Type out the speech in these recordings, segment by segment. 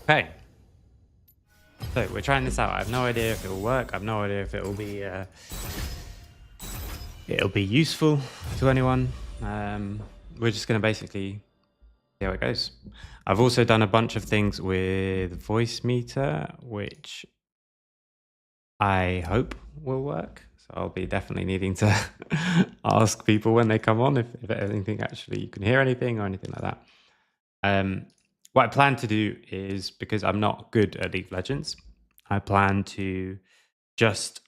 Okay, so we're trying this out. I have no idea if it'll work. I have no idea if it'll be useful to anyone. We're just gonna basically see how it goes. I've also done a bunch of things with voice meter, which I hope will work. So I'll be definitely needing to ask people when they come on if anything actually you can hear anything or anything like that. What I plan to do is, because I'm not good at League of Legends, I plan to just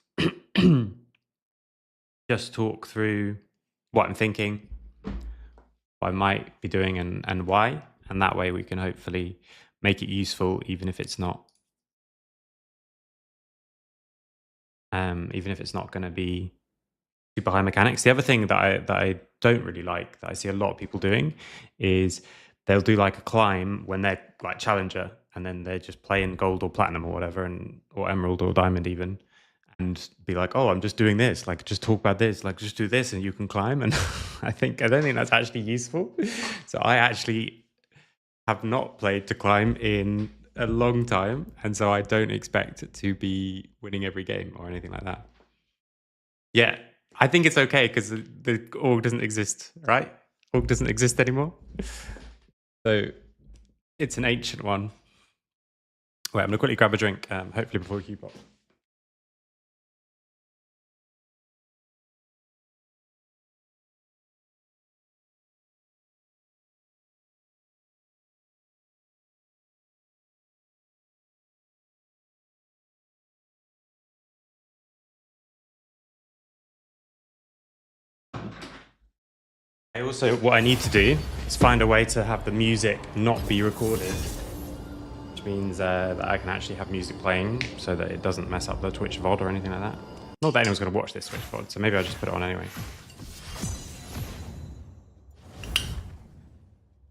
just talk through what I'm thinking, what I might be doing, and why, and that way we can hopefully make it useful, even if it's not going to be super high mechanics. The other thing that I don't really like, that I see a lot of people doing, is they'll do like a climb when they're like challenger, and then they're just playing gold or platinum or whatever, and or emerald or diamond even, and be like, oh, I'm just doing this, like just talk about this, like just do this and you can climb. And I don't think that's actually useful. So I actually have not played to climb in a long time, and so I don't expect to be winning every game or anything like that. Yeah, I think it's okay because the org doesn't exist, right? Org doesn't exist anymore. So it's an ancient one. Wait, I'm gonna quickly grab a drink, hopefully before we keep up. What I need to do is find a way to have the music not be recorded, which means that I can actually have music playing so that it doesn't mess up the Twitch VOD or anything like that. Not that anyone's going to watch this Twitch VOD, so maybe I'll just put it on anyway.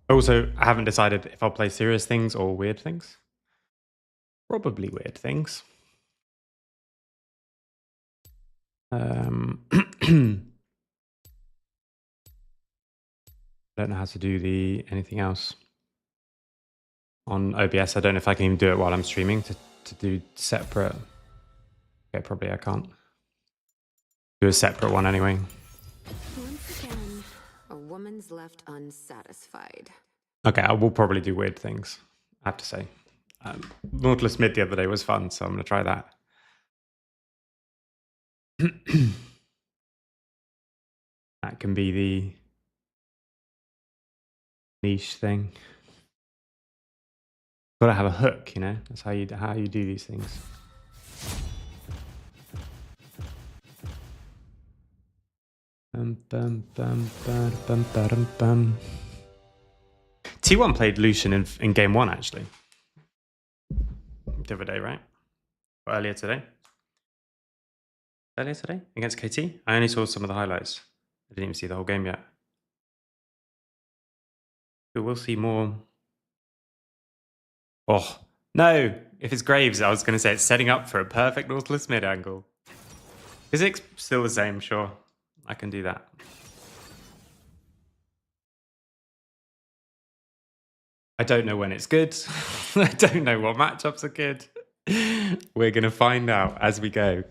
Also, I haven't decided if I'll play serious things or weird things. Probably weird things. Don't know how to do anything else on OBS. I don't know if I can even do it while I'm streaming to do separate. Okay, probably I can't. Do a separate one anyway. Once again, a woman's left unsatisfied. Okay, I will probably do weird things, I have to say. Nautilus mid the other day was fun, so I'm going to try that. That can be the niche thing. Got to have a hook, you know. That's how you do these things. T1 played Lucian in game one actually. The other day, right? Or earlier today. Earlier today against KT. I only saw some of the highlights. I didn't even see the whole game yet. But we'll see more. Oh, no. If it's Graves, I was going to say it's setting up for a perfect Nautilus mid angle. Physics, still the same, sure. I can do that. I don't know when it's good. I don't know what matchups are good. We're going to find out as we go.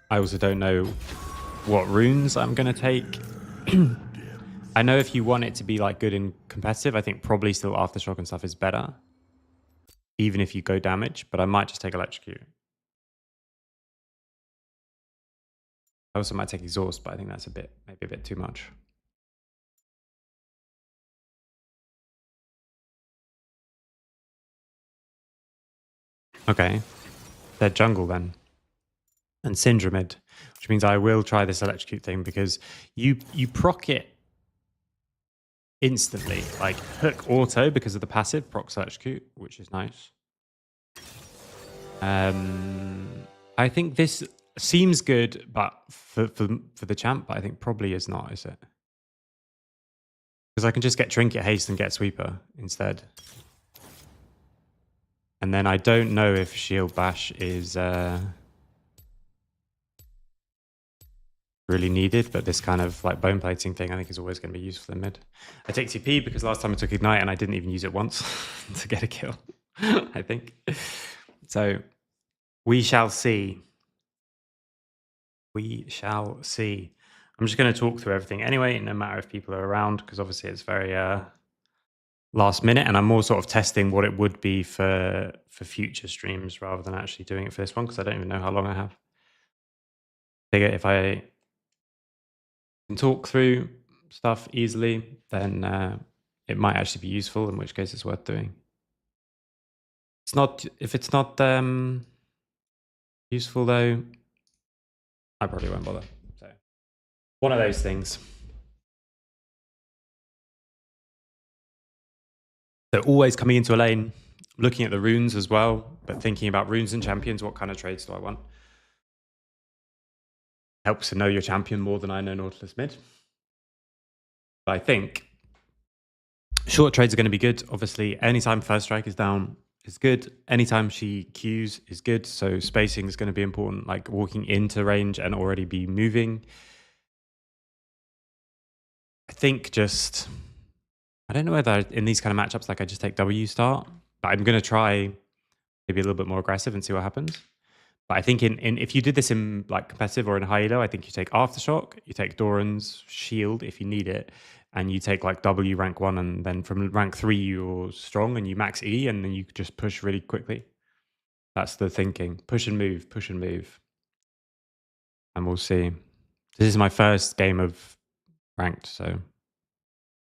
I also don't know what runes I'm going to take. I know if you want it to be like good and competitive, I think probably still Aftershock and stuff is better. Even if you go damage, but I might just take Electrocute. I also might take Exhaust, but I think that's maybe a bit too much. Okay, they're jungle then. And Syndramid, which means I will try this Electrocute thing because you proc it instantly, like hook auto because of the passive procs Electrocute, which is nice. I think this seems good, but for the champ, but I think probably is not, is it? Because I can just get Trinket Haste and get Sweeper instead. And then I don't know if Shield Bash is really needed, but this kind of like bone plating thing I think is always going to be useful in mid. I take TP because last time I took Ignite and I didn't even use it once to get a kill, I think. So we shall see. We shall see. I'm just going to talk through everything anyway, no matter if people are around, because obviously it's very last minute, and I'm more sort of testing what it would be for future streams rather than actually doing it for this one, because I don't even know how long I have. Figure if I can talk through stuff easily, then it might actually be useful, in which case it's worth doing. It's not, if it's not useful though, I probably won't bother. So one of those things. So always coming into a lane, looking at the runes as well, but thinking about runes and champions, what kind of trades do I want? Helps to know your champion more than I know Nautilus mid. But I think short trades are going to be good. Obviously, anytime first strike is down is good. Anytime she Qs is good. So spacing is going to be important, like walking into range and already be moving. I think just, I don't know whether in these kind of matchups, like I just take W start, but I'm going to try maybe a little bit more aggressive and see what happens. But I think in if you did this in like competitive or in high elo, I think you take Aftershock, you take Doran's shield if you need it, and you take like W rank 1, and then from rank 3 you're strong and you max E, and then you just push really quickly. That's the thinking. Push and move, push and move. And we'll see. This is my first game of ranked, so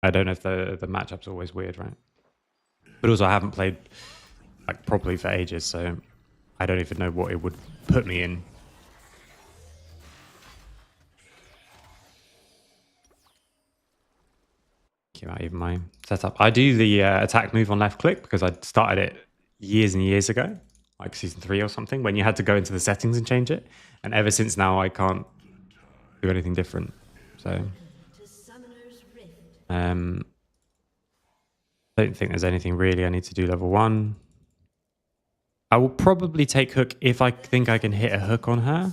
I don't know if the matchup's always weird, right? But also I haven't played like properly for ages, so I don't even know what it would put me in. Out even my setup. I do the attack move on left click because I started it years and years ago, like season 3 or something, when you had to go into the settings and change it. And ever since now, I can't do anything different. So, don't think there's anything really I need to do level 1. I will probably take hook if I think I can hit a hook on her,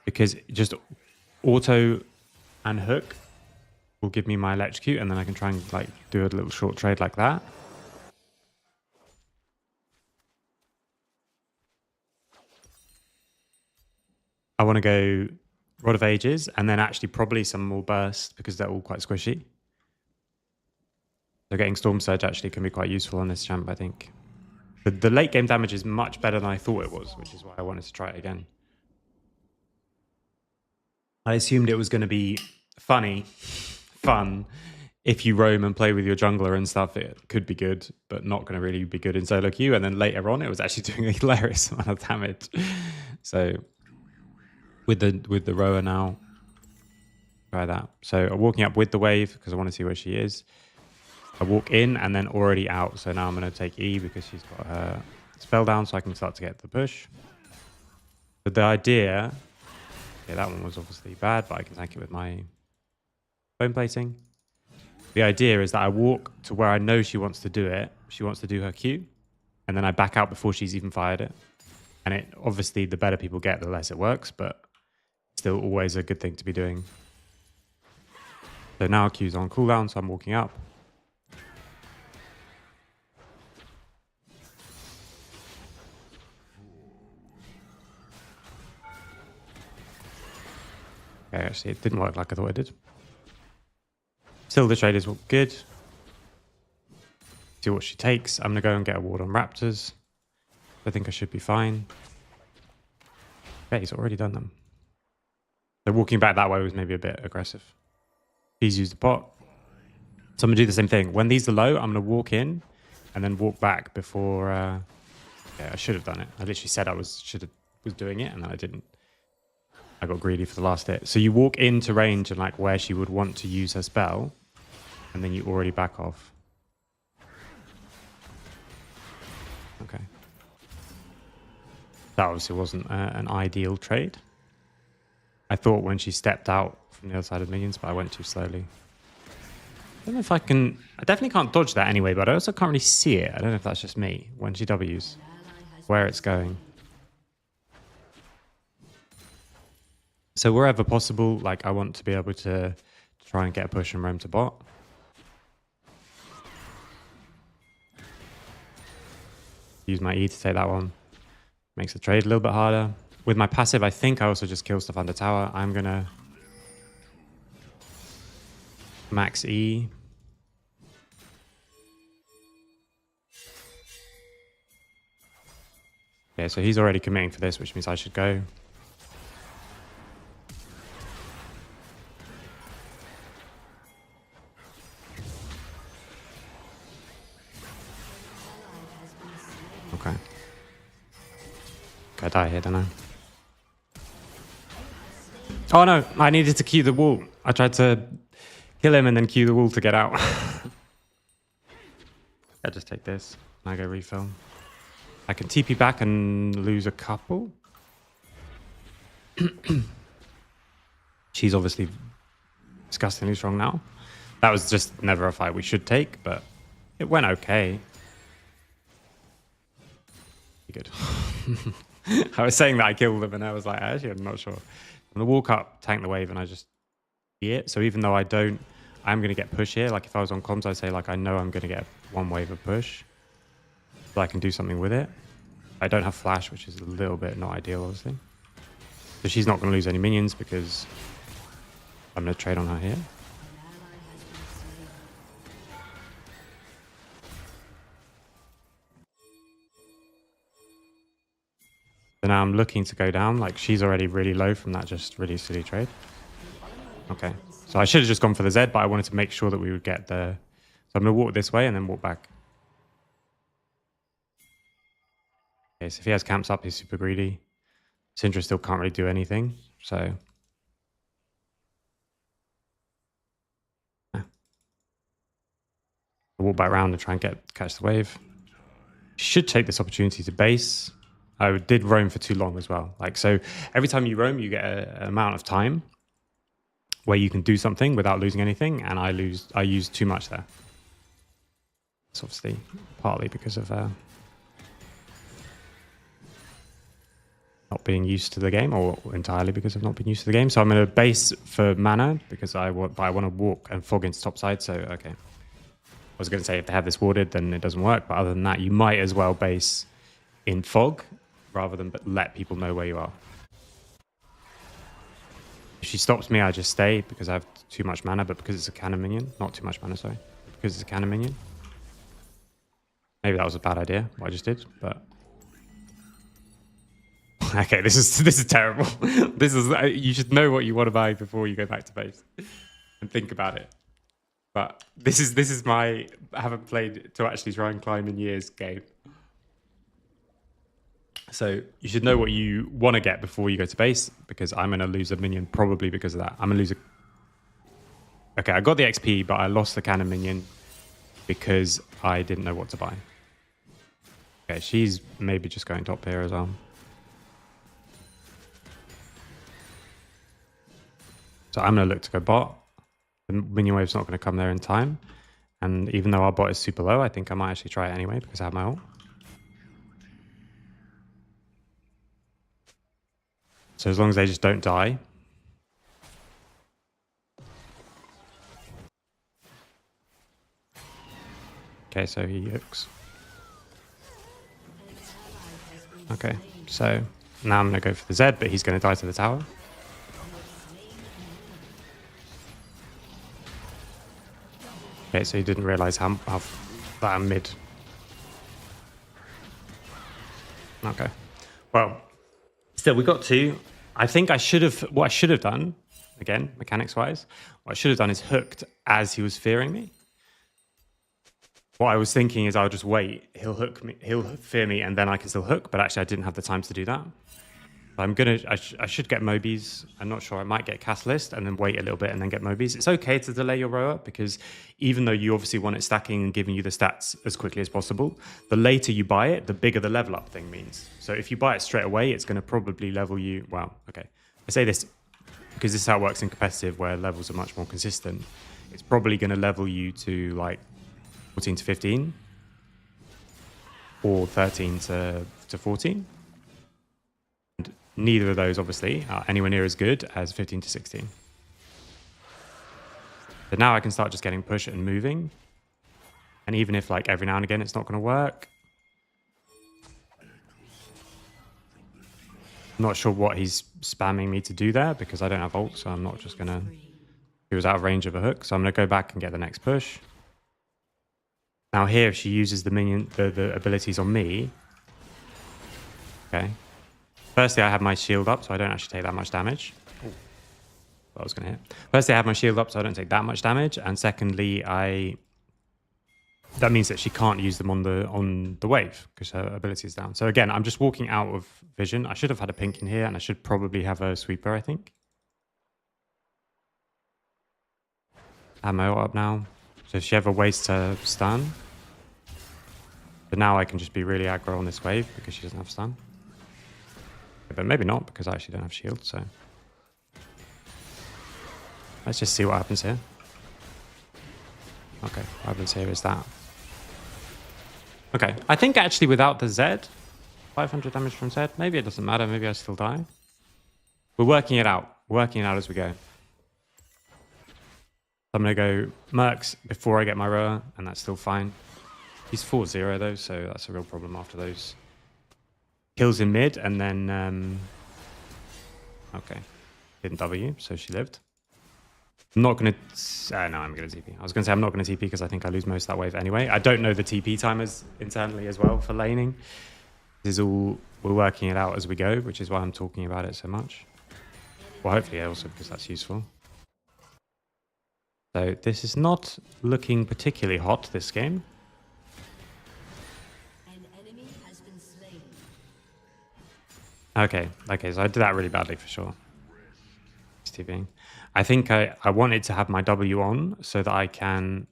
because just auto and hook will give me my electrocute, and then I can try and like do a little short trade like that. I want to go Rod of Ages, and then actually probably some more burst because they're all quite squishy. So getting Storm Surge actually can be quite useful on this champ, I think. The late game damage is much better than I thought it was, which is why I wanted to try it again. I assumed it was going to be fun. If you roam and play with your jungler and stuff, it could be good, but not going to really be good in solo queue. And then later on, it was actually doing a hilarious amount of damage. So with the rower now, try that. So I'm walking up with the wave because I want to see where she is. I walk in and then already out. So now I'm going to take E because she's got her spell down, so I can start to get the push. But the idea, yeah, that one was obviously bad, but I can tank it with my bone plating. The idea is that I walk to where I know she wants to do it. She wants to do her Q, and then I back out before she's even fired it. And it obviously, the better people get, the less it works, but still always a good thing to be doing. So now Q's on cooldown, so I'm walking up. Okay, actually, it didn't work like I thought it did. Still, the trade is good. See what she takes. I'm going to go and get a ward on Raptors. I think I should be fine. Okay, he's already done them. So walking back that way was maybe a bit aggressive. He's used the pot. So I'm going to do the same thing. When these are low, I'm going to walk in and then walk back before... yeah, I should have done it. I literally said I was doing it, and then I didn't. I got greedy for the last hit. So you walk into range and like where she would want to use her spell, and then you already back off. Okay. That obviously wasn't an ideal trade. I thought when she stepped out from the other side of minions, but I went too slowly. I don't know if I can... I definitely can't dodge that anyway, but I also can't really see it. I don't know if that's just me when she Ws, where it's going. So wherever possible, like I want to be able to try and get a push and roam to bot. Use my E to take that one. Makes the trade a little bit harder. With my passive, I think I also just kill stuff under tower. I'm gonna max E. Okay, so he's already committing for this, which means I should go. Okay. I die here, don't I? Oh no, I needed to queue the wall. I tried to kill him and then queue the wall to get out. I just take this and I go refill. I can TP back and lose a couple. She's obviously disgustingly strong now. That was just never a fight we should take, but it went okay. Good. I was saying that I killed them and I was like, actually, I'm not sure. I'm going to walk up, tank the wave, and I just see it. So even though I'm going to get push here. Like if I was on comms, I'd say like, I know I'm going to get one wave of push. So I can do something with it. I don't have flash, which is a little bit not ideal, obviously. So she's not going to lose any minions because I'm going to trade on her here. So now I'm looking to go down. Like she's already really low from that just really silly trade. Okay. So I should have just gone for the Z, but I wanted to make sure that we would get the... So I'm going to walk this way and then walk back. Okay, so if he has camps up, he's super greedy. Syndra still can't really do anything, so... Yeah. I'll walk back around and try and catch the wave. Should take this opportunity to base. I did roam for too long as well. Like, so every time you roam, you get an amount of time where you can do something without losing anything, and I used too much there. It's obviously partly because of not being used to the game, or entirely because of not being used to the game. So I'm going to base for mana because I want to walk and fog into top side. So okay, I was going to say if they have this warded, then it doesn't work. But other than that, you might as well base in fog rather than let people know where you are. If she stops me, I just stay because I have too much mana, but because it's a cannon minion, not too much mana, sorry, because it's a cannon minion. Maybe that was a bad idea, what I just did, but... Okay, this is terrible. This is you should know what you want to buy before you go back to base and think about it. But this is my I haven't played to actually try and climb in years game. So you should know what you want to get before you go to base, because I'm going to lose a minion probably because of that. I'm going to lose a... Okay, I got the XP, but I lost the cannon minion because I didn't know what to buy. Okay, she's maybe just going top here as well. So I'm going to look to go bot. The minion wave's not going to come there in time. And even though our bot is super low, I think I might actually try it anyway because I have my ult. So as long as they just don't die. Okay, so he hooks. Okay, so now I'm going to go for the Z, but he's going to die to the tower. Okay, so he didn't realize how that I'm mid. Okay. Well, still, we got two. I think I should have... What I should have done, again, mechanics-wise, what I should have done is hooked as he was fearing me. What I was thinking is I'll just wait. He'll hook me. He'll fear me, and then I can still hook. But actually, I didn't have the time to do that. I should get Mobies. I'm not sure. I might get Catalyst and then wait a little bit and then get Mobies. It's okay to delay your row up because even though you obviously want it stacking and giving you the stats as quickly as possible, the later you buy it, the bigger the level up thing means. So if you buy it straight away, it's going to probably level you. Well, okay. I say this because this is how it works in competitive where levels are much more consistent. It's probably going to level you to like 14 to 15 or 13 to 14. neither of those obviously are anywhere near as good as 15 to 16. So now I can start just getting push and moving. And even if like every now and again it's not going to work, I'm not sure what he's spamming me to do there because I don't have ult, so I'm not just going to... He was out of range of a hook, so I'm going to go back and get the next push. Now here, if she uses the minion, the abilities on me... Okay. Firstly, I have my shield up, so I don't actually take that much damage. Ooh, I was going to hit. Firstly, I have my shield up, so I don't take that much damage. And secondly, that means that she can't use them on the wave because her ability is down. So again, I'm just walking out of vision. I should have had a pink in here, and I should probably have a sweeper, I think. I have my ult up now. So if she ever wastes her stun... But now I can just be really aggro on this wave because she doesn't have stun. But maybe not because I actually don't have shield, so... Let's just see what happens here. Okay, what happens here is that. Okay, I think actually without the Z, 500 damage from Z, maybe it doesn't matter, maybe I still die. We're working it out. We're working it out as we go. I'm going to go Mercs before I get my Roa, and that's still fine. He's 4-0 though, so that's a real problem after those kills in mid, and then... okay, didn't W, so she lived. I'm not going to... no, I'm going to TP. I was going to say I'm not going to TP because I think I lose most of that wave anyway. I don't know the TP timers internally as well for laning. This is all... We're working it out as we go, which is why I'm talking about it so much. Well, hopefully also because that's useful. So this is not looking particularly hot, this game. Okay, so I did that really badly for sure. TPing. I think I wanted to have my W on so that I can...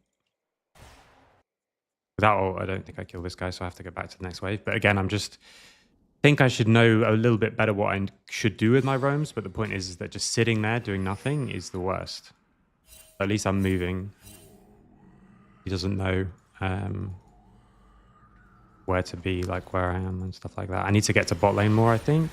Without ult, I don't think I kill this guy, so I have to go back to the next wave. But again, I'm just... think I should know a little bit better what I should do with my roams, but the point is that just sitting there doing nothing is the worst. At least I'm moving. He doesn't know where to be, like where I am and stuff like that. I need to get to bot lane more, I think.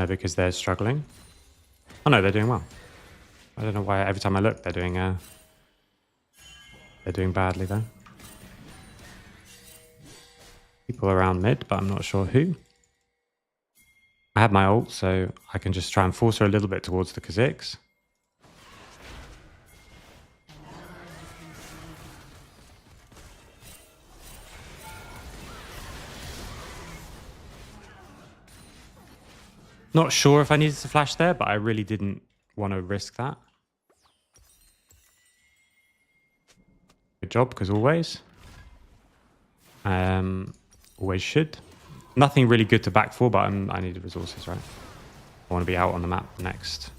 Because they're struggling. Oh no, they're doing well. I don't know why every time I look they're doing badly though. People around mid, but I'm not sure who. I have my ult, so I can just try and force her a little bit towards the Kha'Zix. Not sure if I needed to flash there, but I really didn't want to risk that. Good job, because always. Always should. Nothing really good to back for, but I needed resources, right? I want to be out on the map next.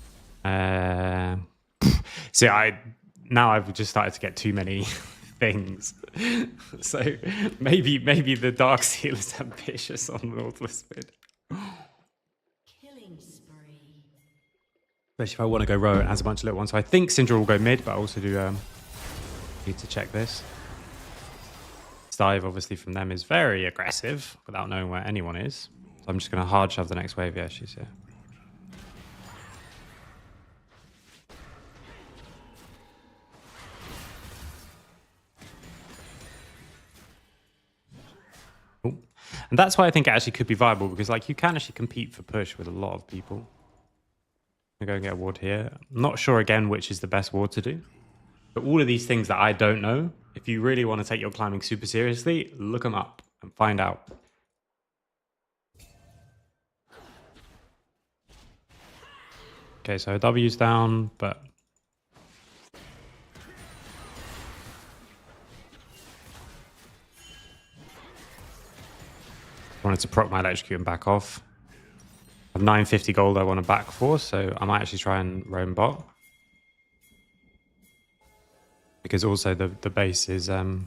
See, now I've just started to get too many things. So maybe the Dark Seal is ambitious on the Nautilus mid. Especially if I want to go row and has a bunch of little ones. So I think Syndra will go mid, but I also do need to check this. Dive obviously from them is very aggressive without knowing where anyone is. So I'm just going to hard shove the next wave. Yeah, she's here. Ooh. And that's why I think it actually could be viable, because like you can actually compete for push with a lot of people. I'm going to go and get a ward here. I'm not sure again which is the best ward to do. But all of these things that I don't know, if you really want to take your climbing super seriously, look them up and find out. Okay, so W's down, but... I wanted to proc my electrocute and back off. I have 950 gold I want to back for, so I might actually try and roam bot. Because also the base is Ooh.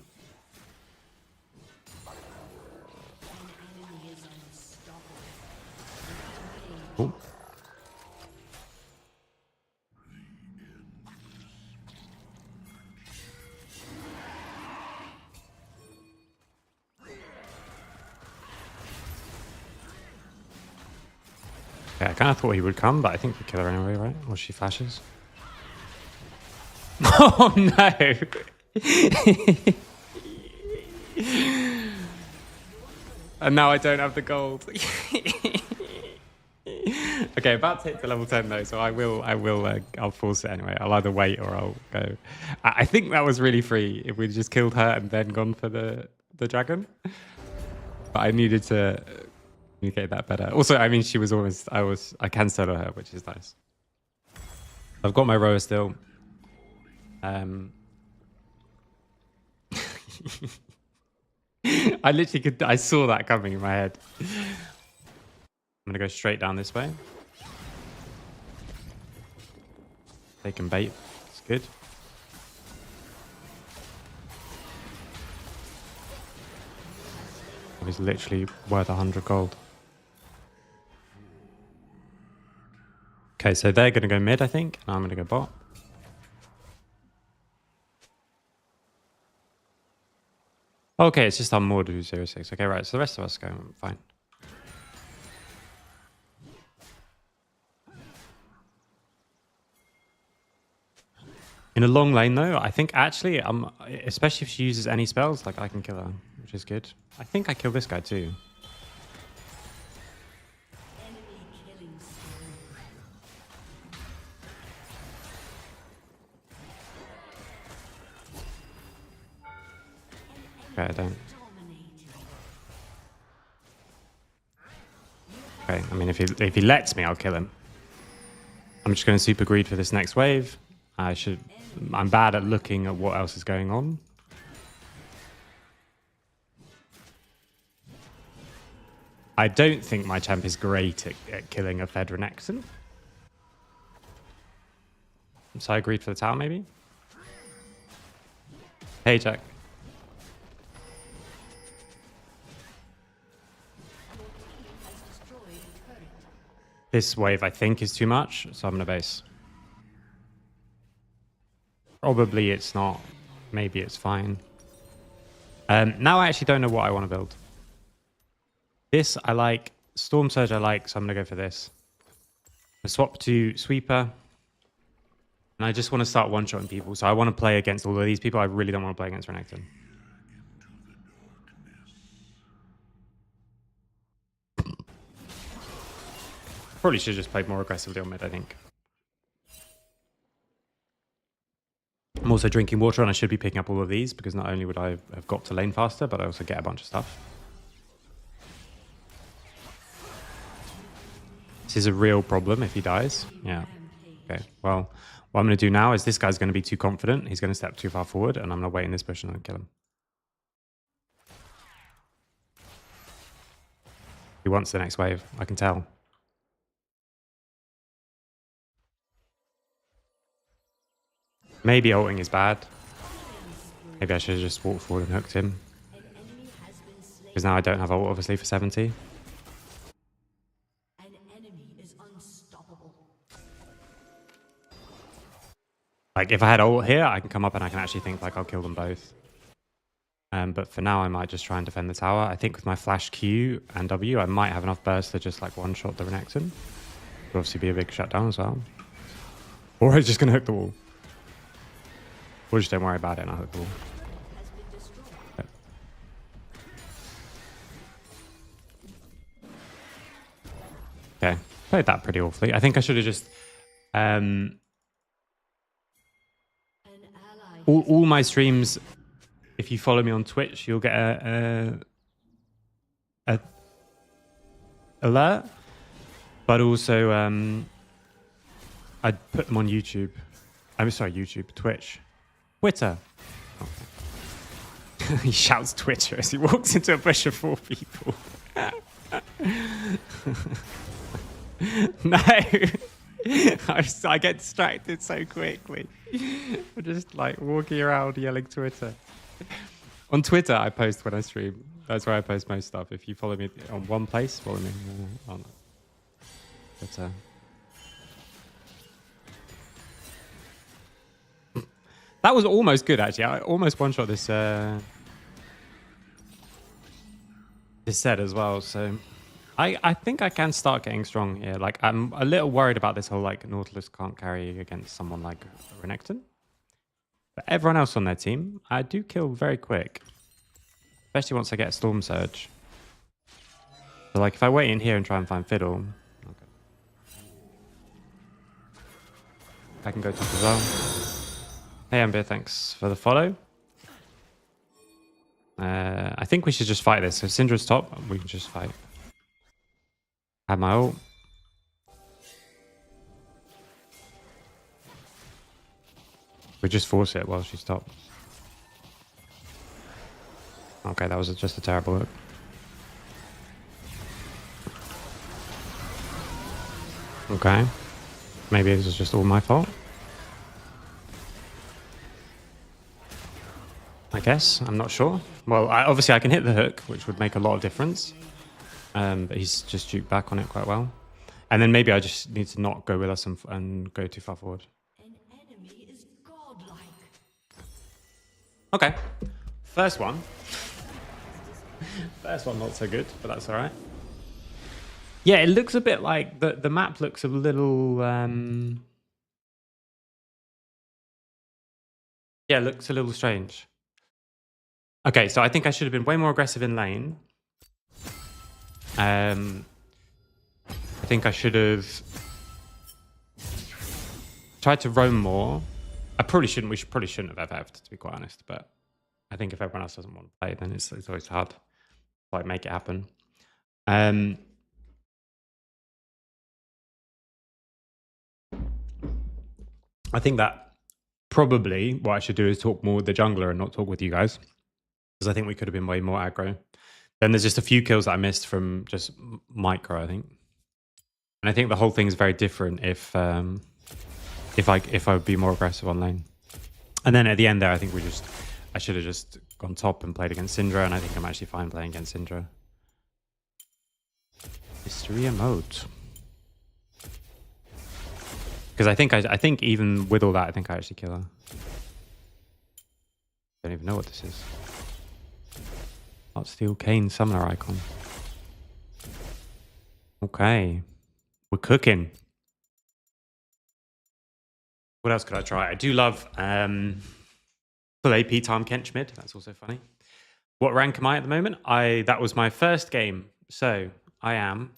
kind of thought he would come, but I think we kill her anyway, right? Or she flashes. Oh no! And now I don't have the gold. Okay, about to hit to level 10 though, so I'll force it anyway. I'll either wait or I'll go. I think that was really free if we'd just killed her and then gone for the dragon. But I needed to communicate that better. Also, I mean, she was almost, I can solo her, which is nice. I've got my rower still. I literally could, I saw that coming in my head. I'm gonna go straight down this way. They can bait. It's good. It was literally worth 100 gold. Okay, so they're gonna go mid, I think, and I'm gonna go bot. Okay, it's just our Maud who's 0-6. Okay, right, so the rest of us go fine. In a long lane, though, I think actually, especially if she uses any spells, like I can kill her, which is good. I think I kill this guy too. Okay, I don't. Okay, I mean, if he lets me, I'll kill him. I'm just going to super greed for this next wave. I'm bad at looking at what else is going on. I don't think my champ is great at killing a Fed Renekton. So I greed for the tower, maybe? Hey, Jack. This wave, I think, is too much, so I'm going to base. Probably it's not. Maybe it's fine. Now I actually don't know what I want to build. This I like. Storm Surge I like, so I'm going to go for this. I swap to Sweeper. And I just want to start one-shotting people. So I want to play against all of these people. I really don't want to play against Renekton. Probably should have just played more aggressively on mid, I think. I'm also drinking water, and I should be picking up all of these, because not only would I have got to lane faster, but I also get a bunch of stuff. This is a real problem if he dies. Yeah. Okay, well, what I'm going to do now is this guy's going to be too confident. He's going to step too far forward, and I'm going to wait in this bush and then kill him. He wants the next wave, I can tell. Maybe ulting is bad. Maybe I should have just walked forward and hooked him. Because now I don't have ult, obviously, for 70. Like, if I had ult here, I can come up and I can actually think, like, I'll kill them both. But for now, I might just try and defend the tower. I think with my flash Q and W, I might have enough burst to just, like, one-shot the Renekton. Would obviously be a big shutdown as well. Or I'm just going to hook the wall. Or just don't worry about it and I'll hook the wall. Okay. Okay, played that pretty awfully. I think I should have just... all my streams, if you follow me on Twitch, you'll get a alert. But also, I'd put them on YouTube. I'm sorry, YouTube, Twitch. Twitter. Okay. He shouts Twitter as he walks into a bush of 4 people. No. I get distracted so quickly. I'm just like walking around yelling Twitter. On Twitter, I post when I stream. That's where I post most stuff. If you follow me on one place, follow me on Twitter. That was almost good, actually. I almost one-shot this this set as well. So I think I can start getting strong here. Like I'm a little worried about this whole like Nautilus can't carry against someone like Renekton. But everyone else on their team, I do kill very quick. Especially once I get a Storm Surge. So like if I wait in here and try and find Fiddle, okay. I can go top as well. Hey Amber, thanks for the follow. I think we should just fight this. So Syndra's top, we can just fight. Have my ult. We just force it while she's top. Okay, that was just a terrible look. Okay. Maybe this is just all my fault. I guess. I'm not sure. Well, obviously I can hit the hook, which would make a lot of difference. But he's just juked back on it quite well. And then maybe I just need to not go with us and go too far forward. An enemy is godlike. Okay. First one. First one not so good, but that's all right. Yeah, it looks a bit like the map looks a little yeah, it looks a little strange. Okay, so I think I should have been way more aggressive in lane. I think I should have tried to roam more. I probably shouldn't. We probably shouldn't have FF'd, to be quite honest. But I think if everyone else doesn't want to play, then it's always hard to like make it happen. I think that probably what I should do is talk more with the jungler and not talk with you guys, because I think we could have been way more aggro. Then there's just a few kills that I missed from just micro, I think. And I think the whole thing is very different if I would be more aggressive on lane. And then at the end there, I think I should have just gone top and played against Syndra, and I think I'm actually fine playing against Syndra. Mystery emote. Because I think even with all that, I think I actually kill her. Don't even know what this is. Heartsteel Kane summoner icon. Okay. We're cooking. What else could I try? I do love full AP time Kent Schmid. That's also funny. What rank am I at the moment? That was my first game. So I am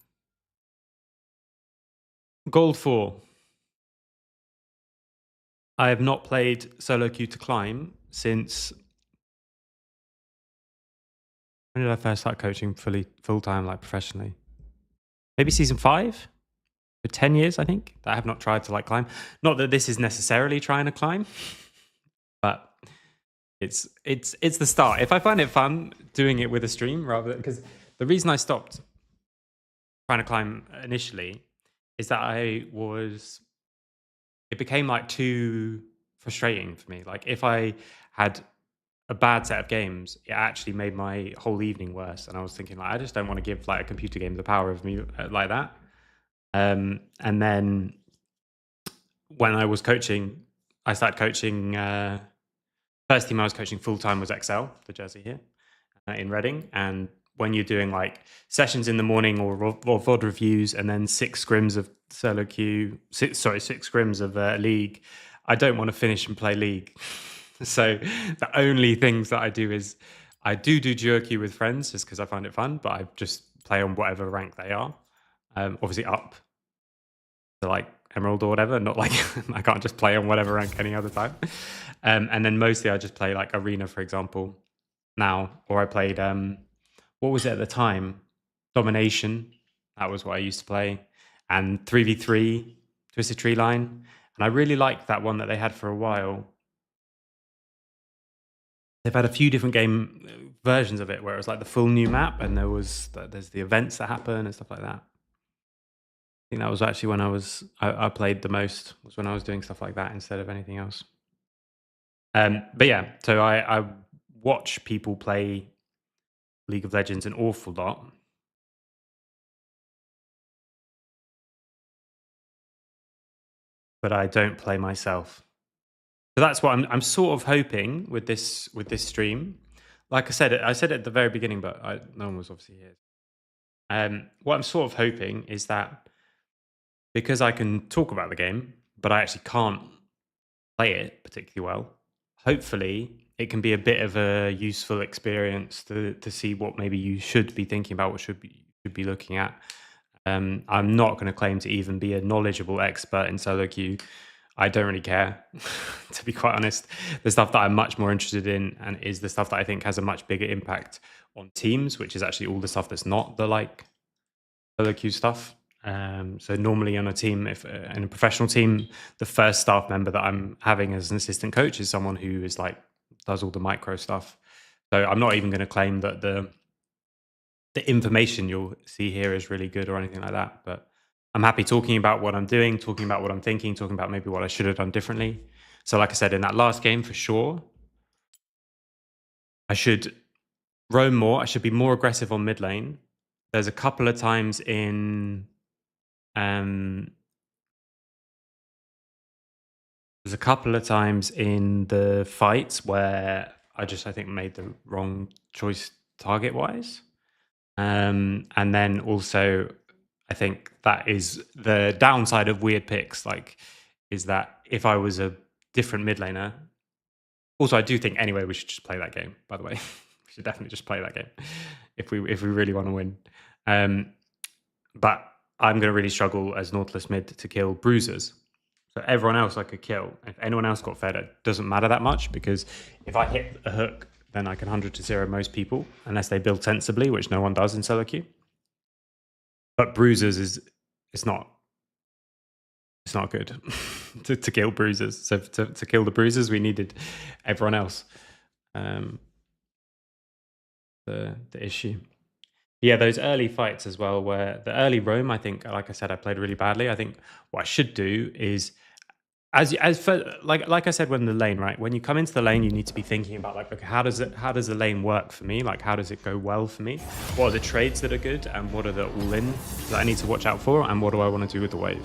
Gold 4. I have not played solo queue to climb since... When did I first start coaching full-time, like professionally? Maybe season 5? For 10 years, I think, that I have not tried to like climb. Not that this is necessarily trying to climb, but it's the start. If I find it fun doing it with a stream rather than... Because the reason I stopped trying to climb initially is that it became like too frustrating for me. Like if I had a bad set of games, it actually made my whole evening worse. And I was thinking, like, I just don't want to give like a computer game the power of me like that. And then when I was coaching, I started coaching. First team I was coaching full time was XL, the jersey here, in Reading. And when you're doing like sessions in the morning or VOD reviews, and then 6 scrims of solo queue, 6 scrims of League, I don't want to finish and play League. So the only things that I do is I do duo queue with friends just because I find it fun, but I just play on whatever rank they are. Obviously up to like Emerald or whatever, not like I can't just play on whatever rank any other time. And then mostly I just play like Arena, for example, now, or I played what was it at the time? Domination. That was what I used to play. And 3v3, Twisted Tree Line. And I really liked that one that they had for a while. They've had a few different game versions of it where it was like the full new map, and there's the events that happen and stuff like that. I think that was actually when I played the most, was when I was doing stuff like that instead of anything else. But yeah, so I watch people play League of Legends an awful lot. But I don't play myself. So that's what I'm sort of hoping with this stream. Like I said it at the very beginning, but no one was obviously here. What I'm sort of hoping is that because I can talk about the game, but I actually can't play it particularly well, hopefully it can be a bit of a useful experience to see what maybe you should be thinking about, what should be looking at. I'm not going to claim to even be a knowledgeable expert in solo queue. I don't really care, to be quite honest. The stuff that I'm much more interested in and is the stuff that I think has a much bigger impact on teams, which is actually all the stuff that's not the like solo queue stuff. So normally on a team, if in a professional team, the first staff member that I'm having as an assistant coach is someone who is like does all the micro stuff. So I'm not even going to claim that the information you'll see here is really good or anything like that. But I'm happy talking about what I'm doing, talking about what I'm thinking, talking about maybe what I should have done differently. So, like I said, in that last game, for sure, I should roam more. I should be more aggressive on mid lane. There's a couple of times in um, the fights where I think made the wrong choice target wise. And then also I think that is the downside of weird picks, like, is that if I was a different mid laner, also I do think anyway we should just play that game, by the way. We should definitely just play that game if we really want to win. But I'm gonna really struggle as Nautilus mid to kill bruisers. So everyone else I could kill. If anyone else got fed, it doesn't matter that much because if I hit a hook, then I can 100 to 0 most people, unless they build sensibly, which no one does in solo queue. But bruisers it's not good to kill bruisers. So to kill the bruisers, we needed everyone else. The issue. Yeah, those early fights as well, where the early roam, I think, like I said, I played really badly. I think what I should do is as for like I said, when the lane, right? When you come into the lane, you need to be thinking about like, okay, how does the lane work for me? Like, how does it go well for me? What are the trades that are good, and what are the all-in that I need to watch out for, and what do I want to do with the wave?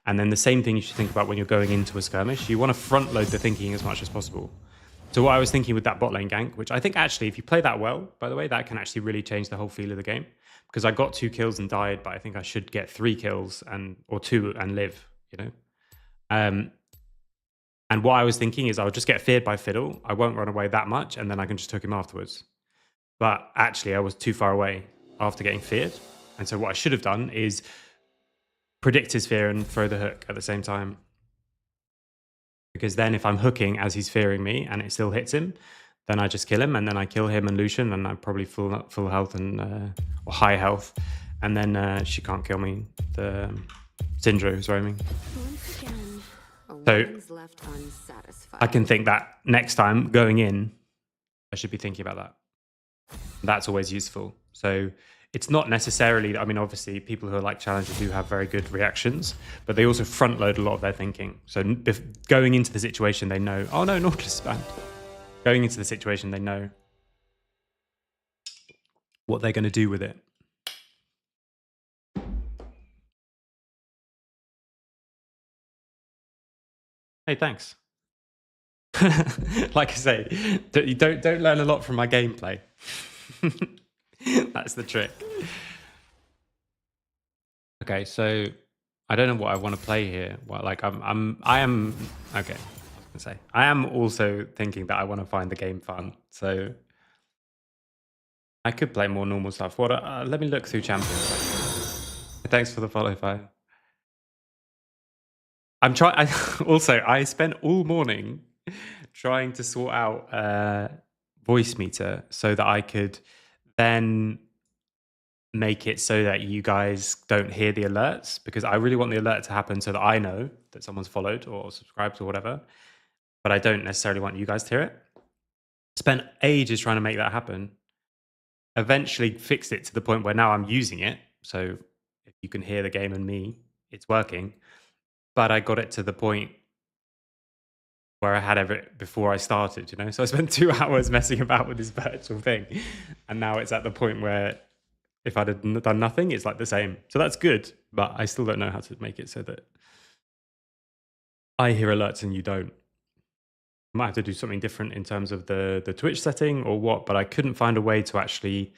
And then the same thing you should think about when you're going into a skirmish. You want to front load the thinking as much as possible. So what I was thinking with that bot lane gank, which I think actually, if you play that well, by the way, that can actually really change the whole feel of the game. Because I got 2 kills and died, but I think I should get 3 kills or 2 and live. You know. And what I was thinking is I would just get feared by Fiddle. I won't run away that much, and then I can just hook him afterwards. But actually, I was too far away after getting feared. And so what I should have done is predict his fear and throw the hook at the same time. Because then if I'm hooking as he's fearing me and it still hits him, then I just kill him, and then I kill him and Lucian, and I'm probably full health and or high health. And then she can't kill me, the Syndra who's roaming. Once again, a So woman's left unsatisfied. I can think that next time going in, I should be thinking about that. That's always useful. So it's not necessarily, I mean, obviously people who are like Challenger do have very good reactions, but they also front load a lot of their thinking. So if going into the situation, they know, oh no, Nautilus is banned. Going into the situation, they know what they're going to do with it. Hey, thanks. Like I say, you don't learn a lot from my gameplay. That's the trick. Okay, so I don't know what I want to play here. Well, like I am okay. I was gonna say I am also thinking that I want to find the game fun. So I could play more normal stuff. What? Let me look through champions. Thanks for the follow, Fire. I'm trying. Also, I spent all morning trying to sort out voice meter so that I could then make it so that you guys don't hear the alerts, because I really want the alert to happen so that I know that someone's followed or subscribed or whatever, but I don't necessarily want you guys to hear it. Spent ages trying to make that happen. Eventually fixed it to the point where now I'm using it. So if you can hear the game and me, it's working. But I got it to the point where I had it before I started, you know? So I spent 2 hours messing about with this virtual thing. And now it's at the point where if I'd have done nothing, it's like the same. So that's good, but I still don't know how to make it so that I hear alerts and you don't. I might have to do something different in terms of the Twitch setting or what, but I couldn't find a way to actually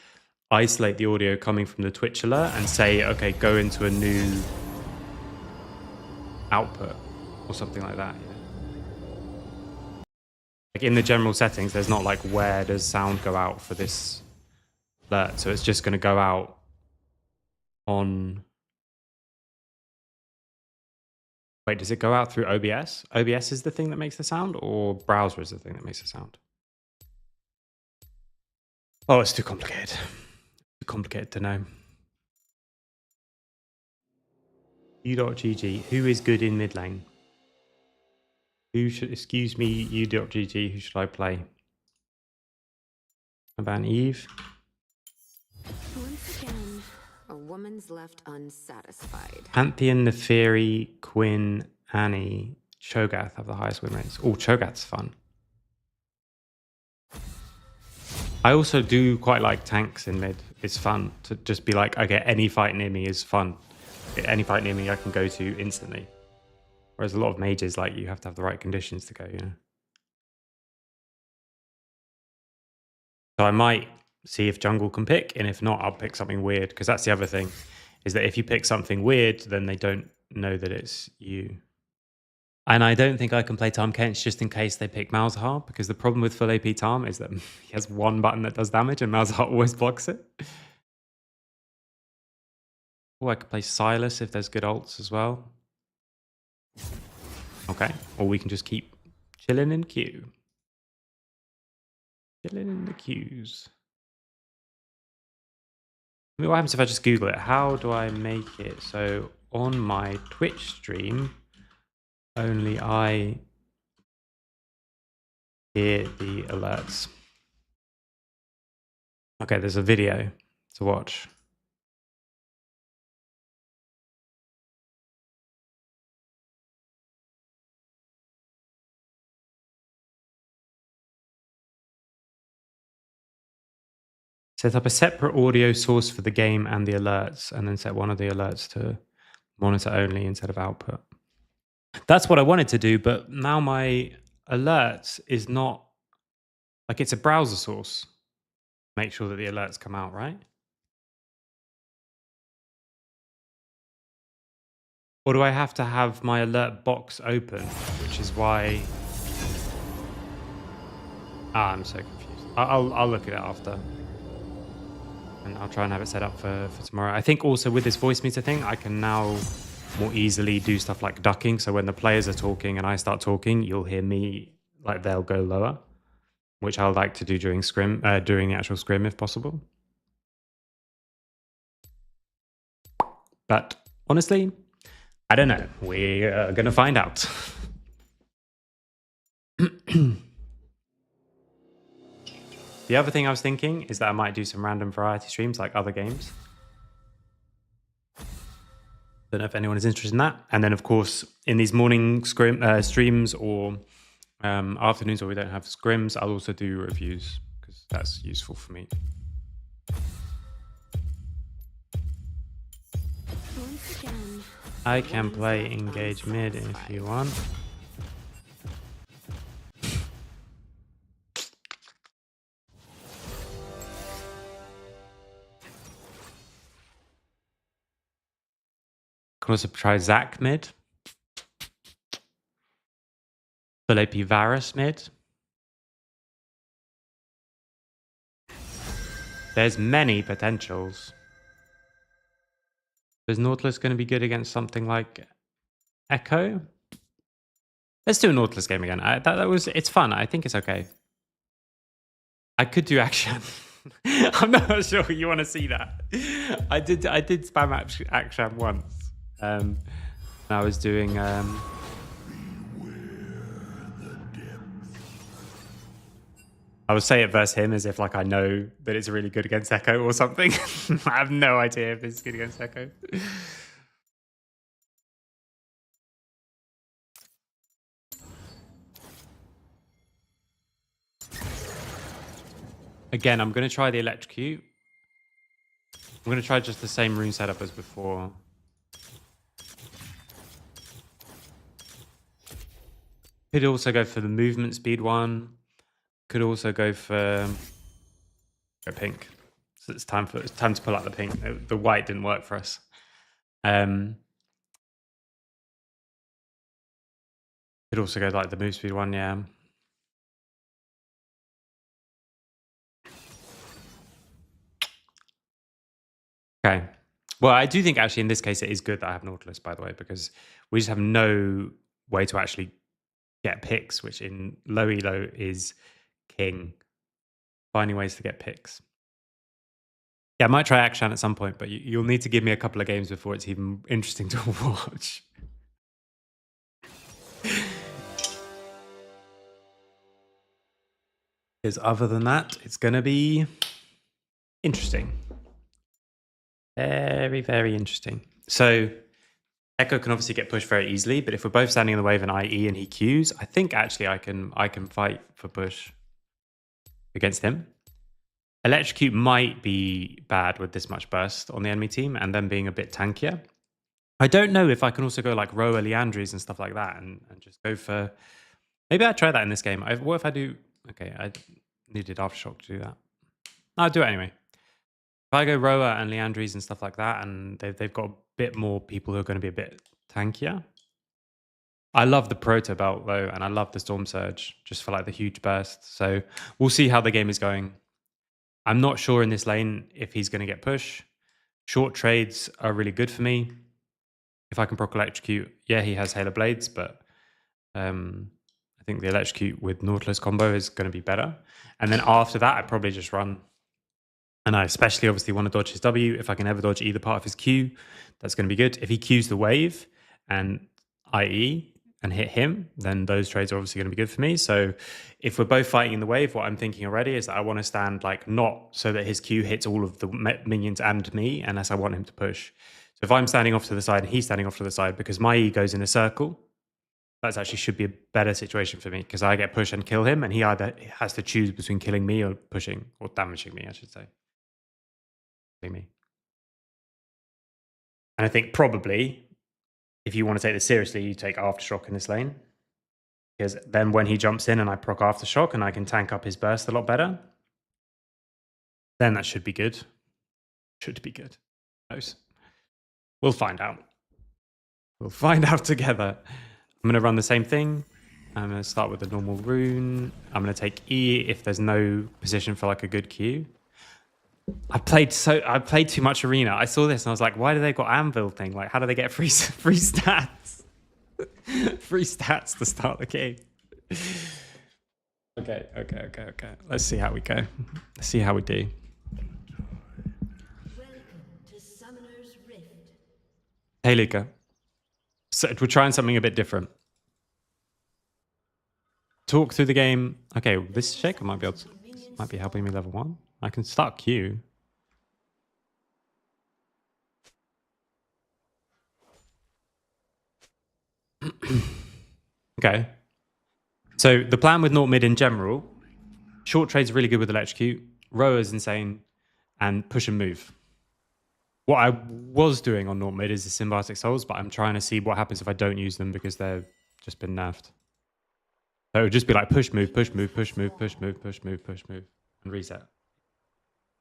isolate the audio coming from the Twitch alert and say, okay, go into a new output or something like that. Like in the general settings, there's not like where does sound go out for this alert. So it's just going to go out on... Wait, does it go out through OBS? OBS is the thing that makes the sound, or browser is the thing that makes the sound? Oh, it's too complicated. Too complicated to know. U.GG. Who is good in mid lane? Who should... Excuse me, U.GG. Who should I play? About Eve? Once again, a woman's left unsatisfied. Pantheon, Neferi, Quinn, Annie, Cho'Gath have the highest win rates. Oh, Cho'Gath's fun. I also do quite like tanks in mid. It's fun to just be like, okay, any fight near me is fun. Any fight near me I can go to instantly. Whereas a lot of mages, like, you have to have the right conditions to go, you know? So I might see if jungle can pick, and if not, I'll pick something weird, because that's the other thing, is that if you pick something weird, then they don't know that it's you. And I don't think I can play Tahm Kench just in case they pick Malzahar, because the problem with full AP Tahm is that he has one button that does damage, and Malzahar always blocks it. Oh, I could play Silas if there's good ults as well. Okay, or we can just keep chilling in queue. Chilling in the queues. I mean, what happens if I just Google it? How do I make it so on my Twitch stream, only I hear the alerts? Okay, there's a video to watch. Set up a separate audio source for the game and the alerts, and then set one of the alerts to monitor only instead of output. That's what I wanted to do, but now my alerts is not... Like, it's a browser source. Make sure that the alerts come out, right? Or do I have to have my alert box open, which is why... I'm so confused. I'll look at it after. And I'll try and have it set up for tomorrow. I think also with this voice meter thing, I can now more easily do stuff like ducking. So when the players are talking and I start talking, you'll hear me, like, they'll go lower, which I would like to do during scrim, during the actual scrim if possible. But honestly, I don't know. We're going to find out. The other thing I was thinking is that I might do some random variety streams like other games. Don't know if anyone is interested in that. And then, of course, in these morning streams or afternoons where we don't have scrims, I'll also do reviews because that's useful for me. Once again, I can play engage mid if you want. Can also try Zac mid. Full AP Varus mid. There's many potentials. Is Nautilus going to be good against something like Echo? Let's do a Nautilus game again. It's fun. I think it's okay. I could do action. I'm not sure you want to see that. I did spam action once. I was doing I would say it versus him as if, like, I know that it's really good against Echo or something. I have no idea if it's good against Echo. Again, I'm going to try the electrocute. I'm going to try just the same rune setup as before. Could also go for the movement speed one. Could also go for... Go pink. So it's time to pull out the pink. The white didn't work for us. Could also go like the move speed one, yeah. Okay. Well, I do think actually in this case it is good that I have Nautilus, by the way, because we just have no way to actually get picks, which in low elo is king. Finding ways to get picks. Yeah, I might try Akshan at some point, but you'll need to give me a couple of games before it's even interesting to watch. Because other than that, it's going to be interesting. Very, very interesting. So Echo can obviously get pushed very easily, but if we're both standing in the wave and I E and he Qs, I think actually I can fight for push against him. Electrocute might be bad with this much burst on the enemy team and then being a bit tankier. I don't know if I can also go like Roa Leandries and stuff like that and just go for... Maybe I'd try that in this game. What if I do... Okay, I needed Aftershock to do that. I'll do it anyway. If I go Roa and Leandries and stuff like that, and they've got a bit more people who are going to be a bit tankier. I love the Proto Belt though, and I love the Storm Surge just for like the huge burst. So we'll see how the game is going. I'm not sure in this lane if he's going to get push. Short trades are really good for me. If I can proc Electrocute, yeah, he has Halo Blades, but I think the Electrocute with Nautilus combo is going to be better. And then after that, I probably just run. And I especially obviously want to dodge his W. If I can ever dodge either part of his Q, that's going to be good. If he Qs the wave and IE and hit him, then those trades are obviously going to be good for me. So if we're both fighting in the wave, what I'm thinking already is that I want to stand like not so that his Q hits all of the minions and me, unless I want him to push. So if I'm standing off to the side and he's standing off to the side, because my E goes in a circle, that actually should be a better situation for me because I get push and kill him, and he either has to choose between killing me or pushing or damaging me, I should say. Me. And I think probably if you want to take this seriously, you take Aftershock in this lane. Because then when he jumps in and I proc Aftershock and I can tank up his burst a lot better, then that should be good. Should be good. Close. We'll find out. We'll find out together. I'm going to run the same thing. I'm going to start with the normal rune. I'm going to take E if there's no position for like a good Q. I played too much arena. I saw this and I was like, why do they got anvil thing? Like, how do they get free stats? Free stats to start the game. Okay. Let's see how we go. Let's see how we do. Welcome to Summoner's Rift. Hey, Luca. So we're trying something a bit different. Talk through the game. Okay, this shaker might be helping me level 1. I can start Q. Okay. So the plan with Naught mid in general, short trade's really good with Electrocute, Roa is insane, and push and move. What I was doing on Naught mid is the Symbiotic Souls, but I'm trying to see what happens if I don't use them because they've just been nerfed. So it would just be like push, move, push, move, push, move, push, move, push, move, push, move, and reset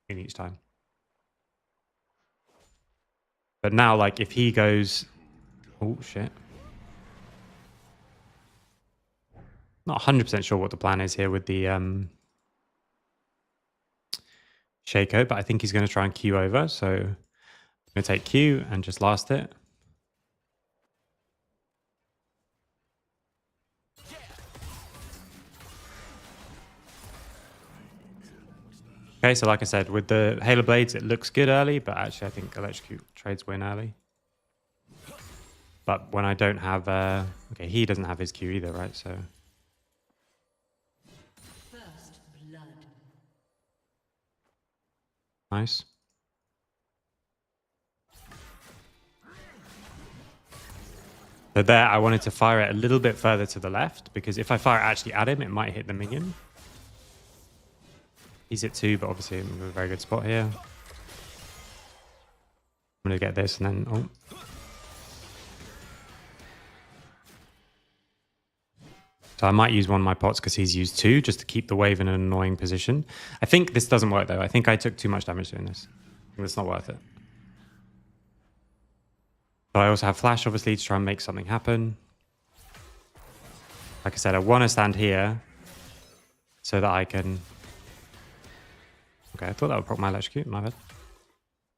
in each time. But now, like, if he goes... Oh, shit. Not 100% sure what the plan is here with the Shaco, but I think he's going to try and Q over. So I'm going to take Q and just last it. Okay, so like I said, with the Halo Blades, it looks good early, but actually I think Electrocute trades win early. But when I don't have... okay, he doesn't have his Q either, right? So... First blood. Nice. So there, I wanted to fire it a little bit further to the left, because if I fire actually at him, it might hit the minion. He's at 2, but obviously I'm in a very good spot here. I'm going to get this and then... Oh. So I might use one of my pots because he's used 2 just to keep the wave in an annoying position. I think this doesn't work though. I think I took too much damage doing this. I think it's not worth it. So I also have flash obviously to try and make something happen. Like I said, I want to stand here so that I can... Okay, I thought that would proc my electrocute, my bad.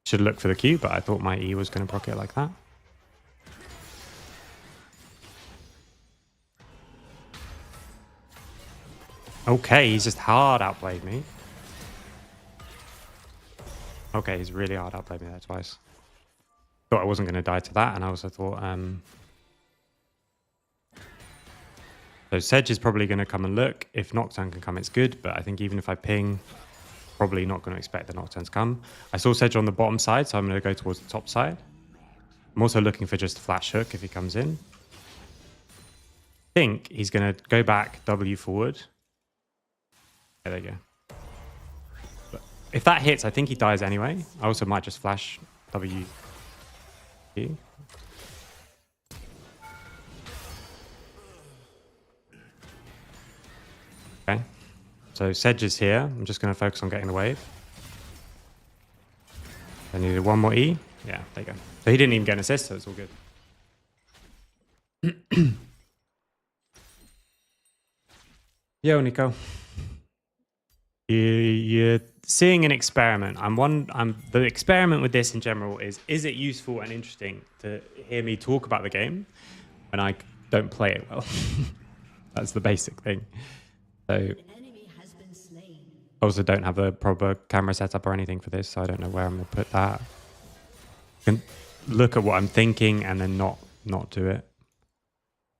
Should look for the Q, but I thought my E was going to proc it like that. Okay, he's just hard outplayed me. Okay, he's really hard outplayed me there twice. Thought I wasn't going to die to that, and I also thought... So Sedge is probably going to come and look. If Nocturne can come, it's good, but I think even if I ping... Probably not going to expect the Nocturne to come. I saw Sedge on the bottom side, so I'm going to go towards the top side. I'm also looking for just a flash hook if he comes in. I think he's going to go back, W forward. Yeah, there you go. But if that hits, I think he dies anyway. I also might just flash W. Okay. So Sedge is here. I'm just going to focus on getting the wave. I needed one more E. Yeah, there you go. So he didn't even get an assist, so it's all good. Yo, Nico. You're seeing an experiment. The experiment with this in general is it useful and interesting to hear me talk about the game when I don't play it well? That's the basic thing. So... I also don't have a proper camera setup or anything for this, so I don't know where I'm going to put that. I can look at what I'm thinking and then not do it.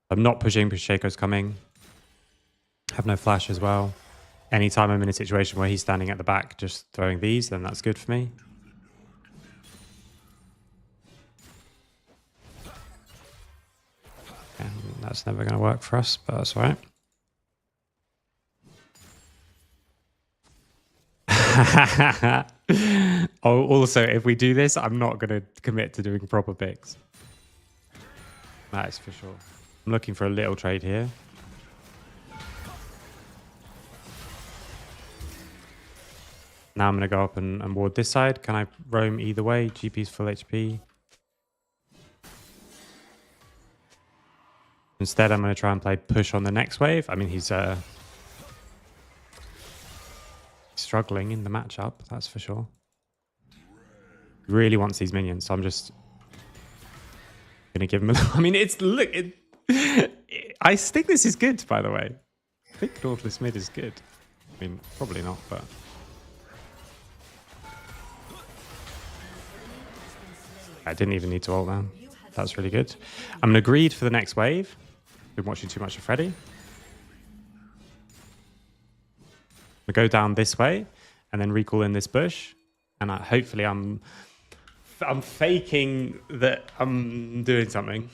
I'm not pushing because Shaco's coming. I have no flash as well. Anytime I'm in a situation where he's standing at the back just throwing these, then that's good for me. Okay, that's never going to work for us, but that's all right. Oh, also, if we do this, I'm not going to commit to doing proper picks. That is for sure. I'm looking for a little trade here. Now I'm going to go up and ward this side. Can I roam either way? GP's full HP. Instead, I'm going to try and play push on the next wave. I mean, he's... struggling in the matchup, that's for sure. He really wants these minions, so I'm just gonna give him I mean, I think this is good, by the way. I think Nautilus mid is good. I mean, probably not, but... I didn't even need to ult there. That's really good. I'm gonna greed for the next wave. Been watching too much of Freddy. We go down this way and then recall in this bush, and hopefully I'm faking that I'm doing something.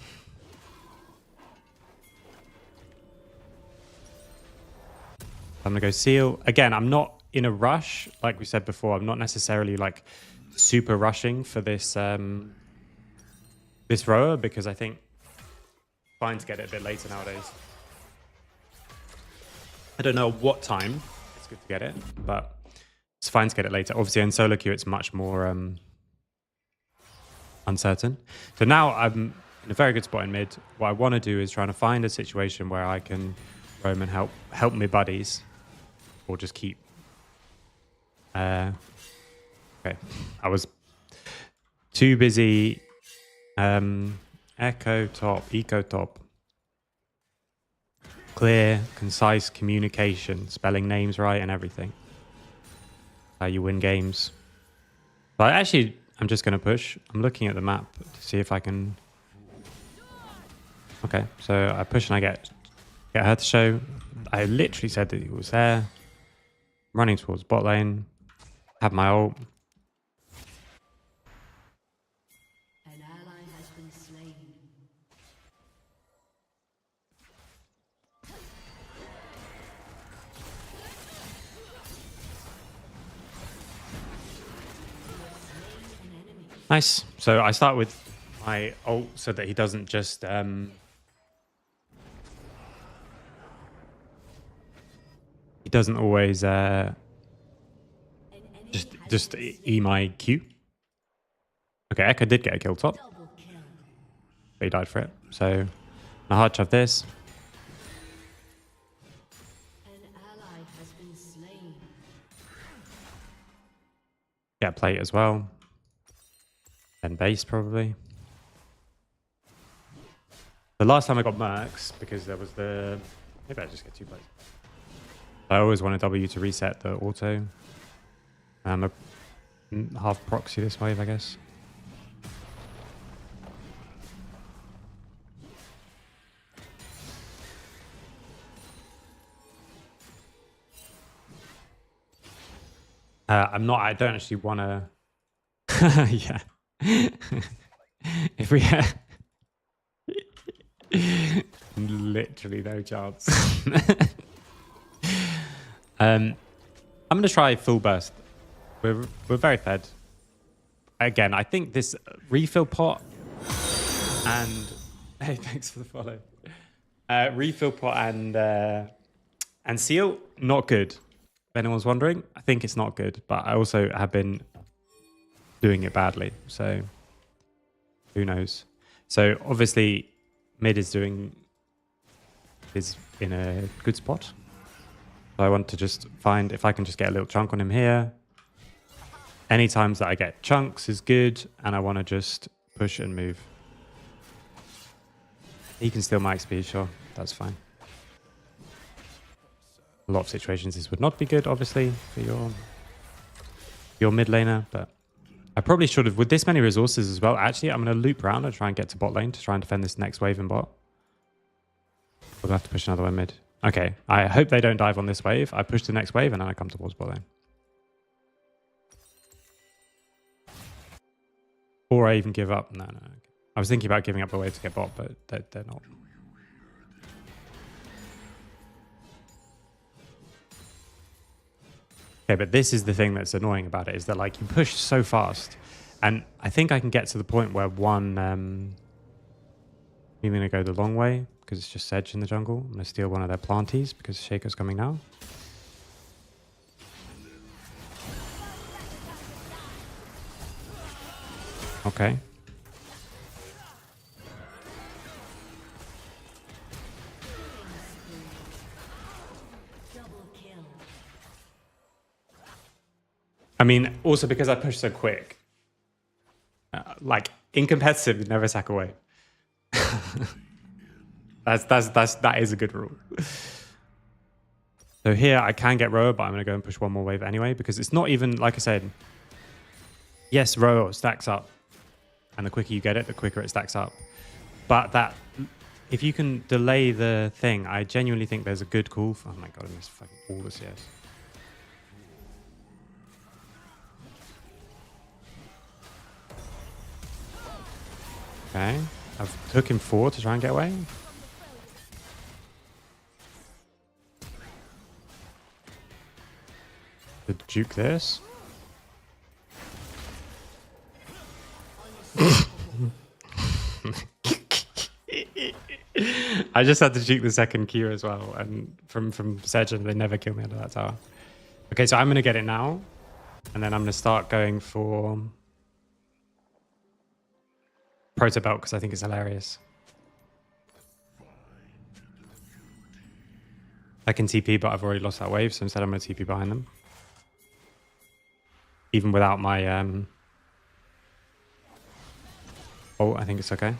I'm gonna go seal again. I'm not in a rush, like we said before. I'm not necessarily like super rushing for this this rower because I think it's fine to get it a bit later nowadays. I don't know what time. It's good to get it, but it's fine to get it later. Obviously, in solo queue, it's much more uncertain. So now I'm in a very good spot in mid. What I want to do is trying to find a situation where I can roam and help my buddies, or just keep. Okay, I was too busy. Echo top, eco top. Clear, concise communication, spelling names right and everything. How you win games. But I'm just going to push. I'm looking at the map to see if I can... Okay, so I push and I get her to show. I literally said that he was there. Running towards bot lane. Have my ult. An ally has been slain. Nice. So I start with my ult so that he doesn't just he doesn't always just E my Q. Okay, Echo did get a kill top, but he died for it. So I hard shove this. An ally has been slain. Get a plate as well. And base probably. The last time I got mercs, because there was the... Maybe I just get 2 plates. I always want a W to reset the auto. A half proxy this wave, I guess. I don't actually want to... yeah. If we had... Literally no chance. I'm going to try full burst. We're very fed. Again, I think this refill pot and... Hey, thanks for the follow. Refill pot and seal, not good. If anyone's wondering, I think it's not good, but I also have been doing it badly, so who knows. So obviously mid is in a good spot. So I want to just find if I can just get a little chunk on him here. Any times that I get chunks is good, and I want to just push and move. He can steal my XP, sure, that's fine. A lot of situations this would not be good, obviously, for your mid laner, but I probably should have, with this many resources as well. Actually, I'm going to loop around and try and get to bot lane to try and defend this next wave in bot. We'll have to push another one mid. Okay, I hope they don't dive on this wave. I push the next wave and then I come towards bot lane. Or I even give up. No. I was thinking about giving up a wave to get bot, but they're not. Okay, but this is the thing that's annoying about it, is that like you push so fast, and I think I can get to the point where one, I'm going to go the long way because it's just Sedge in the jungle. I'm going to steal one of their planties because Shaco's coming now. Okay. I mean, also because I push so quick. Like, in competitive, never sack away. That is a good rule. So here, I can get Roa, but I'm going to go and push one more wave anyway, because it's not even, like I said, yes, Roa stacks up. And the quicker you get it, the quicker it stacks up. But that, if you can delay the thing, I genuinely think there's a good call for, oh my god, I missed fucking all the CS. Okay, I've took him 4 to try and get away. To juke this. I just had to juke the second Q as well, and from Sedge, and they never kill me under that tower. Okay, so I'm going to get it now, and then I'm going to start going for Proto Belt because I think it's hilarious. I can TP, but I've already lost that wave, so instead I'm going to TP behind them. Even without my... Oh, I think it's okay.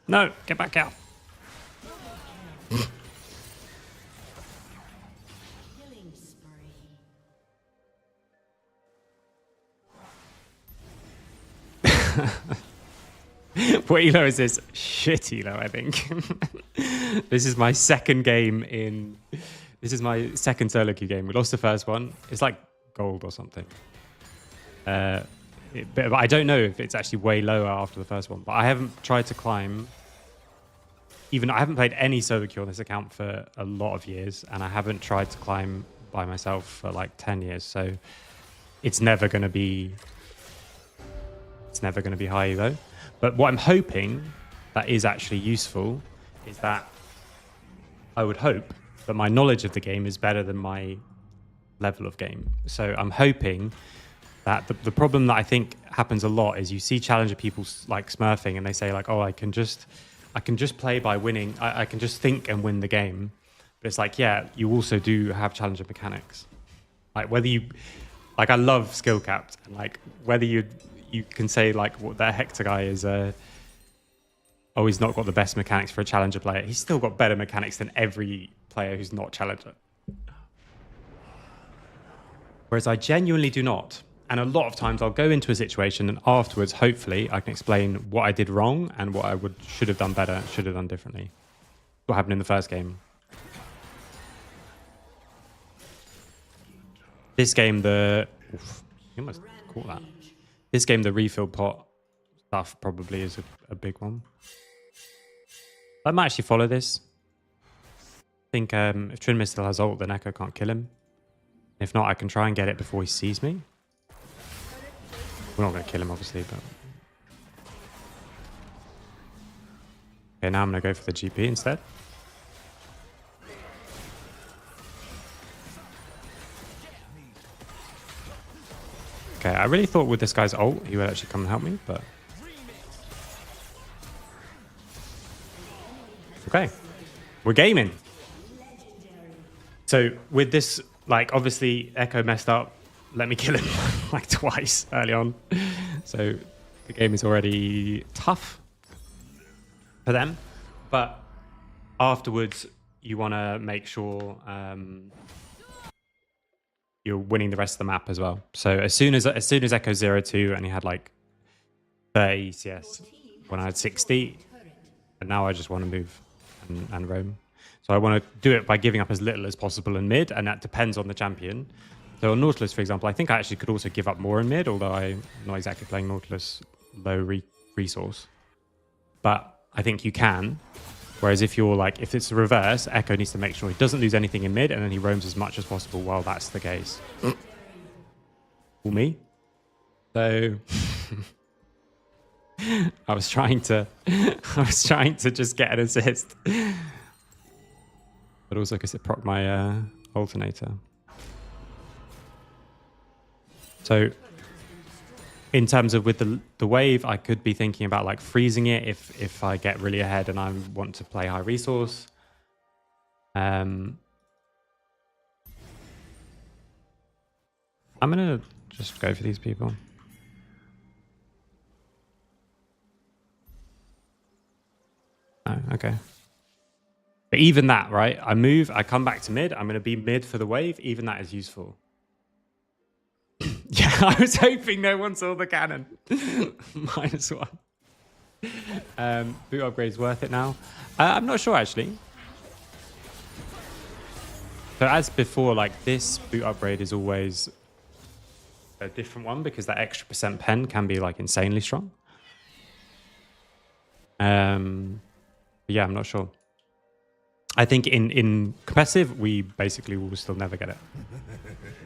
No, get back out. What elo is this? Shit elo, I think. This is my second game in... This is my second solo queue game. We lost the first one. It's like gold or something. But I don't know if it's actually way lower after the first one. But I haven't tried to climb. I haven't played any solo queue on this account for a lot of years. And I haven't tried to climb by myself for like 10 years. So it's never going to be... It's never going to be high elo. But what I'm hoping that is actually useful is that I would hope that my knowledge of the game is better than my level of game. So I'm hoping that the problem that I think happens a lot is you see challenger people like smurfing and they say like, oh, I can just play by winning. I can just think and win the game. But it's like, yeah, you also do have challenger mechanics. Like whether you, like I love skill capped and like whether you can say like what that Hector guy is, oh, he's not got the best mechanics for a challenger player. He's still got better mechanics than every player who's not challenger. Whereas I genuinely do not. And a lot of times I'll go into a situation and afterwards, hopefully, I can explain what I did wrong and what I should have done better, should have done differently. What happened in the first game. This game, you almost caught that. This game, the refill pot stuff probably is a big one. I might actually follow this. I think if Trinmis still has ult, then Echo can't kill him. If not, I can try and get it before he sees me. We're not going to kill him, obviously, but... Okay, now I'm going to go for the GP instead. Okay, I really thought with this guy's ult, he would actually come and help me, but... Okay, we're gaming. So with this, like, obviously, Echo messed up. Let me kill him like twice early on. So the game is already tough for them. But afterwards, you want to make sure you're winning the rest of the map as well. So as soon as Echo 0-2 and he had like 30 ECS when I had 60, and now I just want to move and roam. So I want to do it by giving up as little as possible in mid, and that depends on the champion. So on Nautilus, for example, I think I actually could also give up more in mid, although I'm not exactly playing Nautilus low resource. But I think you can. Whereas if you're like, if it's the reverse, Echo needs to make sure he doesn't lose anything in mid, and then he roams as much as possible while that's the case. Fool me. So I was trying to just get an assist. But also because it procced my alternator. So in terms of with the wave, I could be thinking about like freezing it if I get really ahead and I want to play high resource. I'm gonna just go for these people. Oh, okay. But even that, right? I move, I come back to mid. I'm going to be mid for the wave. Even that is useful. Yeah, I was hoping no one saw the cannon. -1. Boot upgrade is worth it now. I'm not sure, actually. So as before, like this boot upgrade is always a different one because that extra % pen can be like insanely strong. Yeah, I'm not sure. I think in competitive, we basically will still never get it.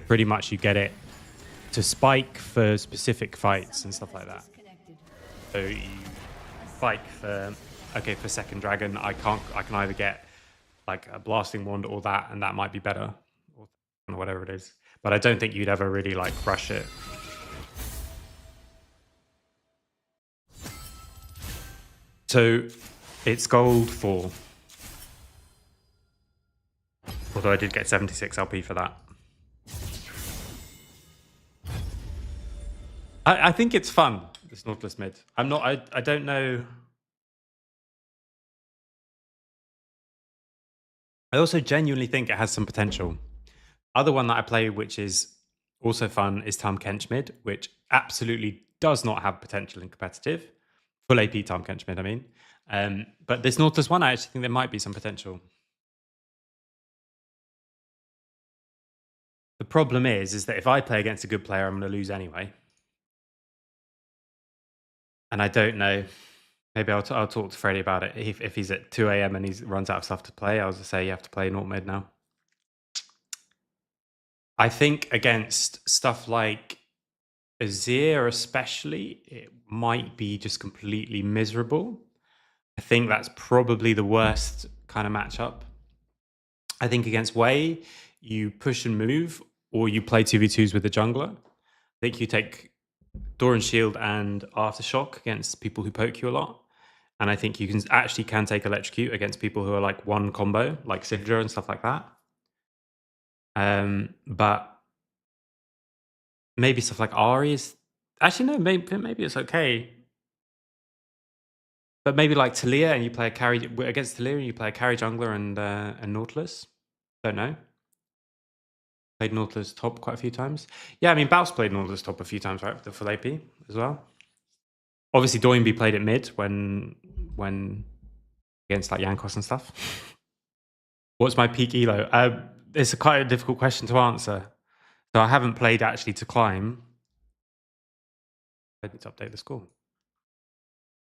Pretty much you get it to spike for specific fights and stuff like that. So you spike for, okay, for second dragon, I can either get like a blasting wand or that, and that might be better, or whatever it is. But I don't think you'd ever really like rush it. So it's gold 4. Although I did get 76 LP for that. I think it's fun, this Nautilus mid. I don't know. I also genuinely think it has some potential. Other one that I play, which is also fun, is Tahm Kench mid, which absolutely does not have potential in competitive. Full AP Tahm Kench mid, I mean. But this Nautilus one, I actually think there might be some potential. The problem is that if I play against a good player, I'm going to lose anyway. And I don't know. Maybe I'll talk to Freddie about it. If he's at 2 a.m. and he runs out of stuff to play, I'll just say you have to play Naut mid now. I think against stuff like Azir especially, it might be just completely miserable. I think that's probably the worst kind of matchup. I think against Wei, you push and move, or you play 2v2s with the jungler. I think you take Door and Shield and Aftershock against people who poke you a lot. And I think you can take Electrocute against people who are like one combo, like Syndra and stuff like that. But maybe stuff like Ari is actually no, maybe it's okay. But maybe like Talia and you play a carry against Talia and you play a carry jungler and Nautilus. Don't know. Played Nautilus top quite a few times. Yeah, I mean Baus played Nautilus top a few times, right? With the full AP as well. Obviously Doinby played it mid when against like Yankos and stuff. What's my peak elo? It's quite a difficult question to answer. So I haven't played actually to climb. I need to update the score.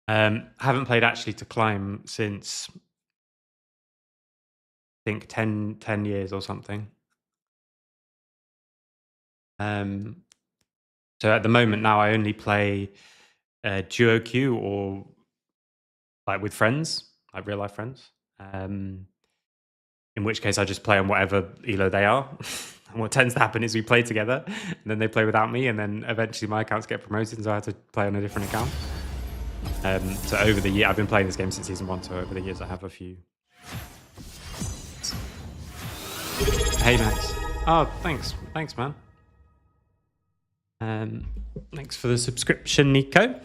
Haven't played actually to climb since I think 10 years or something. So at the moment now I only play duo queue or like with friends, like real life friends. In which case I just play on whatever elo they are. And what tends to happen is we play together and then they play without me and then eventually my accounts get promoted and so I have to play on a different account. So over the year, I've been playing this game since season 1, so over the years I have a few. Hey Max. Oh, thanks. Thanks, man. Thanks for the subscription, Nico.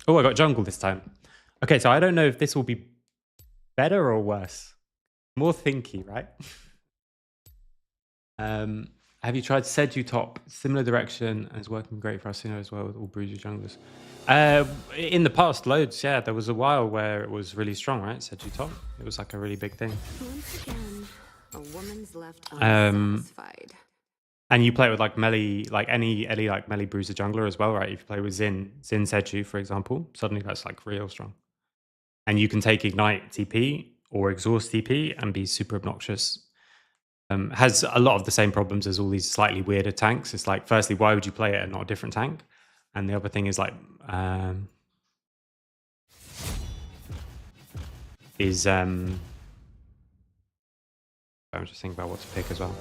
Oh, I got jungle this time. Okay, so I don't know if this will be better or worse. More thinky, right? Have you tried Seju top? Similar direction and is working great for us, as well with all bruiser junglers. In the past, loads, yeah. There was a while where it was really strong, right? Seju top. It was like a really big thing. Once again, a woman's left unsatisfied. And you play with like melee, like any like melee bruiser jungler as well, right? If you play with Xin Seju, for example, suddenly that's like real strong. And you can take Ignite TP or Exhaust TP and be super obnoxious. Has a lot of the same problems as all these slightly weirder tanks. It's like, firstly, why would you play it and not a different tank? And the other thing is like, I'm just thinking about what to pick as well.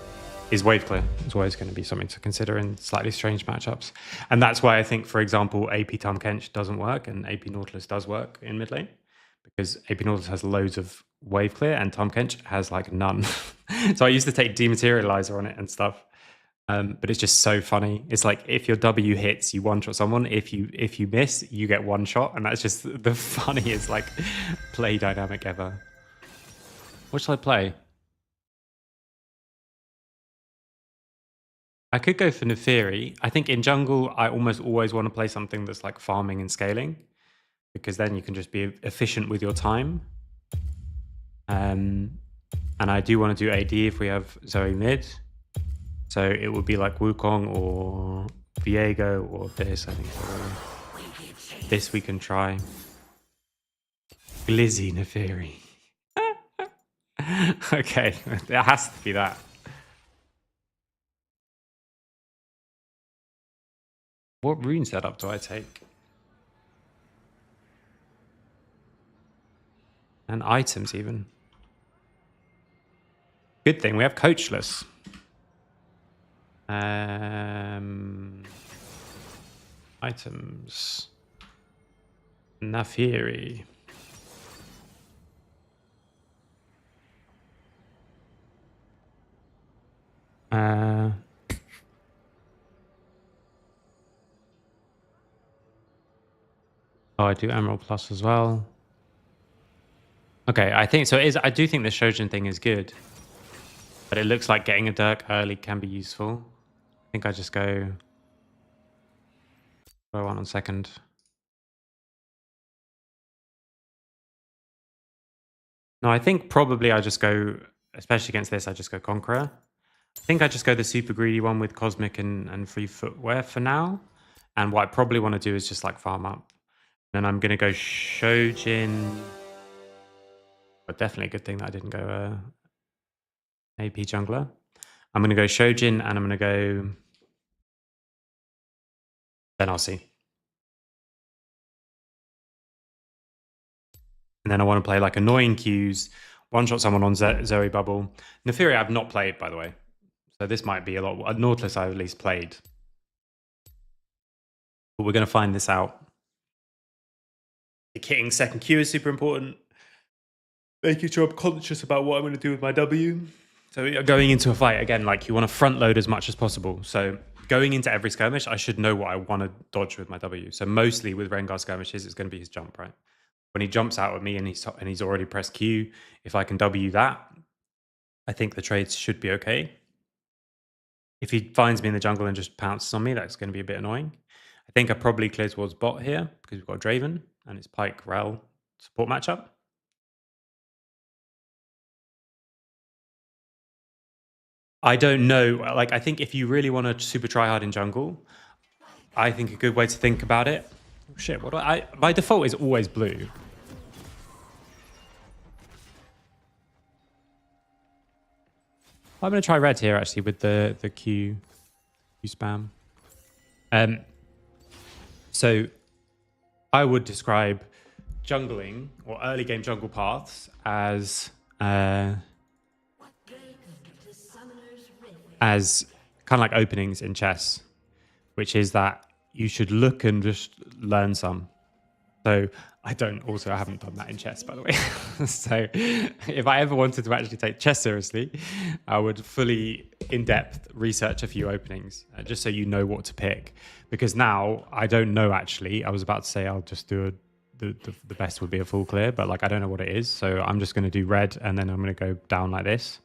Is wave clear is always going to be something to consider in slightly strange matchups. And that's why I think, for example, AP Tahm Kench doesn't work and AP Nautilus does work in mid lane. Because AP Nautilus has loads of wave clear and Tahm Kench has like none. So I used to take Dematerializer on it and stuff. But it's just so funny. It's like if your W hits, you one-shot someone. If you miss, you get one shot. And that's just the funniest like play dynamic ever. What should I play? I could go for Neferi. I think in jungle, I almost always want to play something that's like farming and scaling. Because then you can just be efficient with your time. And I do want to do AD if we have Zoe mid. So it would be like Wukong or Viego or this, I think. This we can try. Glizzy Neferi. Okay, it has to be that. What rune setup do I take? And items even. Good thing we have coachless. Items. Nafiri. Oh, I do Emerald Plus as well. Okay, I think so. I do think the Shojin thing is good, but it looks like getting a Dirk early can be useful. I think I just go. What do I want on second? No, I think probably I just go, especially against this, I just go Conqueror. I think I just go the super greedy one with Cosmic and free footwear for now. And what I probably want to do is just like farm up. Then I'm going to go Shojin. But definitely a good thing that I didn't go AP jungler. I'm going to go Shojin and I'm going to go... Then I'll see. And then I want to play like annoying Qs, one-shot someone on Zoe Bubble. Nefiria I've not played, by the way. So this might be a lot. Nautilus I've at least played. But we're going to find this out. The kitting second Q is super important. Making sure I'm conscious about what I'm going to do with my W. So going into a fight, again, like you want to front load as much as possible. So going into every skirmish, I should know what I want to dodge with my W. So mostly with Rengar skirmishes, it's going to be his jump, right? When he jumps out at me and he's already pressed Q, if I can W that, I think the trades should be okay. If he finds me in the jungle and just pounces on me, that's going to be a bit annoying. I think I probably clear towards bot here because we've got Draven and it's Pyke Rel support matchup. I don't know. Like, I think if you really want to super try hard in jungle, I think a good way to think about it. Oh, shit, what do I? By default is always blue. I'm going to try red here actually with the Q spam. So I would describe jungling or early game jungle paths as kind of like openings in chess, which is that you should look and just learn some. So I haven't done that in chess, by the way. So if I ever wanted to actually take chess seriously, I would fully in-depth research a few openings, just so you know what to pick. Because now I don't know actually. I was about to say I'll just do the best would be a full clear, but like I don't know what it is. So I'm just going to do red and then I'm going to go down like this.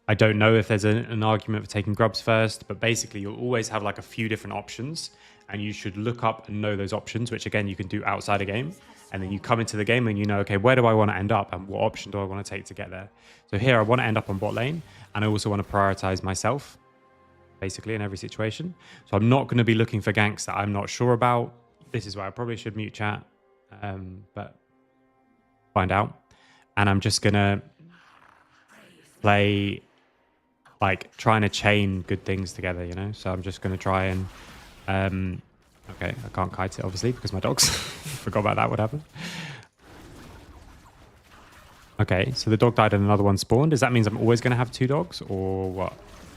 I don't know if there's an argument for taking grubs first, but basically you'll always have like a few different options and you should look up and know those options, which again, you can do outside a game. And then you come into the game and you know, okay, where do I want to end up and what option do I want to take to get there? So here I want to end up on bot lane and I also want to prioritize myself basically in every situation. So I'm not going to be looking for ganks that I'm not sure about. This is where I probably should mute chat, but find out. And I'm just going to play like trying to chain good things together, you know? So I'm just going to try and, okay, I can't kite it obviously because my dogs, forgot about that, what happened? Okay, so the dog died and another one spawned. Does that mean I'm always going to have two dogs or what?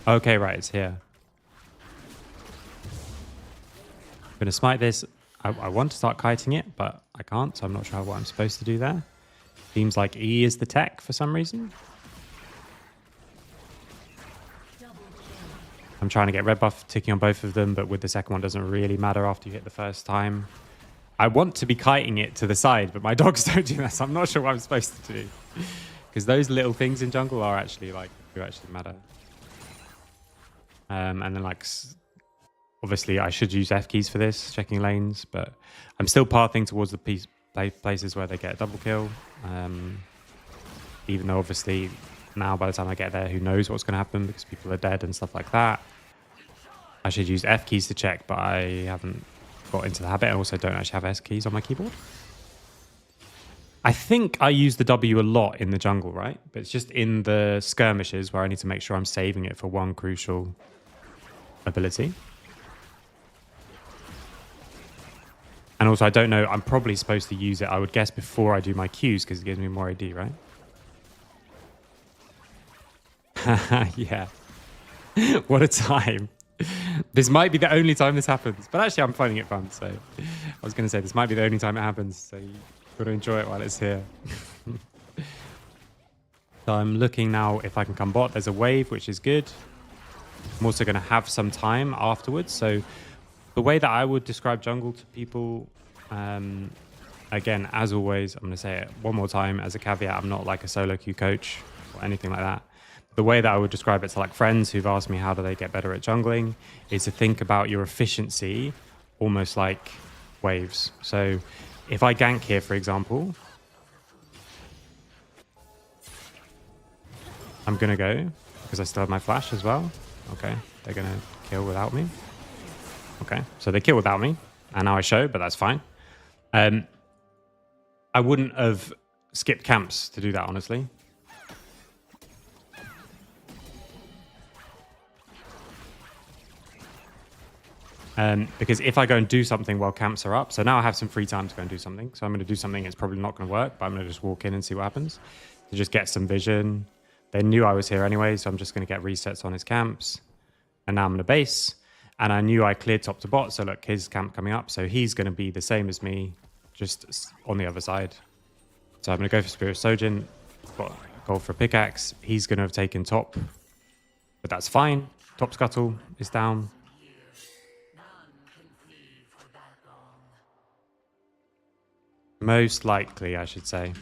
Okay, right, it's here. I'm going to smite this. I want to start kiting it, but I can't, so I'm not sure what I'm supposed to do there. Seems like E is the tech for some reason. I'm trying to get red buff ticking on both of them, but with the second one doesn't really matter after you hit the first time. I want to be kiting it to the side, but my dogs don't do that, so I'm not sure what I'm supposed to do. Because those little things in jungle are actually like, do actually matter. And then like, obviously I should use F keys for this, checking lanes, but I'm still pathing towards the places where they get a double kill. Even though obviously now by the time I get there, who knows what's going to happen because people are dead and stuff like that. I should use F keys to check, but I haven't got into the habit. I also don't actually have S keys on my keyboard. I think I use the W a lot in the jungle, right? But it's just in the skirmishes where I need to make sure I'm saving it for one crucial ability. And also, I don't know, I'm probably supposed to use it, I would guess, before I do my Qs because it gives me more AD, right? Yeah. What a time. This might be the only time this happens. But actually, I'm finding it fun. So I was going to say, this might be the only time it happens. So you've got to enjoy it while it's here. So I'm looking now if I can come bot. There's a wave, which is good. I'm also going to have some time afterwards. So the way that I would describe jungle to people, again, as always, I'm going to say it one more time as a caveat. I'm not like a solo queue coach or anything like that. The way that I would describe it to like friends who've asked me how do they get better at jungling is to think about your efficiency almost like waves. So if I gank here, for example, I'm going to go because I still have my flash as well. Okay, they're going to kill without me. Okay, so they kill without me and now I show, but that's fine. I wouldn't have skipped camps to do that, honestly. Because if I go and do something while camps are up, so now I have some free time to go and do something. So I'm going to do something. It's probably not going to work, but I'm going to just walk in and see what happens. To just get some vision. They knew I was here anyway, so I'm just going to get resets on his camps. And now I'm going to base. And I knew I cleared top to bot. So look, his camp coming up. So he's going to be the same as me, just on the other side. So I'm going to go for Spirit Sojin. Got gold for a pickaxe. He's going to have taken top. But that's fine. Top scuttle is down. Most likely, I should say.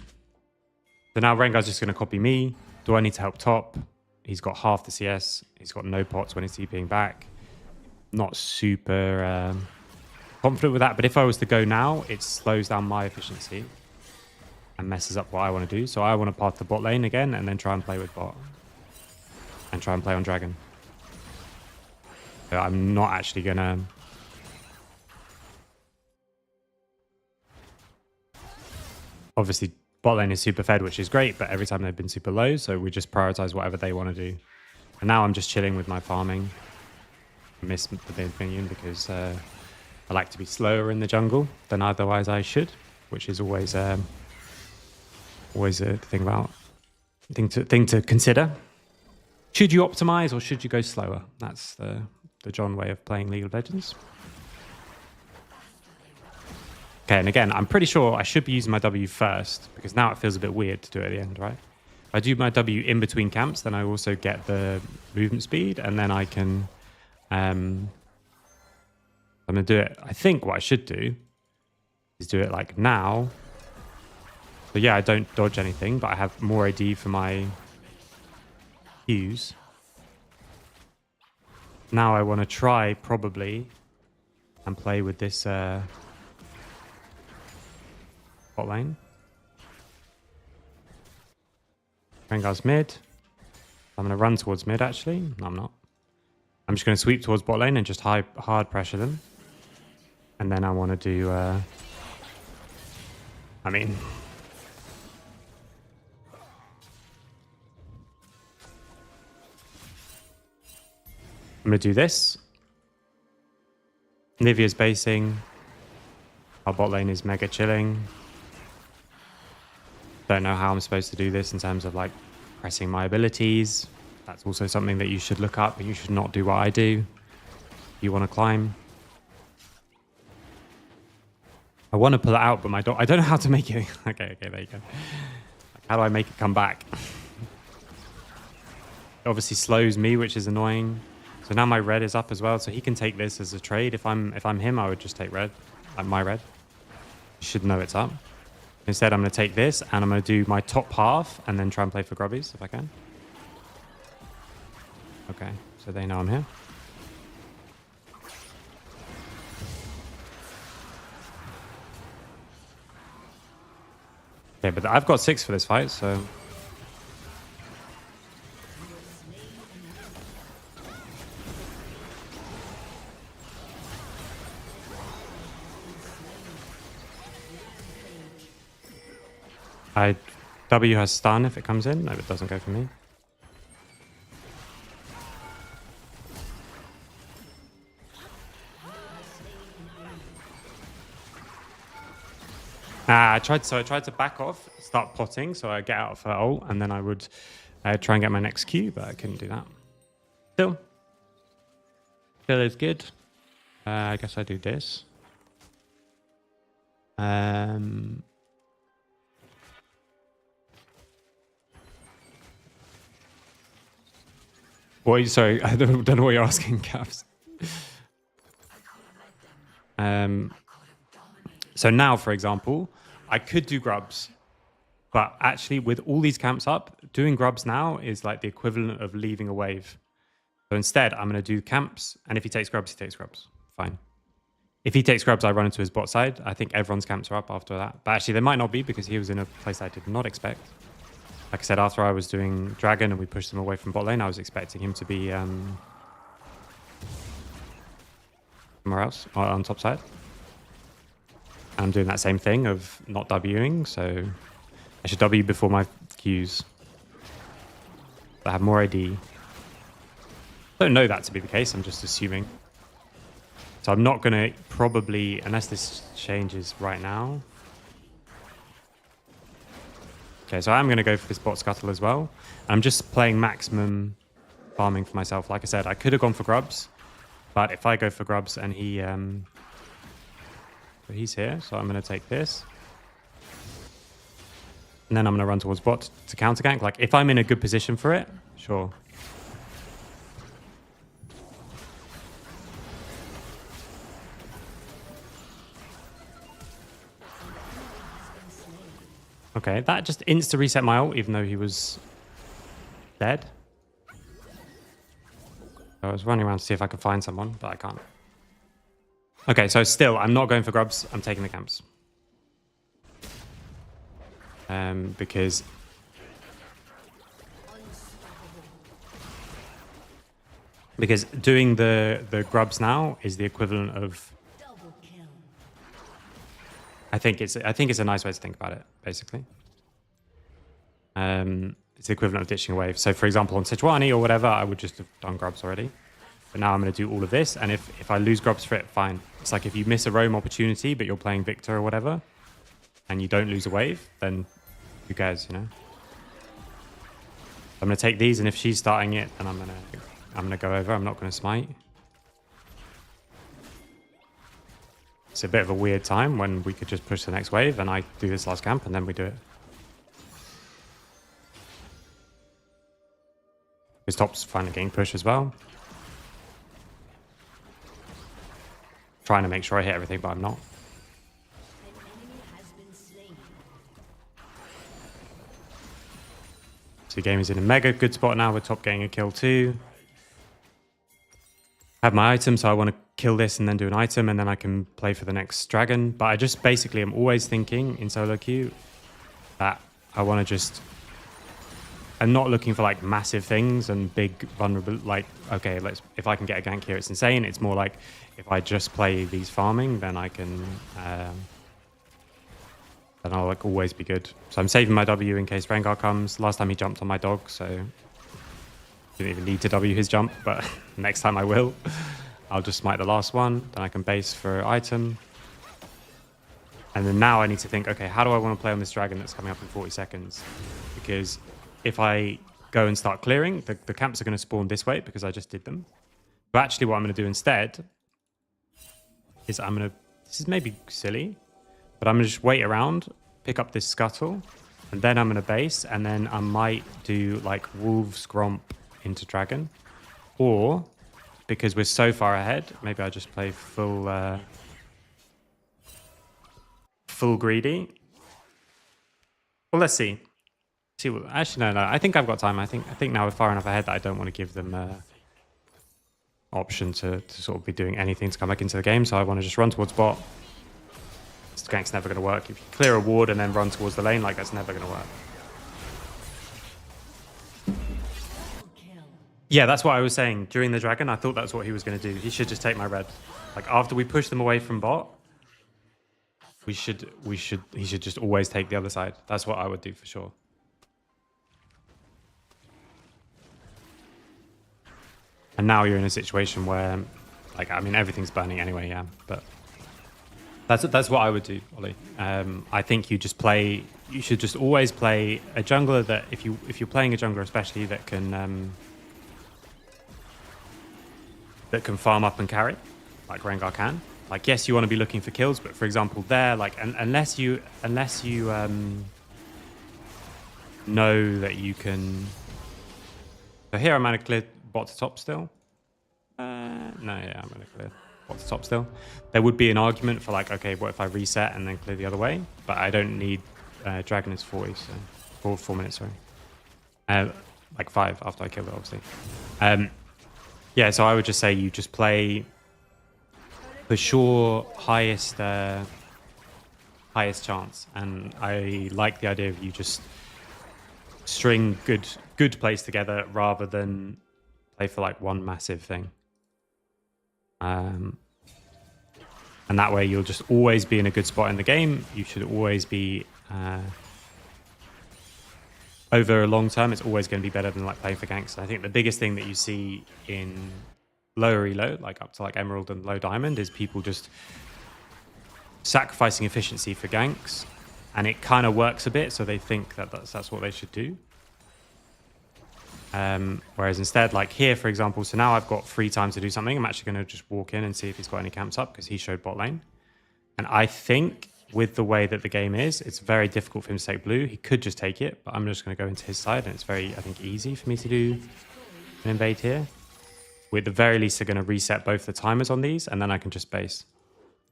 So now Rengar's just going to copy me. Do I need to help top? He's got half the CS. He's got no pots when he's TPing back. Not super confident with that. But if I was to go now, it slows down my efficiency and messes up what I want to do. So I want to path the bot lane again and then try and play with bot. And try and play on dragon. So I'm not actually going to... Obviously, bot lane is super fed, which is great, but every time they've been super low, so we just prioritize whatever they want to do. And now I'm just chilling with my farming. I miss the mid minion because I like to be slower in the jungle than otherwise I should, which is always a thing to consider. Should you optimize or should you go slower? That's the John way of playing League of Legends. Okay, and again, I'm pretty sure I should be using my W first, because now it feels a bit weird to do it at the end, right? If I do my W in between camps, then I also get the movement speed, and then I can... I'm going to do it... I think what I should do is do it like now. So yeah, I don't dodge anything, but I have more AD for my Qs. Now I want to try, probably, and play with this... bot lane. Rengar's mid. I'm going to run towards mid, actually. No, I'm not. I'm just going to sweep towards bot lane and just hard pressure them. And then I want to do... I mean... I'm going to do this. Nivea's basing. Our bot lane is mega chilling. Don't know how I'm supposed to do this in terms of like pressing my abilities. That's also something that you should look up, but you should not do what I do. You want to climb. I want to pull it out, but I don't know how to make it. Okay, there you go. Like, how do I make it come back? It obviously slows me, which is annoying. So now my red is up as well, so he can take this as a trade. If I'm him, I would just take red, like my red. You should know it's up. Instead, I'm going to take this, and I'm going to do my top half, and then try and play for grubbies, if I can. Okay, so they know I'm here. Okay, but I've got 6 for this fight, so... W has stun if it comes in. No, it doesn't go for me. I tried to back off, start potting, so I get out of her ult, and then I would try and get my next Q, but I couldn't do that. Still is good. I guess I do this. Sorry, I don't know what you're asking, Caps. So now, for example, I could do grubs, but actually with all these camps up, doing grubs now is like the equivalent of leaving a wave. So instead, I'm going to do camps, and if he takes grubs, he takes grubs. Fine. If he takes grubs, I run into his bot side. I think everyone's camps are up after that. But actually, they might not be because he was in a place I did not expect. Like I said, after I was doing dragon and we pushed him away from bot lane, I was expecting him to be somewhere else on top side. I'm doing that same thing of not Wing, so I should W before my Qs. I have more AD. I don't know that to be the case, I'm just assuming. So I'm not going to probably, unless this changes right now. Okay, so I'm going to go for this bot scuttle as well. I'm just playing maximum farming for myself. Like I said, I could have gone for grubs, but if I go for grubs and he's here, so I'm going to take this. And then I'm going to run towards bot to counter gank. Like, if I'm in a good position for it, sure. Okay, that just insta-reset my ult, even though he was dead. I was running around to see if I could find someone, but I can't. Okay, so still, I'm not going for grubs. I'm taking the camps. Because doing the grubs now is the equivalent of. I think it's a nice way to think about it, basically. It's the equivalent of ditching a wave. So, for example, on Sejuani or whatever, I would just have done grubs already. But now I'm going to do all of this, and if I lose grubs for it, fine. It's like if you miss a roam opportunity, but you're playing Victor or whatever, and you don't lose a wave, then who cares, you know? I'm going to take these, and if she's starting it, then I'm gonna go over. I'm not going to smite. It's a bit of a weird time when we could just push the next wave, and I do this last camp, and then we do it. His top's finally getting pushed as well. Trying to make sure I hit everything, but I'm not. So the game is in a mega good spot now with top getting a kill too. I have my item, so I want to kill this and then do an item, and then I can play for the next dragon. But I just basically am always thinking in solo queue that I want to just... I'm not looking for like massive things and big vulnerable. Like, okay, if I can get a gank here, it's insane. It's more like if I just play these farming, then I can, then I'll like always be good. So I'm saving my W in case Rengar comes. Last time he jumped on my dog, so didn't even need to W his jump. But next time I will. I'll just smite the last one. Then I can base for item. And then now I need to think, okay, how do I want to play on this dragon that's coming up in 40 seconds? Because if I go and start clearing, the camps are going to spawn this way because I just did them. But actually what I'm going to do instead is this is maybe silly, but I'm going to just wait around, pick up this scuttle, and then I'm going to base, and then I might do like Wolves Gromp into Dragon. Or, because we're so far ahead, maybe I just play full greedy. Well, let's see. Actually, no. I think I've got time. I think now we're far enough ahead that I don't want to give them option to sort of be doing anything to come back into the game. So I want to just run towards bot. This gank's never going to work. If you clear a ward and then run towards the lane, like that's never going to work. Yeah, that's what I was saying. During the dragon, I thought that's what he was going to do. He should just take my red. Like after we push them away from bot, he should just always take the other side. That's what I would do for sure. And now you're in a situation where, like, I mean, everything's burning anyway, yeah. But that's what I would do, Ollie. I think you should just always play a jungler that, if you're playing a jungler especially that can farm up and carry, like Rengar can. Like, yes, you want to be looking for kills, but for example, there, like, unless you know that you can. So here I'm going to clear bot to top still. No, yeah, I'm going to clear bot to top still. There would be an argument for like, okay, what if I reset and then clear the other way? But I don't need. Dragon is 40, so 4 minutes, sorry. Like 5 after I kill it, obviously. Yeah, so I would just say you just play for sure highest chance, and I like the idea of you just string good plays together rather than play for like one massive thing. And that way you'll just always be in a good spot in the game. You should always be over a long term, it's always going to be better than like playing for ganks. I think the biggest thing that you see in lower elo, like up to like emerald and low diamond, is people just sacrificing efficiency for ganks, and it kind of works a bit, so they think that that's what they should do. Whereas instead, like here, for example, so now I've got free time to do something. I'm actually going to just walk in and see if he's got any camps up, because he showed bot lane. And I think with the way that the game is, it's very difficult for him to take blue. He could just take it, but I'm just going to go into his side, and it's very, I think, easy for me to do an invade here. We at the very least are going to reset both the timers on these, and then I can just base.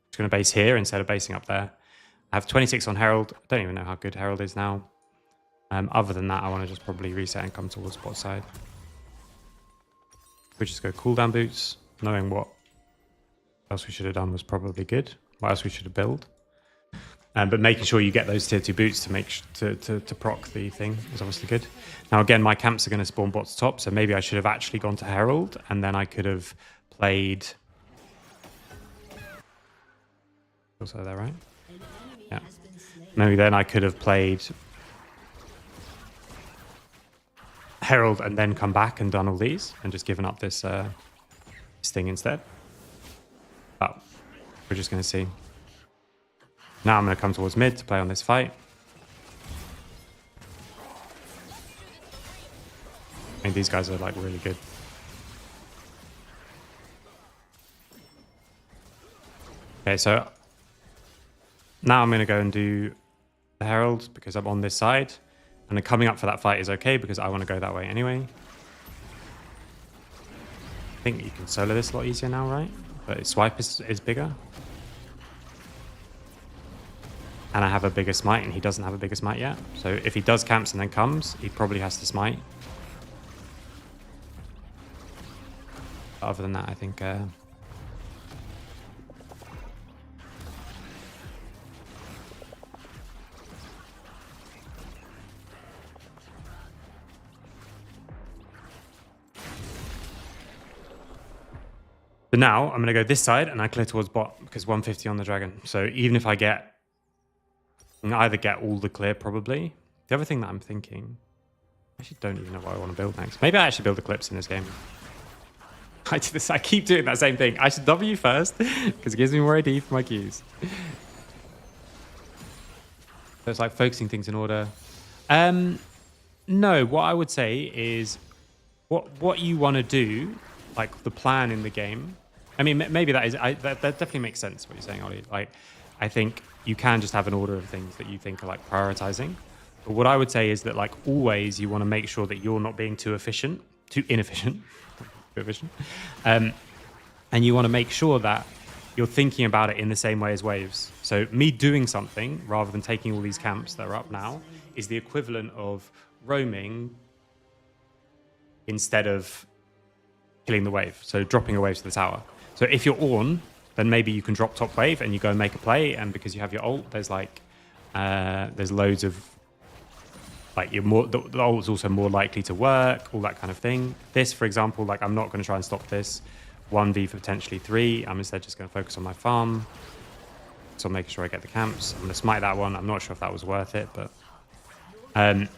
Just going to base here instead of basing up there. I have 26 on Herald. I don't even know how good Herald is now. Other than that, I want to just probably reset and come towards bot side. We just go cooldown boots, knowing what else we should have done was probably good. What else we should have built. But making sure you get those tier 2 boots to make to proc the thing is obviously good. Now again, my camps are going to spawn bots top, so maybe I should have actually gone to Herald, and then I could have played. Also there, right? Yeah. Maybe then I could have played Herald and then come back and done all these and just given up this this thing instead. But we're just going to see. Now I'm going to come towards mid to play on this fight. I think these guys are like really good. Okay, so now I'm going to go and do the Herald because I'm on this side. And then coming up for that fight is okay because I want to go that way anyway. I think you can solo this a lot easier now, right? But his swipe is bigger. And I have a bigger smite, and he doesn't have a bigger smite yet. So if he does camps and then comes, he probably has to smite. But other than that, I think... So now I'm going to go this side, and I clear towards bot because 150 on the dragon. So even if I get... I can either get all the clear, probably. The other thing that I'm thinking... I actually don't even know what I want to build next. Maybe I actually build Eclipse in this game. I do this. I keep doing that same thing. I should W first because it gives me more AD for my Qs. So it's like focusing things in order. No, what I would say is what you want to do, like the plan in the game. I mean, maybe that is that definitely makes sense what you're saying, Ollie. Like, I think you can just have an order of things that you think are like prioritizing. But what I would say is that like always you want to make sure that you're not being too inefficient, too efficient. And you want to make sure that you're thinking about it in the same way as waves. So me doing something rather than taking all these camps that are up now is the equivalent of roaming instead of killing the wave. So dropping a wave to the tower. So if you're Ornn, then maybe you can drop top wave and you go and make a play. And because you have your ult, there's like, there's loads of, like you're more, the ult's also more likely to work, all that kind of thing. This, for example, like I'm not going to try and stop this 1v for potentially 3. I'm instead just going to focus on my farm. So I'm making sure I get the camps. I'm going to smite that one. I'm not sure if that was worth it, but I'm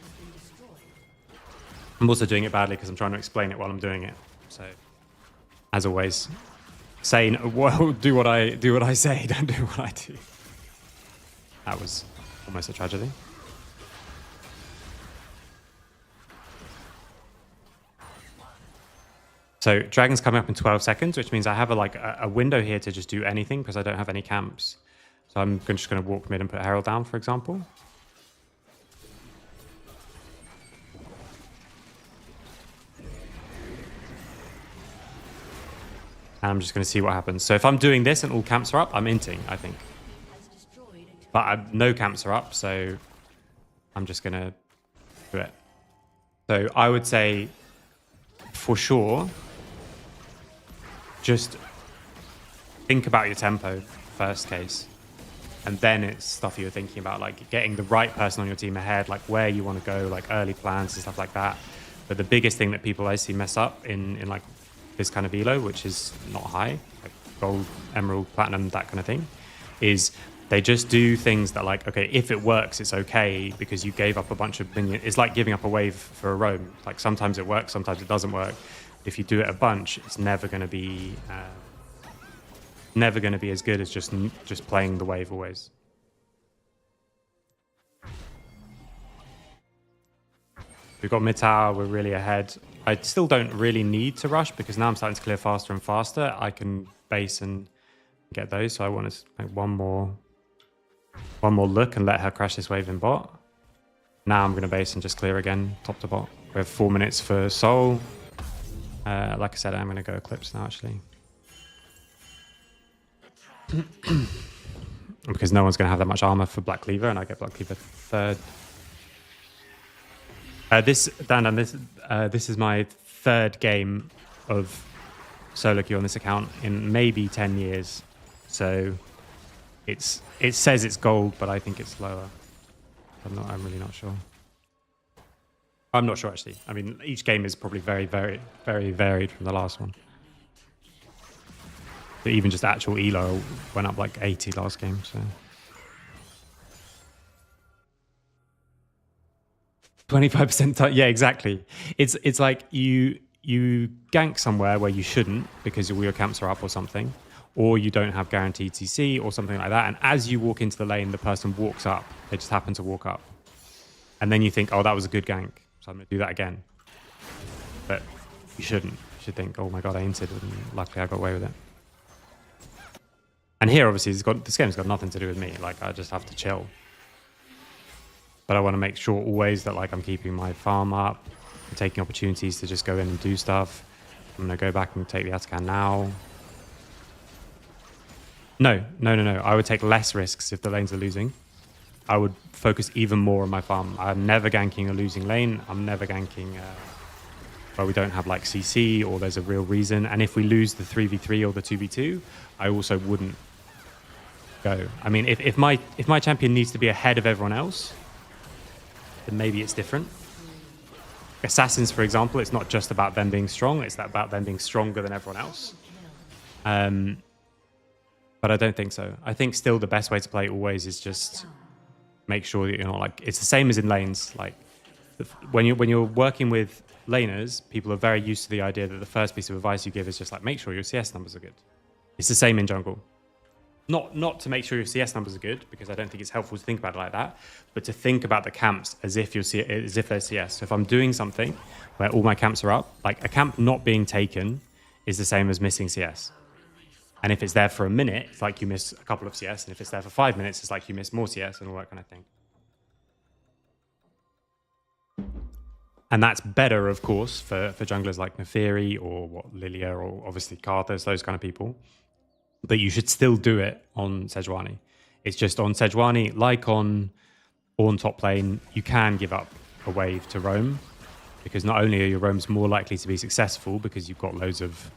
also doing it badly because I'm trying to explain it while I'm doing it. So as always, saying, well, do what I say, don't do what I do. That was almost a tragedy. So dragon's coming up in 12 seconds, which means I have a window here to just do anything because I don't have any camps. So I'm just going to walk mid and put Herald down, for example. And I'm just going to see what happens. So if I'm doing this and all camps are up, I'm inting, I think. But no camps are up, so I'm just going to do it. So I would say, for sure, just think about your tempo, first case. And then it's stuff you're thinking about, like getting the right person on your team ahead, like where you want to go, like early plans and stuff like that. But the biggest thing that people I see mess up in like this kind of elo, which is not high, like gold, emerald, platinum, that kind of thing, is they just do things that like, okay, if it works, it's okay because you gave up a bunch of minions. It's like giving up a wave for a roam. Like sometimes it works, sometimes it doesn't work. if you do it a bunch, it's never going to be as good as just playing the wave always. We've got mid tower, we're really ahead. I still don't really need to rush because now I'm starting to clear faster and faster. I can base and get those, so I want to make one more look and let her crash this wave in bot. Now I'm going to base and just clear again, top to bot. We have 4 minutes for Soul. Like I said, I'm going to go Eclipse now, actually. Because no one's going to have that much armor for Black Cleaver, and I get Black Cleaver third. This is my third game of Soloq on this account in maybe 10 years. So it says it's gold, but I think it's lower. I'm really not sure. I'm not sure, actually. I mean, each game is probably very, very, very varied from the last one. But even just actual elo went up like 80 last game, so. 25%. Yeah, exactly. It's like you gank somewhere where you shouldn't because all your camps are up or something, or you don't have guaranteed TC or something like that. And as you walk into the lane, the person walks up. They just happen to walk up. And then you think, oh, that was a good gank, so I'm going to do that again. But you shouldn't. You should think, oh my god, I inted, and luckily I got away with it. And here, obviously, this game's got nothing to do with me. Like, I just have to chill. But I want to make sure always that like I'm keeping my farm up, and taking opportunities to just go in and do stuff. I'm going to go back and take the Atakan now. No. I would take less risks if the lanes are losing. I would focus even more on my farm. I'm never ganking a losing lane. I'm never ganking where we don't have like CC or there's a real reason. And if we lose the 3v3 or the 2v2, I also wouldn't go. I mean, if my champion needs to be ahead of everyone else, then maybe it's different. Assassins, for example, it's not just about them being strong, it's about them being stronger than everyone else. But I don't think so. I think still the best way to play always is just make sure that you're not like, it's the same as in lanes. Like when you're working with laners, people are very used to the idea that the first piece of advice you give is just like, make sure your CS numbers are good. It's the same in jungle. Not to make sure your CS numbers are good, because I don't think it's helpful to think about it like that, but to think about the camps as if they're CS. So if I'm doing something where all my camps are up, like a camp not being taken is the same as missing CS. And if it's there for a minute, it's like you miss a couple of CS, and if it's there for 5 minutes, it's like you miss more CS and all that kind of thing. And that's better, of course, for junglers like Neferi or Lilia or obviously Karthus, those kind of people. But you should still do it on Sejuani. It's just on Sejuani, like on Ornn top lane, you can give up a wave to roam, because not only are your roams more likely to be successful because you've got loads of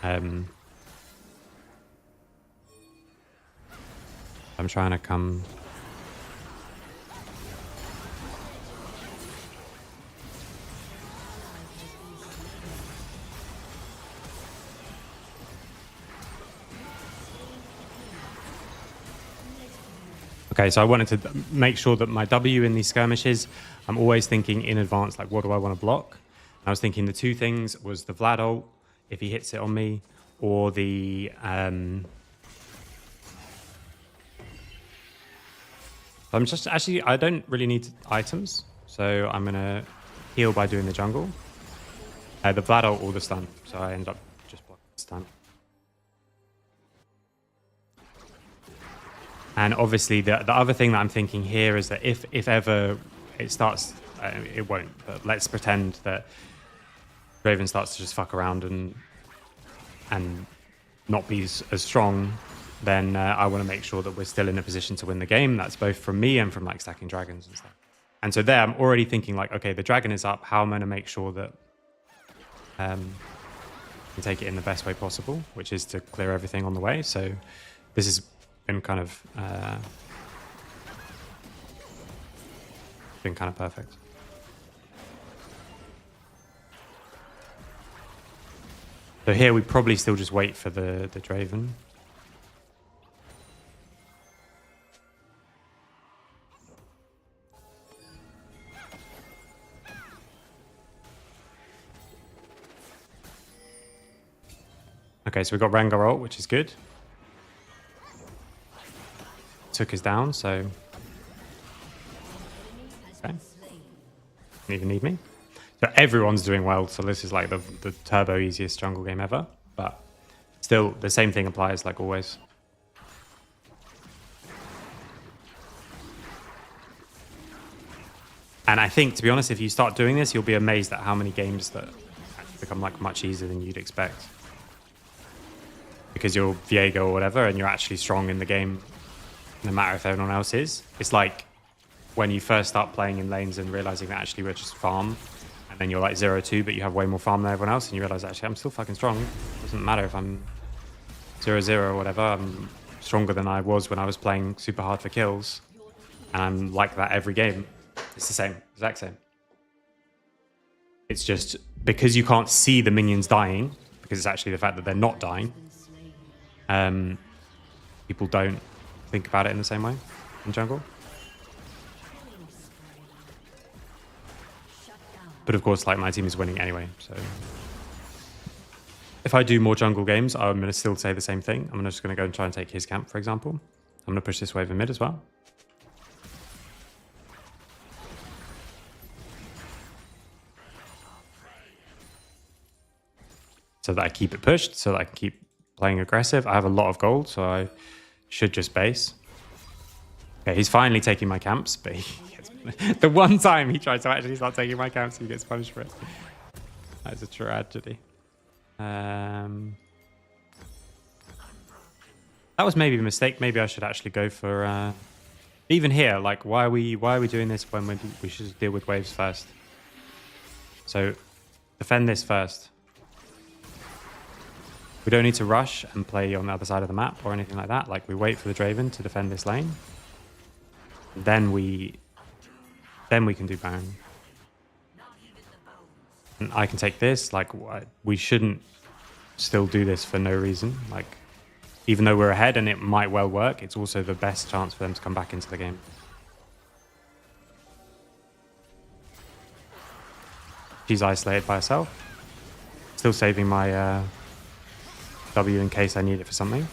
I'm trying to come. Okay, so I wanted to make sure that my W in these skirmishes, I'm always thinking in advance, like what do I want to block? And I was thinking the two things was the Vlad ult, if he hits it on me, or the I'm just actually, I don't really need items, so I'm gonna heal by doing the jungle. The Vlad ult or the stun, so I end up just blocking the stun. And obviously the other thing that I'm thinking here is that if ever it starts, it won't, but let's pretend that Draven starts to just fuck around and not be as strong, then I want to make sure that we're still in a position to win the game. That's both from me and from like stacking dragons and stuff. And so there I'm already thinking like, okay, the dragon is up, how am I going to make sure that I can take it in the best way possible, which is to clear everything on the way. So this has been kind of perfect. So here we probably still just wait for the Draven. Okay, so we got Rengar ult, which is good. Took us down, so... Okay. Didn't even need me. So everyone's doing well, so this is like the turbo easiest jungle game ever. But still, the same thing applies like always. And I think, to be honest, if you start doing this, you'll be amazed at how many games that actually become like much easier than you'd expect. Because you're Viego or whatever, and you're actually strong in the game, no matter if everyone else is. It's like when you first start playing in lanes and realizing that actually we're just farm, and then you're like 0-2, but you have way more farm than everyone else, and you realize actually I'm still fucking strong. It doesn't matter if I'm 0-0 or whatever. I'm stronger than I was when I was playing super hard for kills, and I'm like that every game. It's the same, exact same. It's just because you can't see the minions dying, because it's actually the fact that they're not dying, people don't think about it in the same way in jungle. But of course, like, my team is winning anyway, so if I do more jungle games, I'm going to still say the same thing. I'm just going to go and try and take his camp, for example. I'm going to push this wave in mid as well. So that I keep it pushed, so that I can keep playing aggressive. I have a lot of gold, so I should just base. Okay, he's finally taking my camps, but he gets... the one time he tries to actually start taking my camps, he gets punished for it. That's a tragedy. That was maybe a mistake. Maybe I should actually go for... even here, like, why are we doing this when we should deal with waves first? So, defend this first. We don't need to rush and play on the other side of the map or anything like that. Like, we wait for the Draven to defend this lane. Then we can do Baron. And I can take this. Like, we shouldn't still do this for no reason. Like, even though we're ahead and it might well work, it's also the best chance for them to come back into the game. She's isolated by herself. Still saving my W in case I need it for something.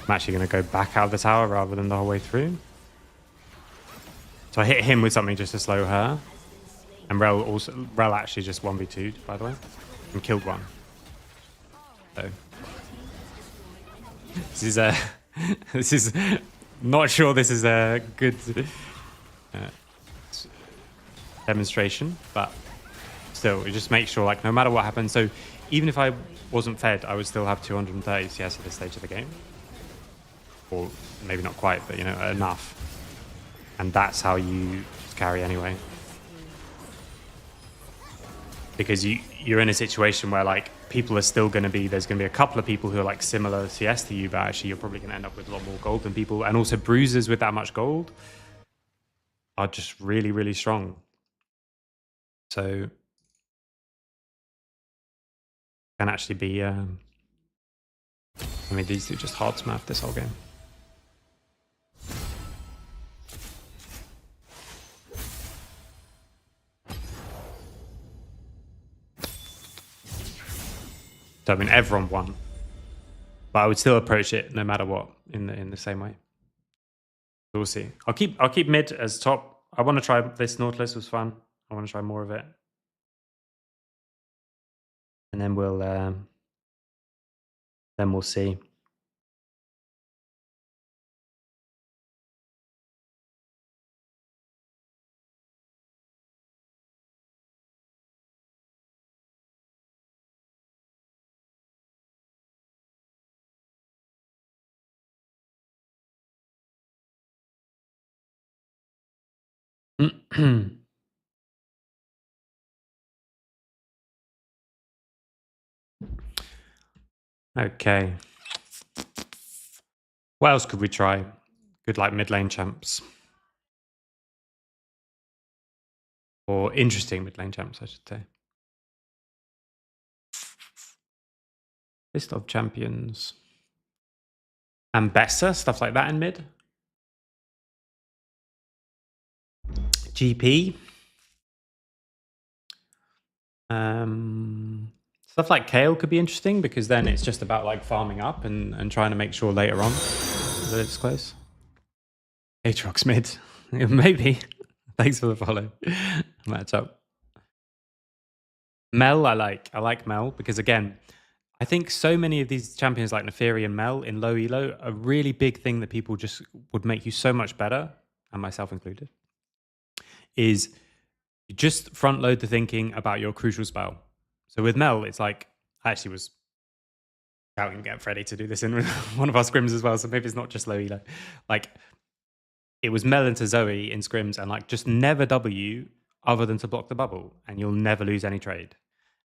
I'm actually going to go back out of the tower rather than the whole way through. So I hit him with something just to slow her. And Rel actually just 1v2'd, by the way, and killed one. So this is not sure this is a good demonstration, but still, it just makes sure, like, no matter what happens. So even if I wasn't fed, I would still have 230 CS at this stage of the game. Or maybe not quite, but, you know, enough. And that's how you carry anyway. Because you're in a situation where, like, people are still going to be... There's going to be a couple of people who are, like, similar CS to you, but actually you're probably going to end up with a lot more gold than people. And also bruisers with that much gold are just really, really strong. So can actually be... I mean, these two just hard smurf this whole game. So, I mean, everyone won. But I would still approach it no matter what in the same way. So we'll see. I'll keep mid as top. I want to try this. Nautilus was fun. I want to try more of it. And then we'll see. Okay. What else could we try? Good, like, mid lane champs. Or interesting mid lane champs, I should say. List of champions. Ambessa, stuff like that in mid. GP. Stuff like Kale could be interesting because then it's just about like farming up and trying to make sure later on that it's close. Aatrox mid. Maybe. Thanks for the follow. Match up. Mel, I like Mel because again, I think so many of these champions like Neferi and Mel in low elo, a really big thing that people just would make you so much better, and myself included, is you just front load the thinking about your crucial spell. So with Mel, it's like, I actually was shouting get Freddy to do this in one of our scrims as well, so maybe it's not just low elo. Like, it was Mel into Zoe in scrims and like just never W other than to block the bubble, and you'll never lose any trade.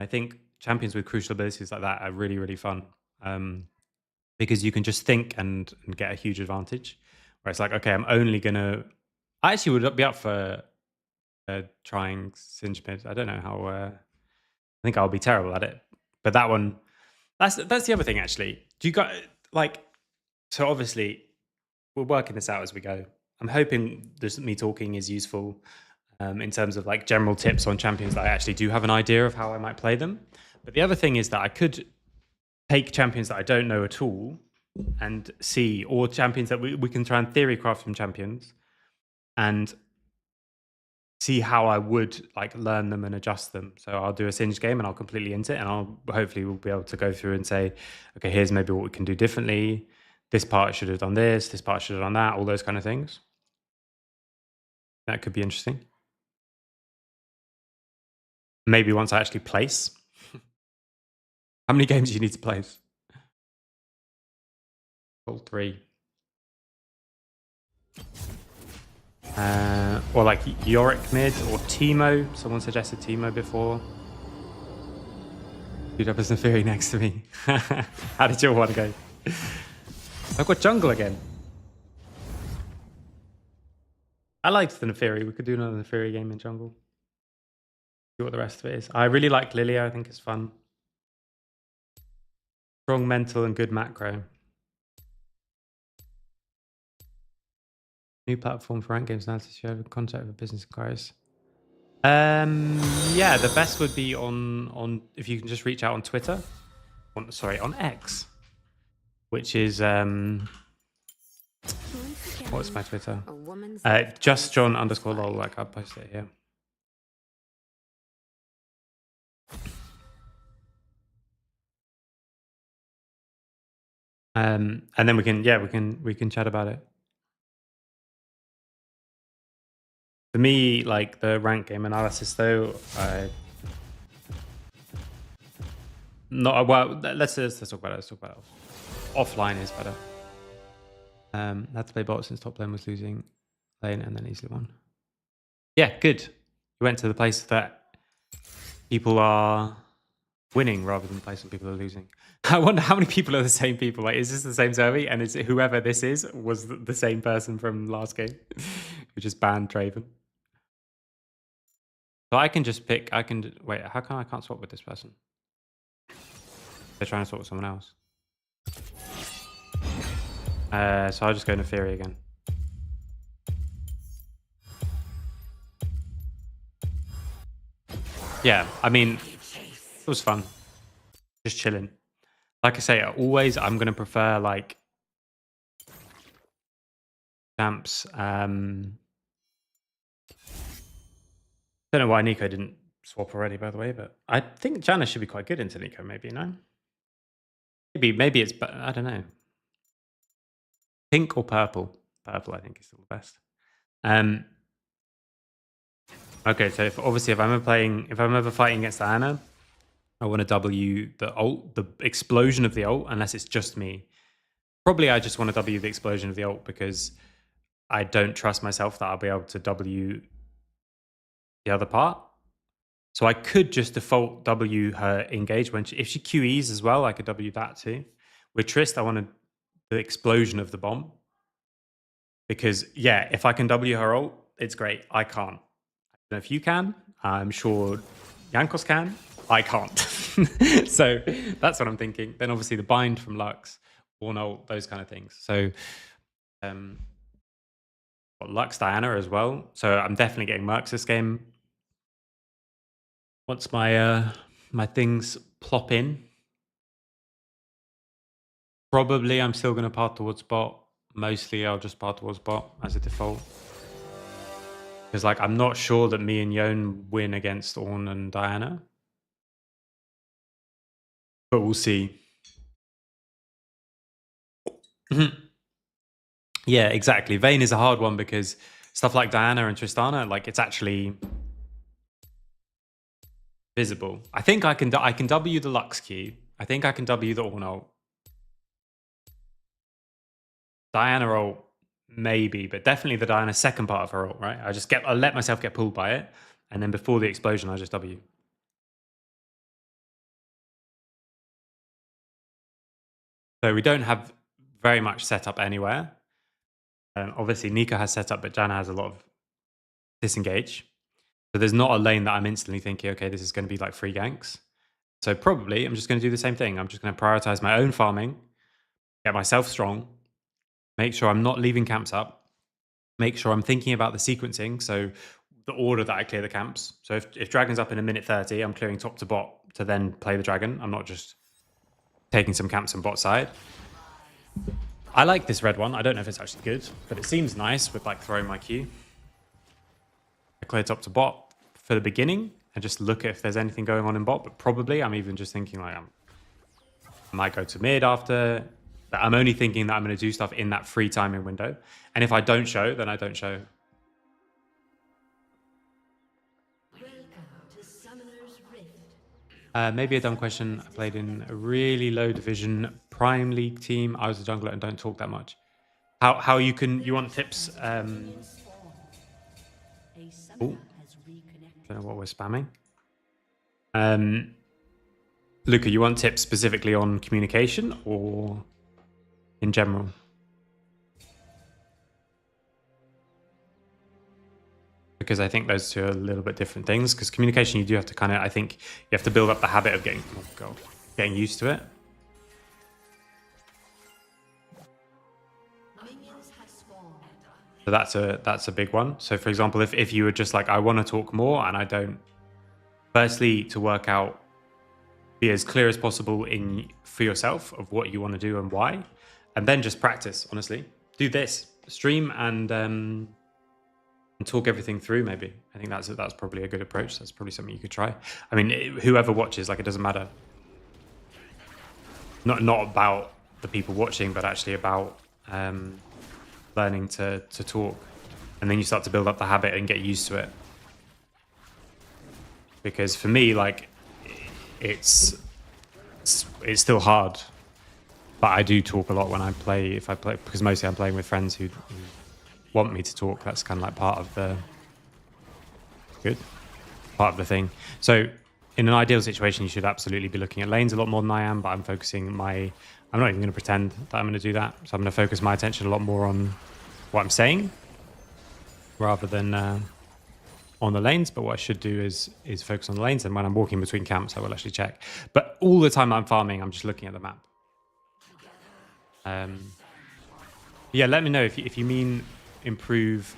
I think champions with crucial abilities like that are really, really fun because you can just think and get a huge advantage. Where it's like, okay, I'm only gonna. I actually would be up for trying Singe mid. I don't know how. I think I'll be terrible at it, but that one. That's the other thing actually. Do you got like? So obviously, we're working this out as we go. I'm hoping me talking is useful in terms of like general tips on champions that I actually do have an idea of how I might play them. But the other thing is that I could take champions that I don't know at all and see, or champions that we can try and theory craft from champions and see how I would like learn them and adjust them. So I'll do a Singe game and I'll completely int it, and I'll hopefully we'll be able to go through and say, okay, here's maybe what we can do differently. This part should have done this part should have done that, all those kind of things. That could be interesting. Maybe once I actually place. How many games do you need to place? All 3. Or like Yorick mid or Teemo. Someone suggested Teemo before. Dude, up as Neferi next to me. How did your one go? I've got jungle again. I liked the Neferi. We could do another Neferi game in jungle. See what the rest of it is. I really like Lilia. I think it's fun. Strong mental and good macro. New platform for rank games now to share contact with business inquiries. Yeah, the best would be on if you can just reach out on Twitter. On X, which is what's my Twitter? Just John _lol. Like I'll post it here. And then we can chat about it. For me, like the rank game analysis, though, not well. Let's talk about it. Let's talk about it. Offline is better. Had to play bot since top lane was losing lane and then easily won. Yeah, good. You went to the place that people are winning rather than the place where people are losing. I wonder how many people are the same people. Like, is this the same Zoe? And is it whoever this is was the same person from last game, who just banned Draven? So I can just pick. Wait. How come I can't swap with this person? They're trying to swap with someone else. So I'll just go Neferi again. Yeah, I mean, it was fun. Just chilling. Like I say, I'm going to prefer like champs. Don't know why Nico didn't swap already, by the way, but I think Jana should be quite good into Nico, maybe, no? Maybe it's, I don't know. Pink or purple? Purple, I think, is still the best. Okay, so if I'm ever fighting against Diana, I want to W the ult, the explosion of the ult, unless it's just me. Probably I just want to W the explosion of the ult because I don't trust myself that I'll be able to W the other part. So I could just default W her engage if she QEs as well, I could W that too. With Trist, I wanted the explosion of the bomb. Because yeah, if I can W her ult, it's great. I can't. I don't know if you can. I'm sure Yankos can. I can't. So that's what I'm thinking. Then obviously the bind from Lux, Ornol, those kind of things. So got Lux Diana as well. So I'm definitely getting Mercs this game. Once my things plop in, probably I'm still going to path towards bot. Mostly I'll just path towards bot as a default. Because like I'm not sure that me and Yon win against Ornn and Diana. But we'll see. Yeah, exactly. Vayne is a hard one because stuff like Diana and Tristana, like it's actually visible. I think I can W the Lux Q. I think I can W the Ornn ult. Diana ult, maybe, but definitely the Diana second part of her ult, right? I let myself get pulled by it, and then before the explosion, I just W. So we don't have very much setup anywhere. Obviously, Nika has setup, but Janna has a lot of disengage. So there's not a lane that I'm instantly thinking, okay, this is going to be like free ganks. So probably I'm just going to do the same thing. I'm just going to prioritize my own farming, get myself strong, make sure I'm not leaving camps up, make sure I'm thinking about the sequencing. So the order that I clear the camps. So if dragon's up in a minute 30, I'm clearing top to bot to then play the dragon. I'm not just taking some camps on bot side. I like this red one. I don't know if it's actually good, but it seems nice with like throwing my Q. I clear top to bot for the beginning and just look at if there's anything going on in bot, but probably I'm even just thinking like I might go to mid after. But I'm only thinking that I'm going to do stuff in that free timing window. And if I don't show, then I don't show. Maybe a dumb question. I played in a really low division Prime League team. I was a jungler and don't talk that much. How you want tips? Oh, don't know what we're spamming. Luca, you want tips specifically on communication or in general? Because I think those two are a little bit different things. Because communication, you do have to kind of, I think you have to build up the habit of getting used to it. So that's a big one. So for example, if you were just like, I want to talk more and I don't, firstly, to work out, be as clear as possible for yourself of what you want to do and why, and then just practice, honestly. Do this, stream and talk everything through. Maybe I think that's probably a good approach. That's probably something you could try. I mean, whoever watches, like, it doesn't matter. Not about the people watching, but actually about learning to talk, and then you start to build up the habit and get used to it. Because for me, like, it's still hard, but I do talk a lot when I play. If I play, because mostly I'm playing with friends who want me to talk. That's kind of like part of the thing. So in an ideal situation, you should absolutely be looking at lanes a lot more than I am, but I'm focusing I'm not even going to pretend that I'm going to do that. So I'm going to focus my attention a lot more on what I'm saying rather than on the lanes. But what I should do is focus on the lanes, and when I'm walking between camps, I will actually check. But all the time I'm farming, I'm just looking at the map. Yeah, let me know if you mean improve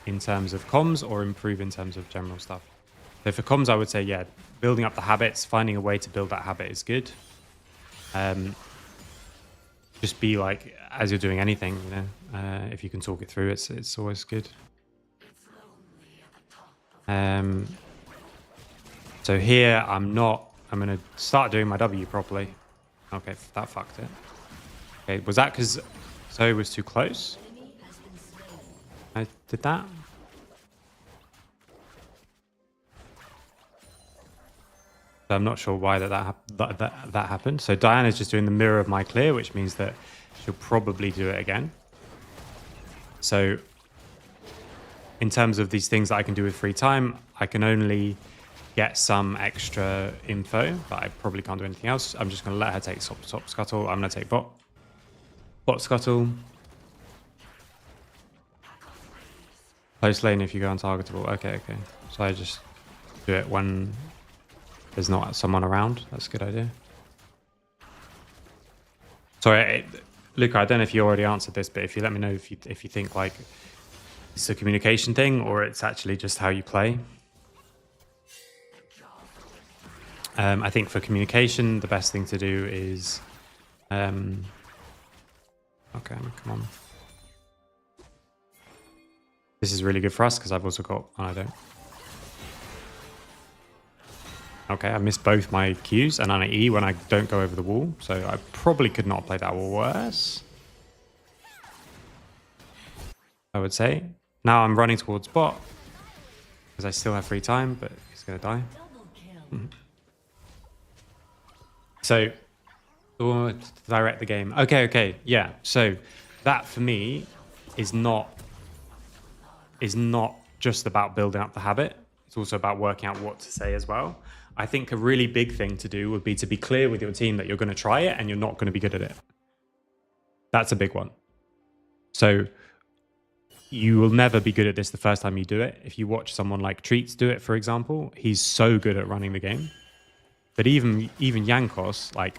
in terms of comms or improve in terms of general stuff. So for comms, I would say, yeah, building up the habits, finding a way to build that habit is good. Just be like, as you're doing anything, you know, if you can talk it through, it's always good. So here I'm going to start doing my W properly. Okay, that fucked it. Okay, was that because Zoe was too close? I did that? I'm not sure why that happened. So Diana's just doing the mirror of my clear, which means that she'll probably do it again. So in terms of these things that I can do with free time, I can only get some extra info, but I probably can't do anything else. I'm just going to let her take top scuttle. I'm going to take bot scuttle. Close lane if you go untargetable. Okay. So I just do it when there's not someone around. That's a good idea. Sorry, Luca, I don't know if you already answered this, but if you let me know if you think like it's a communication thing or it's actually just how you play. I think for communication, the best thing to do is... okay, come on. This is really good for us because I've also got... Oh, I don't. Okay, I missed both my Qs and an E when I don't go over the wall. So I probably could not play that worse, I would say. Now I'm running towards bot because I still have free time, but he's going to die. So, direct the game. Okay, yeah. So that for me is not just about building up the habit. It's also about working out what to say as well. I think a really big thing to do would be to be clear with your team that you're going to try it and you're not going to be good at it. That's a big one. So you will never be good at this the first time you do it. If you watch someone like Treats do it, for example, he's so good at running the game. But even Jankos, like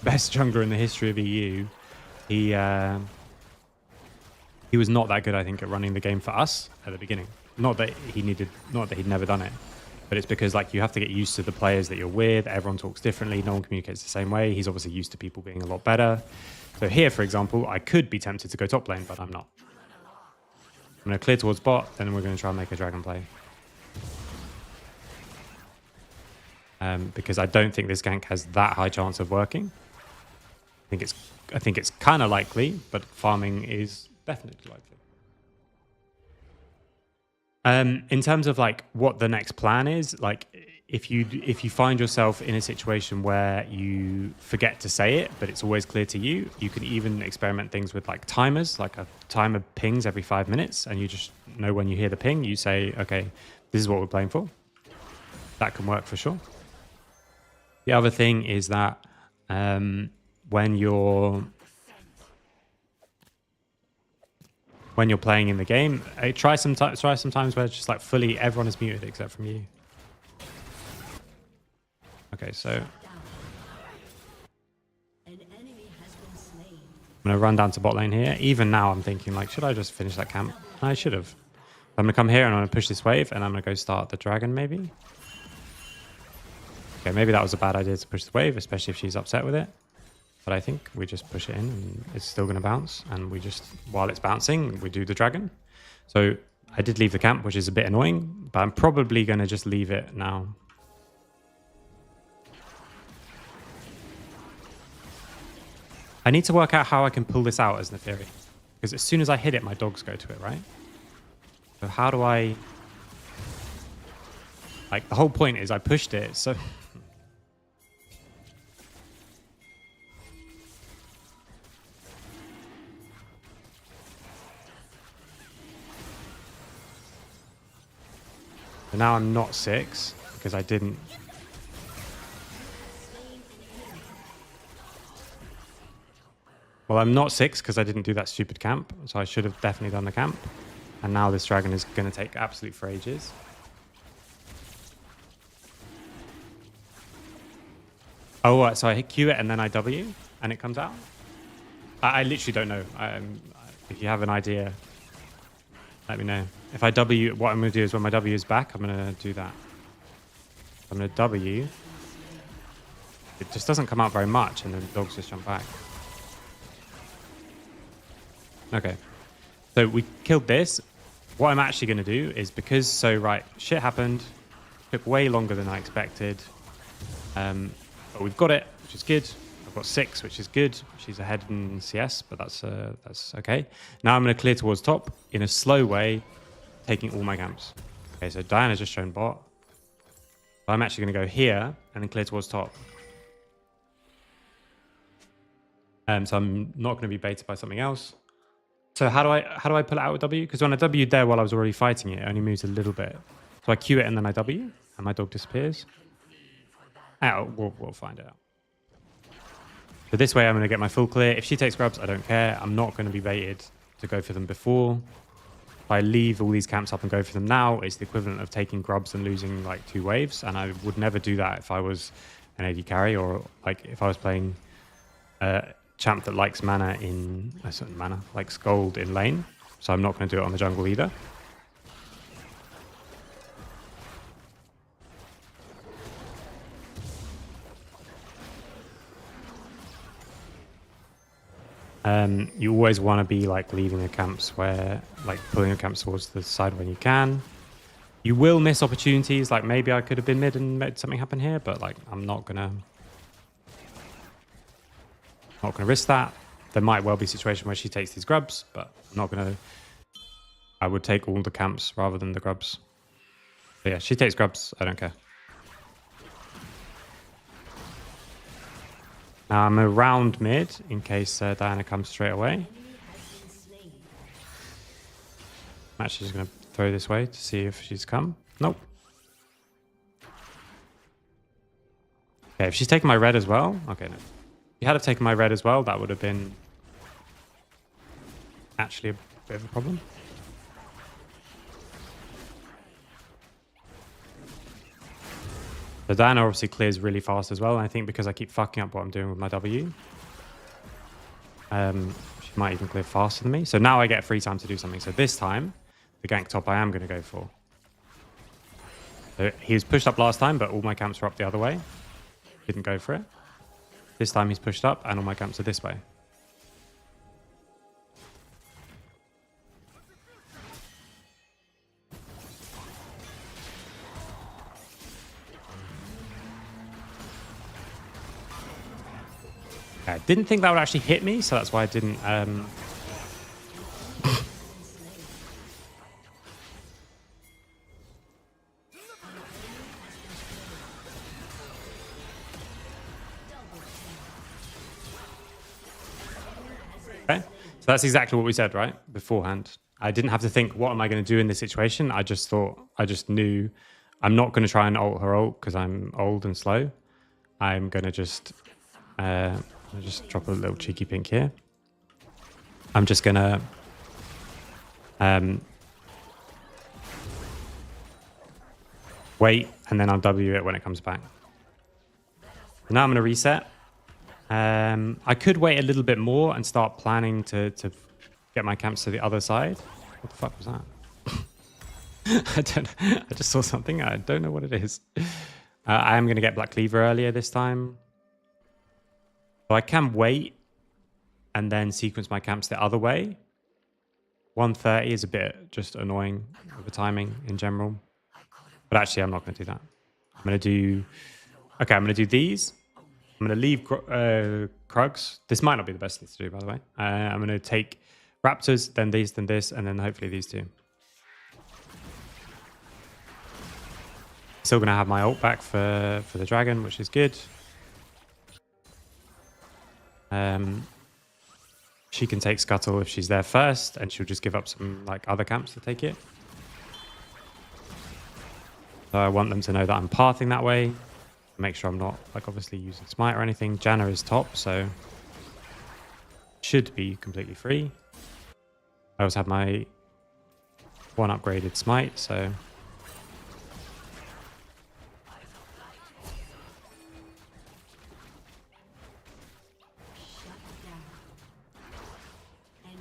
best jungler in the history of EU, he was not that good, I think, at running the game for us at the beginning. Not that he'd never done it, but it's because like you have to get used to the players that you're with. Everyone talks differently. No one communicates the same way. He's obviously used to people being a lot better. So here, for example, I could be tempted to go top lane, but I'm not. I'm going to clear towards bot, then we're going to try and make a dragon play. Because I don't think this gank has that high chance of working. I think it's kind of likely, but farming is definitely likely. In terms of like what the next plan is, like if you find yourself in a situation where you forget to say it, but it's always clear to you, you can even experiment things with like timers, like a timer pings every 5 minutes, and you just know when you hear the ping, you say, okay, this is what we're playing for. That can work for sure. The other thing is that when you're playing in the game, try sometimes where it's just like fully everyone is muted except from you. Okay, so I'm gonna run down to bot lane here. Even now, I'm thinking like, should I just finish that camp? I should have. I'm gonna come here and I'm gonna push this wave, and I'm gonna go start the dragon maybe. Okay, maybe that was a bad idea to push the wave, especially if she's upset with it. But I think we just push it in and it's still going to bounce. And we just, while it's bouncing, we do the dragon. So I did leave the camp, which is a bit annoying, but I'm probably going to just leave it now. I need to work out how I can pull this out as Neferi. Because as soon as I hit it, my dogs go to it, right? So how do I... Like, the whole point is I pushed it, so... So now I'm not 6 because I didn't. Well, I'm not 6 because I didn't do that stupid camp. So I should have definitely done the camp. And now this dragon is going to take absolute for ages. Oh, so I hit Q it and then I W and it comes out? I literally don't know. If you have an idea, let me know. If I W, what I'm going to do is when my W is back, I'm going to do that. I'm going to W. It just doesn't come out very much, and then the dogs just jump back. Okay. So we killed this. What I'm actually going to do is right, shit happened. Took way longer than I expected. But we've got it, which is good. I've got 6, which is good. She's ahead in CS, but that's okay. Now I'm going to clear towards top in a slow way, taking all my camps. Okay, so Diana's just shown bot. So I'm actually going to go here and then clear towards top. So I'm not going to be baited by something else. So how do I pull it out with W? Because when I W'd there while I was already fighting it, it only moves a little bit. So I Q it and then I W, and my dog disappears. Oh, we'll find out. So this way I'm going to get my full clear. If she takes grubs, I don't care. I'm not going to be baited to go for them before. If I leave all these camps up and go for them now, it's the equivalent of taking grubs and losing like 2 waves. And I would never do that if I was an AD carry, or like if I was playing a champ that likes mana in likes gold in lane. So I'm not going to do it on the jungle either. You always want to be like leaving the camps where, like pulling your camps towards the side when you can. You will miss opportunities, like maybe I could have been mid and made something happen here, but like I'm not gonna risk that. There might well be a situation where she takes these grubs, but I'm not gonna. I would take all the camps rather than the grubs. But yeah, she takes grubs, I don't care. Now I'm around mid in case Diana comes straight away. I'm actually just going to throw this way to see if she's come. Nope. Okay, if she's taken my red as well. Okay, no. If you had have taken my red as well, that would have been actually a bit of a problem. So Diana obviously clears really fast as well. And I think because I keep fucking up what I'm doing with my W, she might even clear faster than me. So now I get free time to do something. So this time, the gank top I am going to go for. So he was pushed up last time, but all my camps were up the other way. Didn't go for it. This time he's pushed up and all my camps are this way. I didn't think that would actually hit me, so that's why I didn't... Okay, so that's exactly what we said, right? Beforehand. I didn't have to think, what am I going to do in this situation? I just knew I'm not going to try and ult her ult because I'm old and slow. I'm going to just drop a little cheeky pink here. I'm just going to wait, and then I'll W it when it comes back. Now I'm going to reset. I could wait a little bit more and start planning to get my camps to the other side. What the fuck was that? I just saw something. I don't know what it is. I am going to get Black Cleaver earlier this time. So I can wait and then sequence my camps the other way. 130 is a bit just annoying with the timing in general. But actually, I'm not going to do that. I'm going to do... Okay, I'm going to do these. I'm going to leave Krugs. This might not be the best thing to do, by the way. I'm going to take Raptors, then these, then this, and then hopefully these two. Still going to have my ult back for the dragon, which is good. She can take Scuttle if she's there first, and she'll just give up some like other camps to take it. So I want them to know that I'm pathing that way. Make sure I'm not like obviously using smite or anything. Janna is top, so should be completely free. I also have my one upgraded smite, so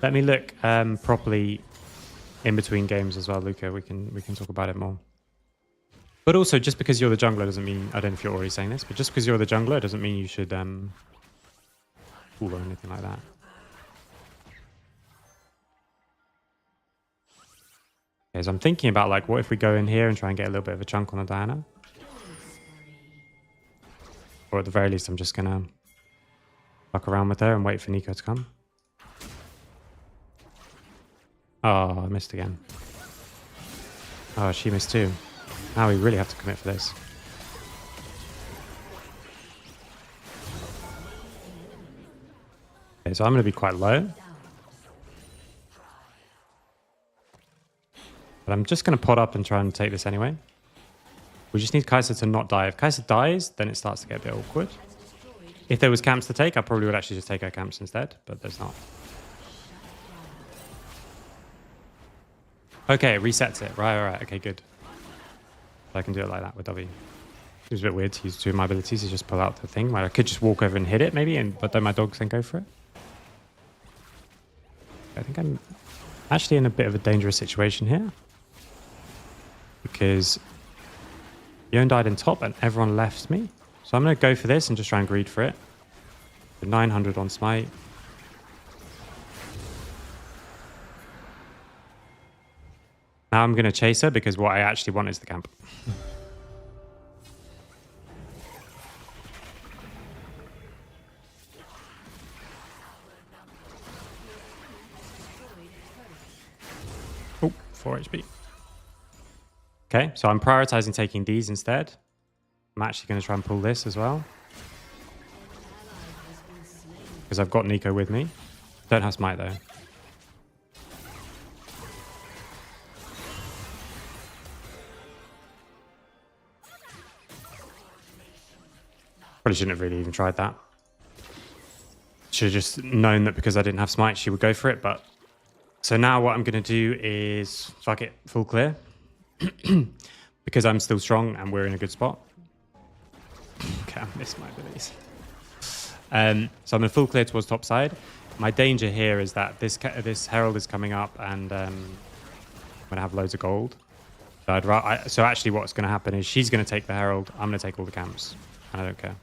let me look properly in between games as well, Luca. We can talk about it more. But also, just because you're the jungler doesn't mean... I don't know if you're already saying this, but just because you're the jungler doesn't mean you should fool or anything like that. Okay, so I'm thinking about, like, what if we go in here and try and get a little bit of a chunk on the Diana? Or at the very least, I'm just going to fuck around with her and wait for Nico to come. Oh, I missed again. Oh, she missed too. Now we really have to commit for this. Okay, so I'm going to be quite low. But I'm just going to pot up and try and take this anyway. We just need Kai'Sa to not die. If Kai'Sa dies, then it starts to get a bit awkward. If there was camps to take, I probably would actually just take her camps instead, but there's not. Okay, it resets it. Right. Okay, good. So I can do it like that with W. It was a bit weird to use two of my abilities to just pull out the thing. Where I could just walk over and hit it maybe, but don't my dogs then go for it? I think I'm actually in a bit of a dangerous situation here. Because Yon died in top and everyone left me. So I'm going to go for this and just try and greed for it. The 900 on smite. Now I'm going to chase her because what I actually want is the camp. Oh, 4 HP. Okay, so I'm prioritizing taking these instead. I'm actually going to try and pull this as well. Because I've got Nico with me. Don't have smite though. Probably shouldn't have really even tried that. Should have just known that because I didn't have smite, she would go for it. But so now what I'm going to do is fuck it, full clear. Because I'm still strong and we're in a good spot. Okay, I missed my abilities. So I'm going to full clear towards top side. My danger here is that this herald is coming up and I'm going to have loads of gold. So actually what's going to happen is she's going to take the herald. I'm going to take all the camps. And I don't care.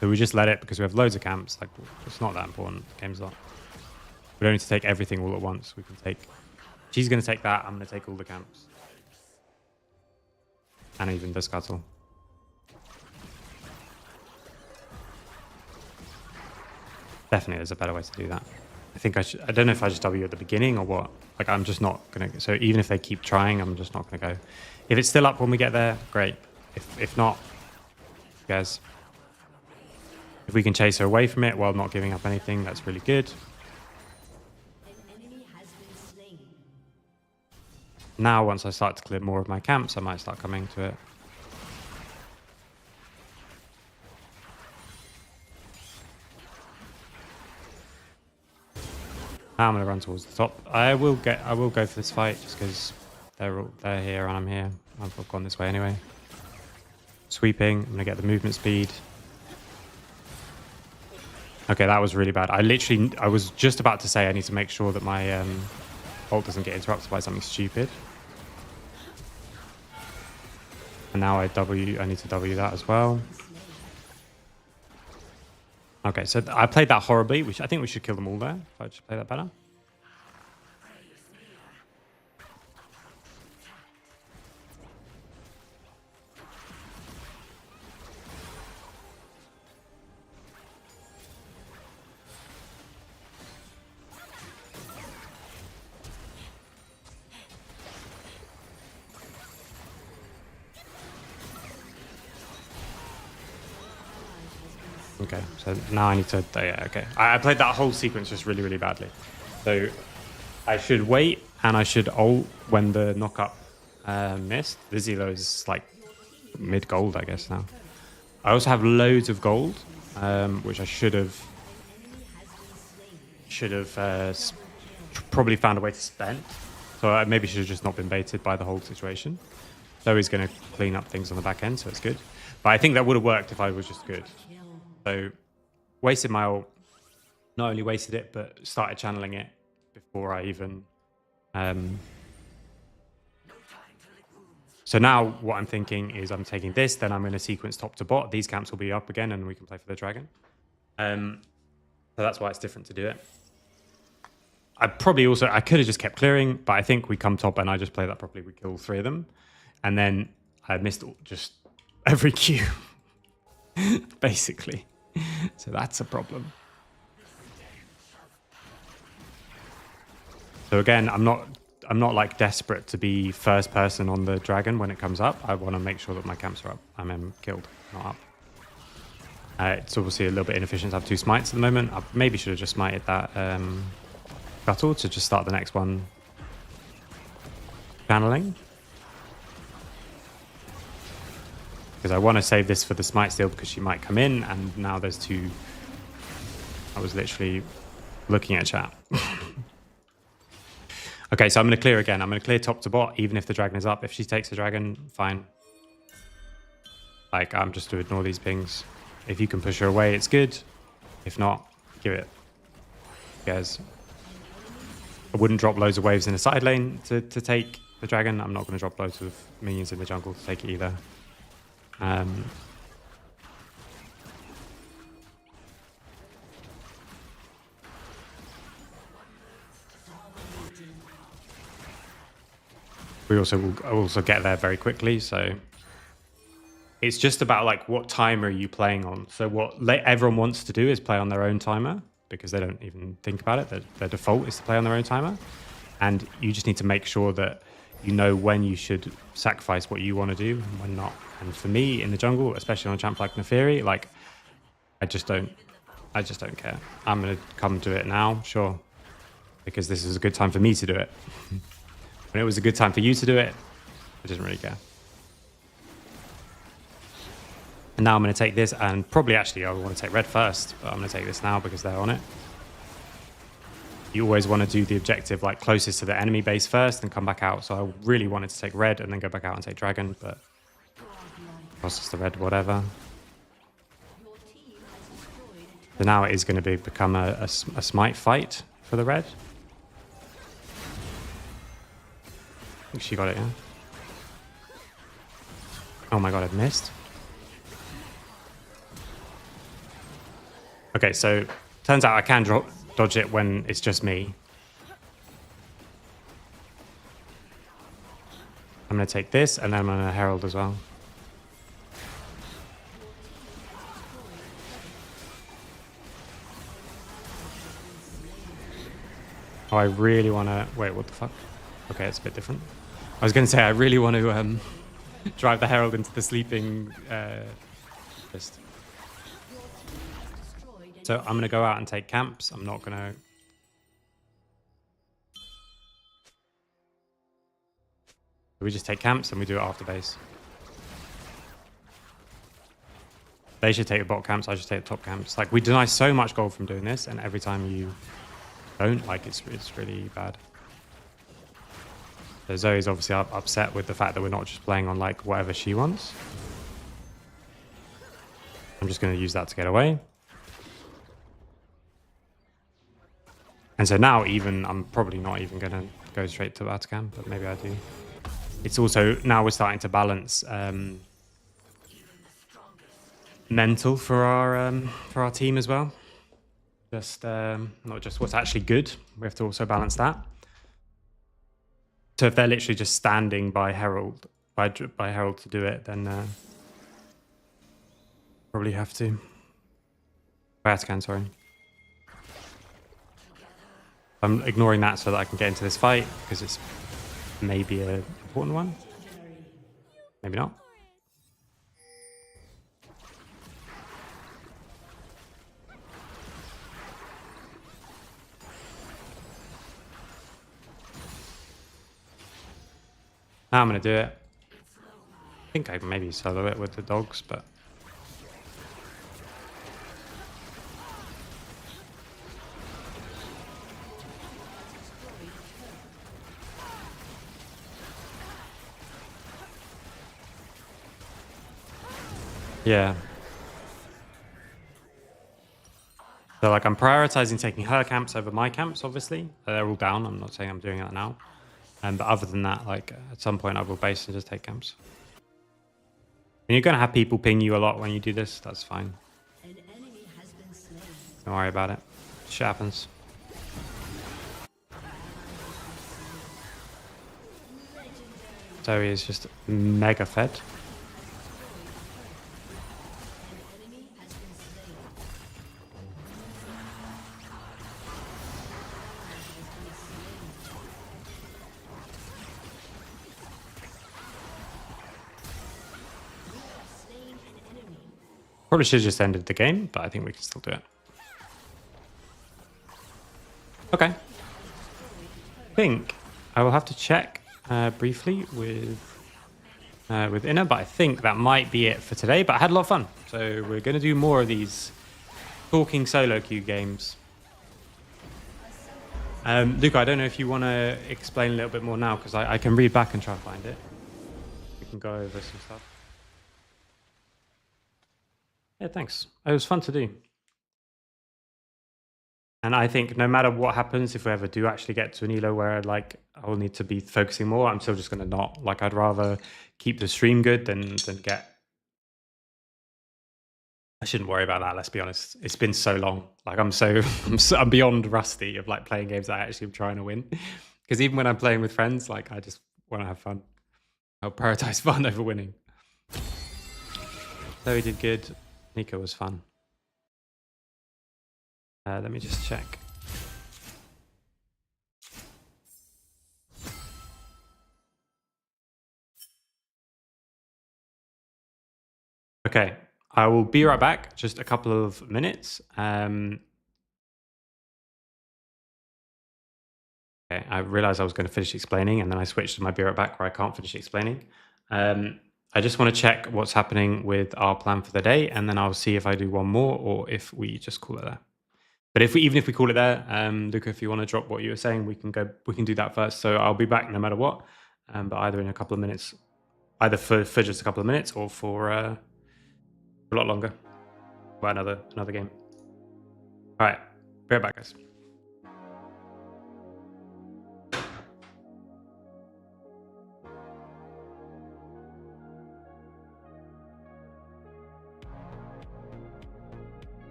So we just let it because we have loads of camps. Like, it's not that important. The game's not. We don't need to take everything all at once. We can take... She's going to take that. I'm going to take all the camps. And even the scuttle. Definitely there's a better way to do that. I think I should... I don't know if I just W at the beginning or what. Like, I'm just not going to... So even if they keep trying, I'm just not going to go. If it's still up when we get there, great. If not, guys... If we can chase her away from it while not giving up anything, that's really good. Now, once I start to clear more of my camps, I might start coming to it. Now I'm going to run towards the top. I will go for this fight just because they're here and I'm here. I've gone this way anyway. Sweeping. I'm going to get the movement speed. Okay, that was really bad. I was just about to say I need to make sure that my ult doesn't get interrupted by something stupid. And now I need to W that as well. Okay, so I played that horribly. I think we should kill them all there. If I just play that better. Okay, so now I need to... Yeah, okay. I played that whole sequence just really, really badly. So I should wait and I should ult when the knock-up missed. This elo is like mid-gold, I guess, now. I also have loads of gold, which I should have probably found a way to spend. So I maybe should have just not been baited by the whole situation. Zoe's going to clean up things on the back end, so it's good. But I think that would have worked if I was just good. So, wasted my ult. Not only wasted it, but started channeling it before I even... So now what I'm thinking is I'm taking this, then I'm going to sequence top to bot. These camps will be up again and we can play for the dragon. So that's why it's different to do it. I could have just kept clearing, but I think we come top and I just play that properly. We kill 3 of them. And then I missed just every Q. Basically. So that's a problem. So again, I'm not like desperate to be first person on the dragon when it comes up. I want to make sure that my camps are up. I'm killed, not up. It's obviously a little bit inefficient to have 2 smites at the moment. I maybe should have just smited that battle to just start the next one channeling. Because I want to save this for the smite steal because she might come in and now there's 2. I was literally looking at chat. Okay, so I'm going to clear again. I'm going to clear top to bot, even if the dragon is up. If she takes the dragon, fine. Like, I'm just to ignore these pings. If you can push her away, it's good. If not, give it. Guys, I wouldn't drop loads of waves in the side lane to take the dragon. I'm not going to drop loads of minions in the jungle to take it either. We also will also get there very quickly, so it's just about like what timer are you playing on. So what everyone wants to do is play on their own timer because they don't even think about it. Their default is to play on their own timer, and you just need to make sure that you know when you should sacrifice what you want to do and when not. And for me in the jungle, especially on a champ like Neferi, like I just don't care. I'm gonna come to it now, sure, because this is a good time for me to do it. When it was a good time for you to do it, I didn't really care. And now I'm going to take this, and probably actually I want to take red first, but I'm going to take this now because they're on it. You always want to do the objective like closest to the enemy base first and come back out. So I really wanted to take red and then go back out and take dragon, but costs the red, whatever. So now it is going to become a smite fight for the red. I think she got it, yeah. Oh my god, I've missed. Okay, so turns out I can dodge it when it's just me. I'm going to take this, and then I'm going to herald as well. Oh, I really want to... Wait, what the fuck? Okay, it's a bit different. I was going to say, I really want to drive the herald into the sleeping fist. So I'm going to go out and take camps. I'm not going to... We just take camps and we do it after base. They should take the bot camps. I should take the top camps. Like, we deny so much gold from doing this, and every time you don't, like, it's really bad. So Zoe's obviously upset with the fact that we're not just playing on like whatever she wants. I'm just going to use that to get away. And so now even, I'm probably not even going to go straight to Atacam, but maybe I do. It's also, now we're starting to balance mental for our team as well. Just not just what's actually good. We have to also balance that. So if they're literally just standing by Herald, by Herald to do it, then probably have to. By Atacam, sorry. I'm ignoring that so that I can get into this fight because it's maybe an important one. Maybe not. Now I'm going to do it. I think I maybe solo it with the dogs, but... Yeah. So like I'm prioritizing taking her camps over my camps, obviously. They're all down. I'm not saying I'm doing that now. But other than that, like at some point I will base and just take camps. And you're going to have people ping you a lot when you do this. That's fine. Don't worry about it. Shit happens. Zoe is just mega fed. Probably should have just ended the game, but I think we can still do it. Okay. I think I will have to check briefly with Inner, but I think that might be it for today. But I had a lot of fun, so we're going to do more of these talking solo queue games. Luca, I don't know if you want to explain a little bit more now, because I can read back and try and find it. We can go over some stuff. Yeah, thanks. It was fun to do. And I think no matter what happens, if we ever do actually get to an elo where like I will need to be focusing more, I'm still just going to not. Like, I'd rather keep the stream good than get. I shouldn't worry about that. Let's be honest. It's been so long. Like, I'm beyond rusty of like playing games that I actually am trying to win. Because even when I'm playing with friends, like I just want to have fun. I'll prioritize fun over winning. Chloe did good. Nico was fun. Let me just check. Okay, I will be right back. Just a couple of minutes. Okay, I realized I was going to finish explaining, and then I switched to my be right back where I can't finish explaining. I just want to check what's happening with our plan for the day, and then I'll see if I do one more or if we just call it there. But even if we call it there, Luca, if you want to drop what you were saying, we can do that first. So I'll be back no matter what, but either in a couple of minutes, either for just a couple of minutes or for a lot longer, about another game. All right, be right back, guys.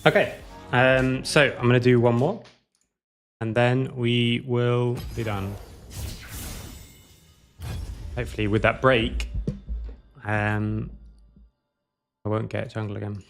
Okay, so I'm going to do one more, and then we will be done. Hopefully with that break, I won't get jungle again.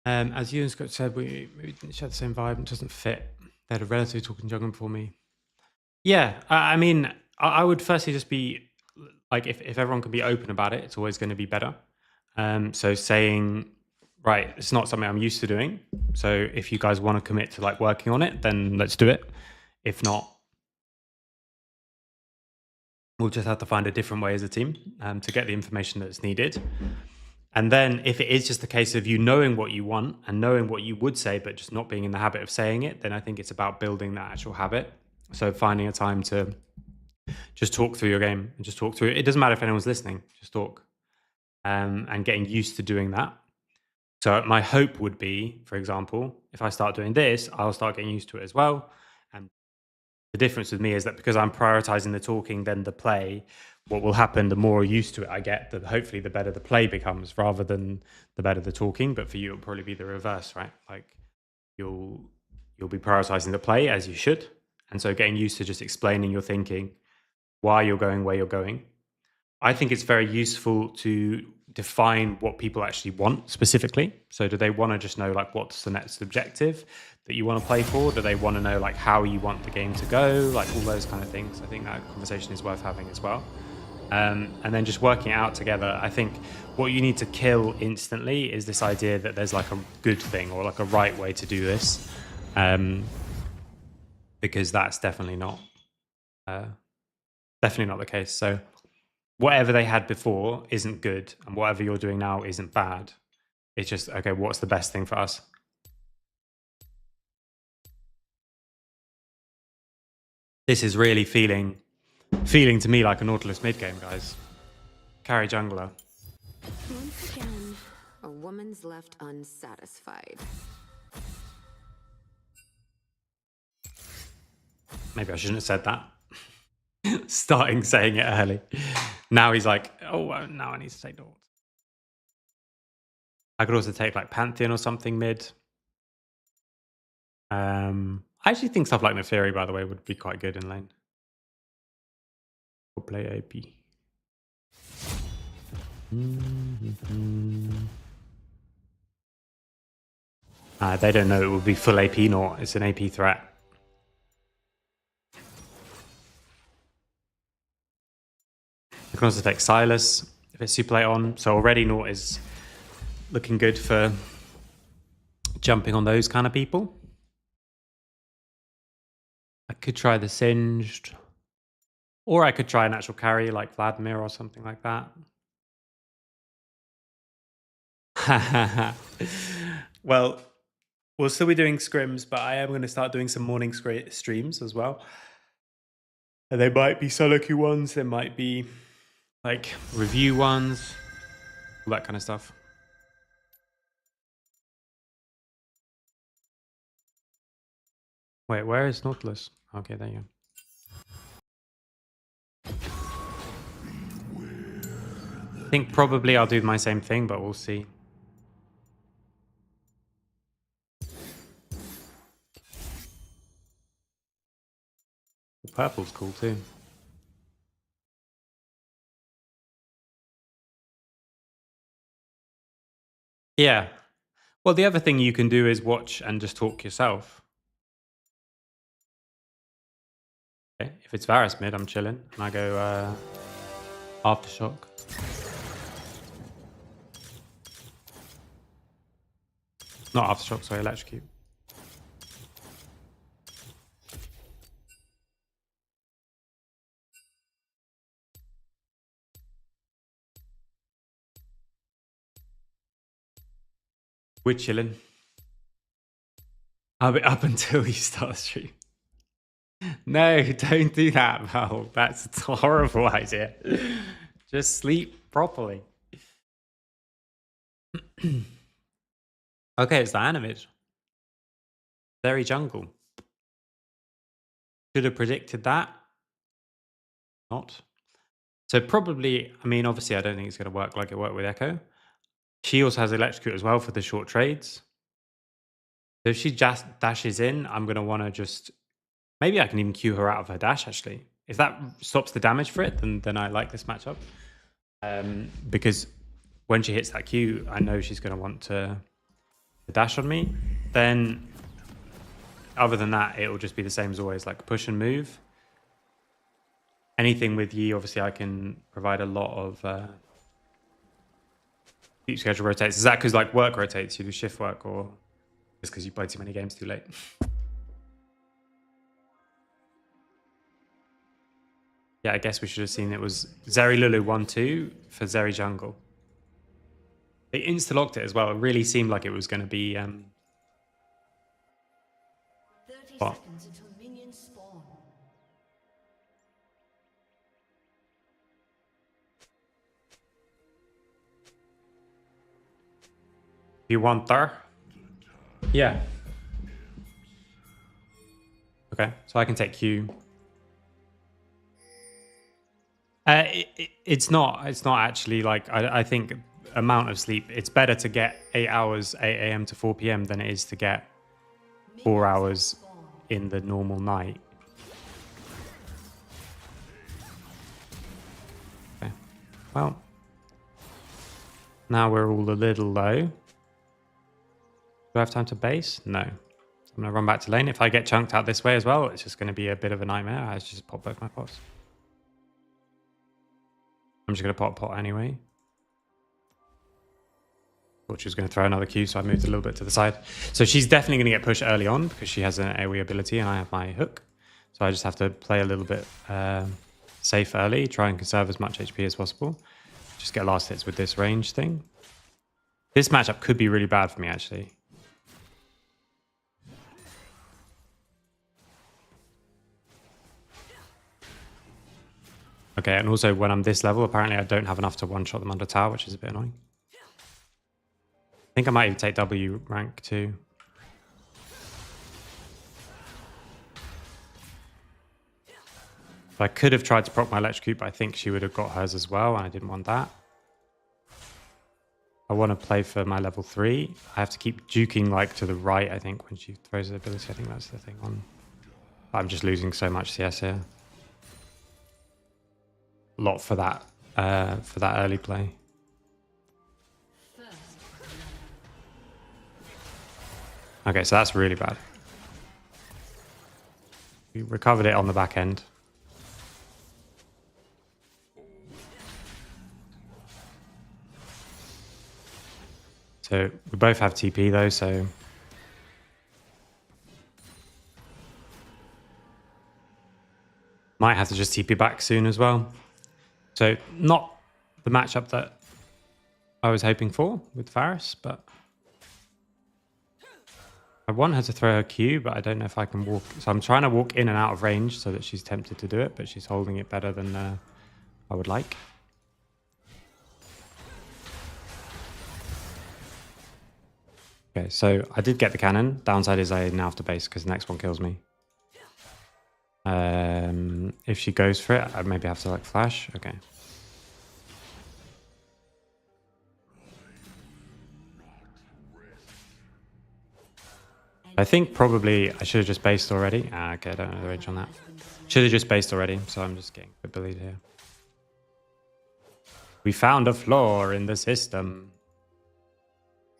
As you and Scott said, we didn't share the same vibe. It doesn't fit. They had a relative talking jungle before me. Yeah, I mean, I would firstly just be like, if everyone can be open about it, it's always going to be better. So saying, right, it's not something I'm used to doing. So if you guys want to commit to like working on it, then let's do it. If not, we'll just have to find a different way as a team to get the information that's needed. And then if it is just a case of you knowing what you want and knowing what you would say, but just not being in the habit of saying it, then I think it's about building that actual habit. So finding a time to just talk through your game and just talk through it. It doesn't matter if anyone's listening, just talk. And getting used to doing that. So my hope would be, for example, if I start doing this, I'll start getting used to it as well. And the difference with me is that because I'm prioritizing the talking than the play, what will happen, the more used to it I get, hopefully the better the play becomes rather than the better the talking. But for you, it'll probably be the reverse, right? Like you'll be prioritizing the play as you should. And so getting used to just explaining your thinking, why you're going where you're going. I think it's very useful to define what people actually want specifically. So do they want to just know like what's the next objective that you want to play for? Do they want to know like how you want the game to go? Like all those kind of things. I think that conversation is worth having as well. And then just working it out together. I think what you need to kill instantly is this idea that there's like a good thing or like a right way to do this. Because that's definitely not Definitely not the case. So whatever they had before isn't good, and whatever you're doing now isn't bad. It's just, okay, what's the best thing for us? This is really feeling to me like a Nautilus mid game, guys. Carry jungler. Once again, a woman's left unsatisfied. Maybe I shouldn't have said that. Starting saying it early. Now he's like, oh, now I need to take Naught. I could also take like Pantheon or something mid. I actually think stuff like Neferi, by the way, would be quite good in lane. Or play AP. They don't know it will be full AP Naught. It's an AP threat. I can also take Silas if it's super late on. So already Naught is looking good for jumping on those kind of people. I could try the Singed. Or I could try an actual carry like Vladimir or something like that. Well, we'll still be doing scrims, but I am going to start doing some morning streams as well. And they might be Soloq ones, there might be like review ones, all that kind of stuff. Wait, where is Nautilus? Okay, there you go. I think probably I'll do my same thing, but we'll see. The purple's cool too. Yeah. Well, the other thing you can do is watch and just talk yourself. Okay. If it's Varus mid, I'm chilling. And I go Aftershock. Not Aftershock, sorry, Electrocute. We're chilling. I'll be up until you start stream. No, don't do that, Val. That's a horrible idea. Just sleep properly. Okay, it's the Animid. Very jungle. Should have predicted that. Not. So probably, I mean, obviously I don't think it's going to work like it worked with Echo. She also has Electrocute as well for the short trades. So if she just dashes in, I'm going to want to just... Maybe I can even queue her out of her dash, actually. If that stops the damage for it, then I like this matchup. Because when she hits that Q, I know she's going to want to dash on me. Then, other than that, it will just be the same as always, like push and move. Anything with Yi, obviously, I can provide a lot of deep schedule rotates. Is that because like work rotates, you do shift work, or just because you play too many games too late? Yeah, I guess we should have seen it was Zeri Lulu 1-2 for Zeri Jungle. They insta-locked it as well. It really seemed like it was going to be... 30 seconds until minions spawn. You want there? Yeah. Okay, so I can take Q. It's not actually like, I think amount of sleep, it's better to get 8 hours, 8 a.m. to 4 p.m. than it is to get 4 hours in the normal night. Okay, well, now we're all a little low. Do I have time to base? No. I'm going to run back to lane. If I get chunked out this way as well, it's just going to be a bit of a nightmare. I just pop both my pots. I'm just going to pop pot anyway. Thought she was going to throw another Q, so I moved a little bit to the side. So she's definitely going to get pushed early on because she has an AoE ability and I have my hook. So I just have to play a little bit safe early, try and conserve as much HP as possible. Just get last hits with this range thing. This matchup could be really bad for me, actually. Okay, and also when I'm this level, apparently I don't have enough to one-shot them under tower, which is a bit annoying. I think I might even take W rank too. I could have tried to proc my electrocute, but I think she would have got hers as well, and I didn't want that. I want to play for my level 3. I have to keep juking like to the right, I think, when she throws the ability. I think that's the thing on. I'm just losing so much CS here. A lot for that early play. Okay, so that's really bad. We recovered it on the back end. So we both have TP though, so might have to just TP back soon as well. So not the matchup that I was hoping for with Varus, but I want her to throw her Q, but I don't know if I can walk. So I'm trying to walk in and out of range so that she's tempted to do it, but she's holding it better than I would like. Okay, so I did get the cannon. Downside is I now have to base because the next one kills me. If she goes for it, I maybe have to like flash. Okay. I think probably I should have just based already. Okay, I don't know the range on that. Should have just based already, so I'm just getting a bit bullied here. We found a flaw in the system.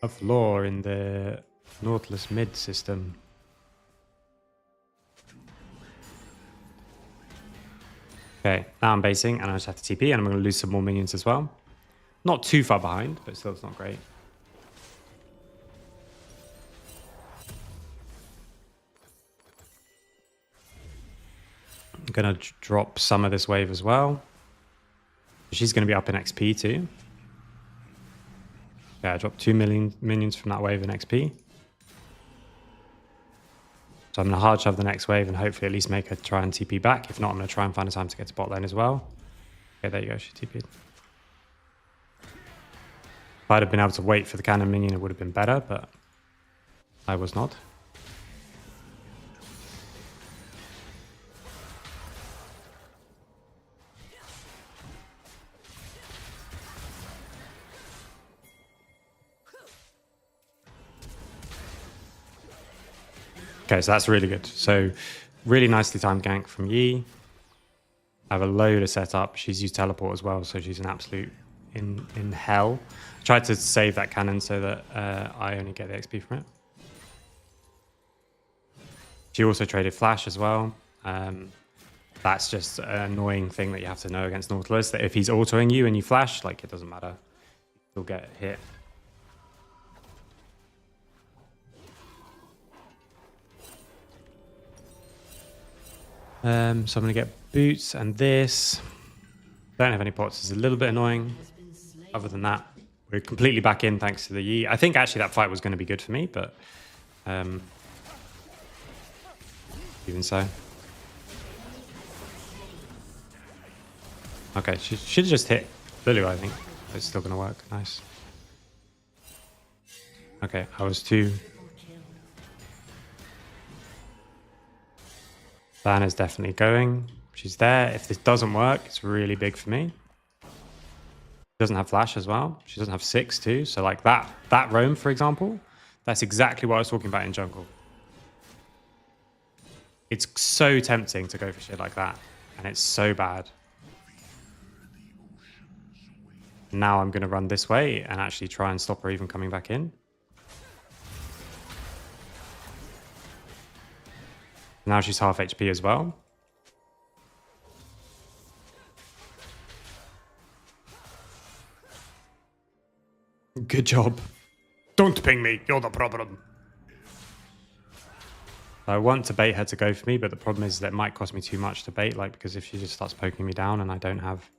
A flaw in the Nautilus mid system. Okay, now I'm basing and I just have to TP and I'm going to lose some more minions as well. Not too far behind, but still it's not great. I'm going to drop some of this wave as well. She's going to be up in XP too. Yeah, I dropped 2 million minions from that wave in XP. So I'm going to hard shove the next wave and hopefully at least make her try and TP back. If not, I'm going to try and find a time to get to bot lane as well. Okay, there you go, she TP'd. If I'd have been able to wait for the cannon minion, it would have been better, but I was not. Okay, so that's really good. So really nicely timed gank from Yi. I have a load of setup. She's used teleport as well, so she's an absolute in hell. I tried to save that cannon so that I only get the XP from it. She also traded flash as well. That's just an annoying thing that you have to know against Nautilus, that if he's autoing you and you flash, like it doesn't matter. You'll get hit. So I'm going to get boots and this. Don't have any pots. It's a little bit annoying. Other than that, we're completely back in thanks to the Yi. I think actually that fight was going to be good for me, but even so. Okay, she should have just hit Lulu, I think. It's still going to work. Nice. Okay, I was too... Van is definitely going. She's there. If this doesn't work, it's really big for me. She doesn't have flash as well. She doesn't have 6 too. So like that roam, for example, that's exactly what I was talking about in jungle. It's so tempting to go for shit like that. And it's so bad. Now I'm going to run this way and actually try and stop her even coming back in. Now she's half HP as well. Good job. Don't ping me. You're the problem. I want to bait her to go for me, but the problem is that it might cost me too much to bait, like, because if she just starts poking me down and I don't have...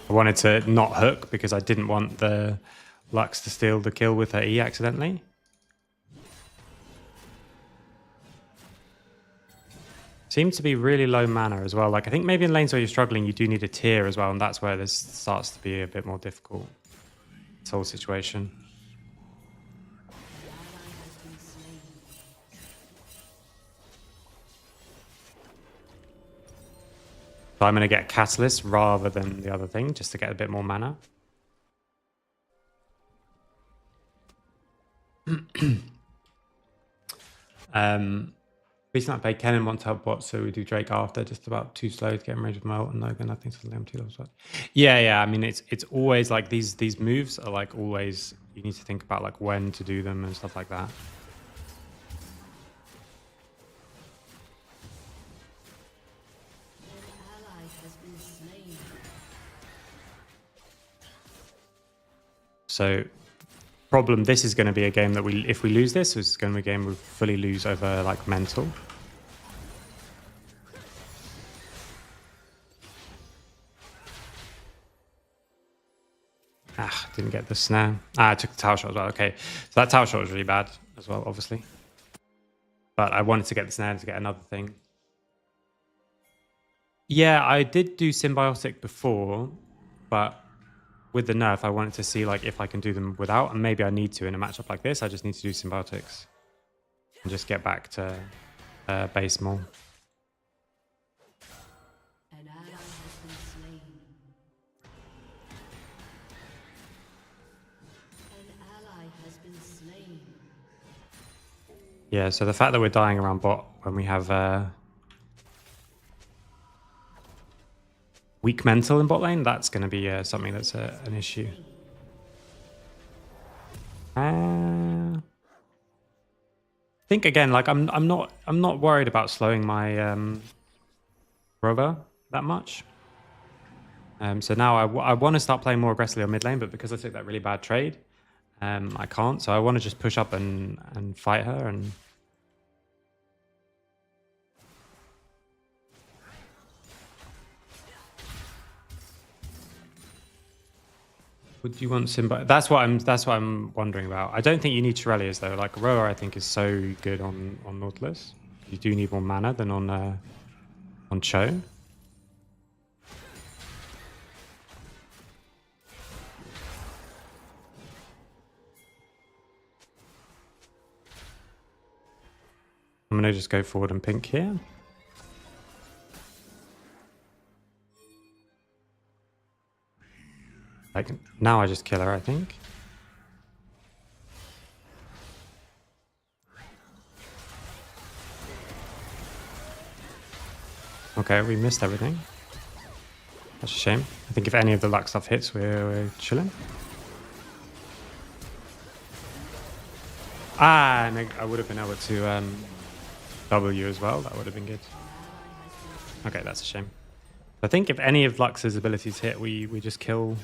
I wanted to not hook because I didn't want the Lux to steal the kill with her E accidentally. Seems to be really low mana as well. Like, I think maybe in lanes where you're struggling, you do need a tier as well, and that's where this starts to be a bit more difficult. This whole situation. So I'm going to get Catalyst rather than the other thing, just to get a bit more mana. Recently I played Ken and want to help bot, so we do Drake after, just about too slow to get in range of Melt and Logan. I think it's Nautilus. Yeah. I mean, it's always like these moves are like always, you need to think about like when to do them and stuff like that. So problem, this is going to be a game that if we lose this, it's going to be a game we fully lose over like mental. Didn't get the snare. I took the tower shot as well. Okay, so that tower shot was really bad as well, obviously. But I wanted to get the snare to get another thing. Yeah, I did do Symbiotic before, but with the nerf, I wanted to see like if I can do them without, and maybe I need to in a matchup like this. I just need to do Symbiotics and just get back to base more. An ally has been slain. An ally has been slain. Yeah, so the fact that we're dying around bot when we have weak mental in bot lane, that's going to be something that's an issue. I think again, like I'm not worried about slowing my rover that much. So now I want to start playing more aggressively on mid lane, but because I took that really bad trade, I can't. So I want to just push up and fight her and. Would you want Simba? That's what I'm wondering about. I don't think you need Shirelias though. Like Roa, I think is so good on Nautilus. You do need more mana than on Cho. I'm gonna just go forward and pink here. Like now I just kill her, I think. Okay, we missed everything. That's a shame. I think if any of the luck stuff hits, we're chilling. And I would have been able to W as well. That would have been good. Okay, that's a shame. I think if any of Lux's abilities hit, we just kill.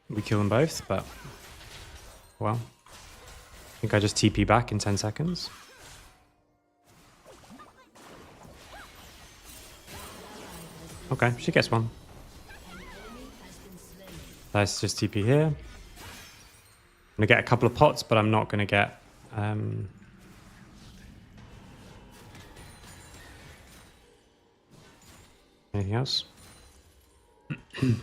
We kill them both, but well, I think I just TP back in 10 seconds. Okay, she gets one. Let's just TP here. I'm gonna get a couple of pots, but I'm not gonna get. Anything else? I'm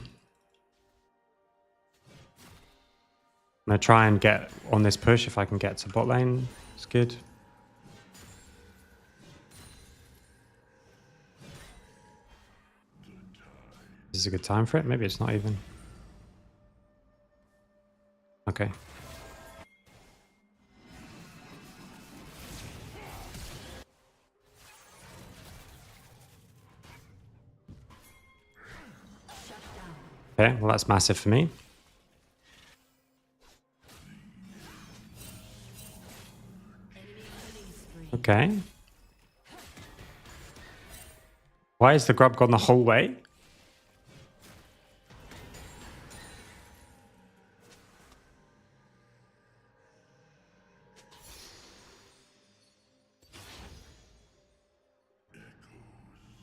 gonna try and get on this push if I can get to bot lane. It's good. This is a good time for it. Maybe it's not even. Okay. Okay, well that's massive for me. Okay. Why is the grub gone the whole way?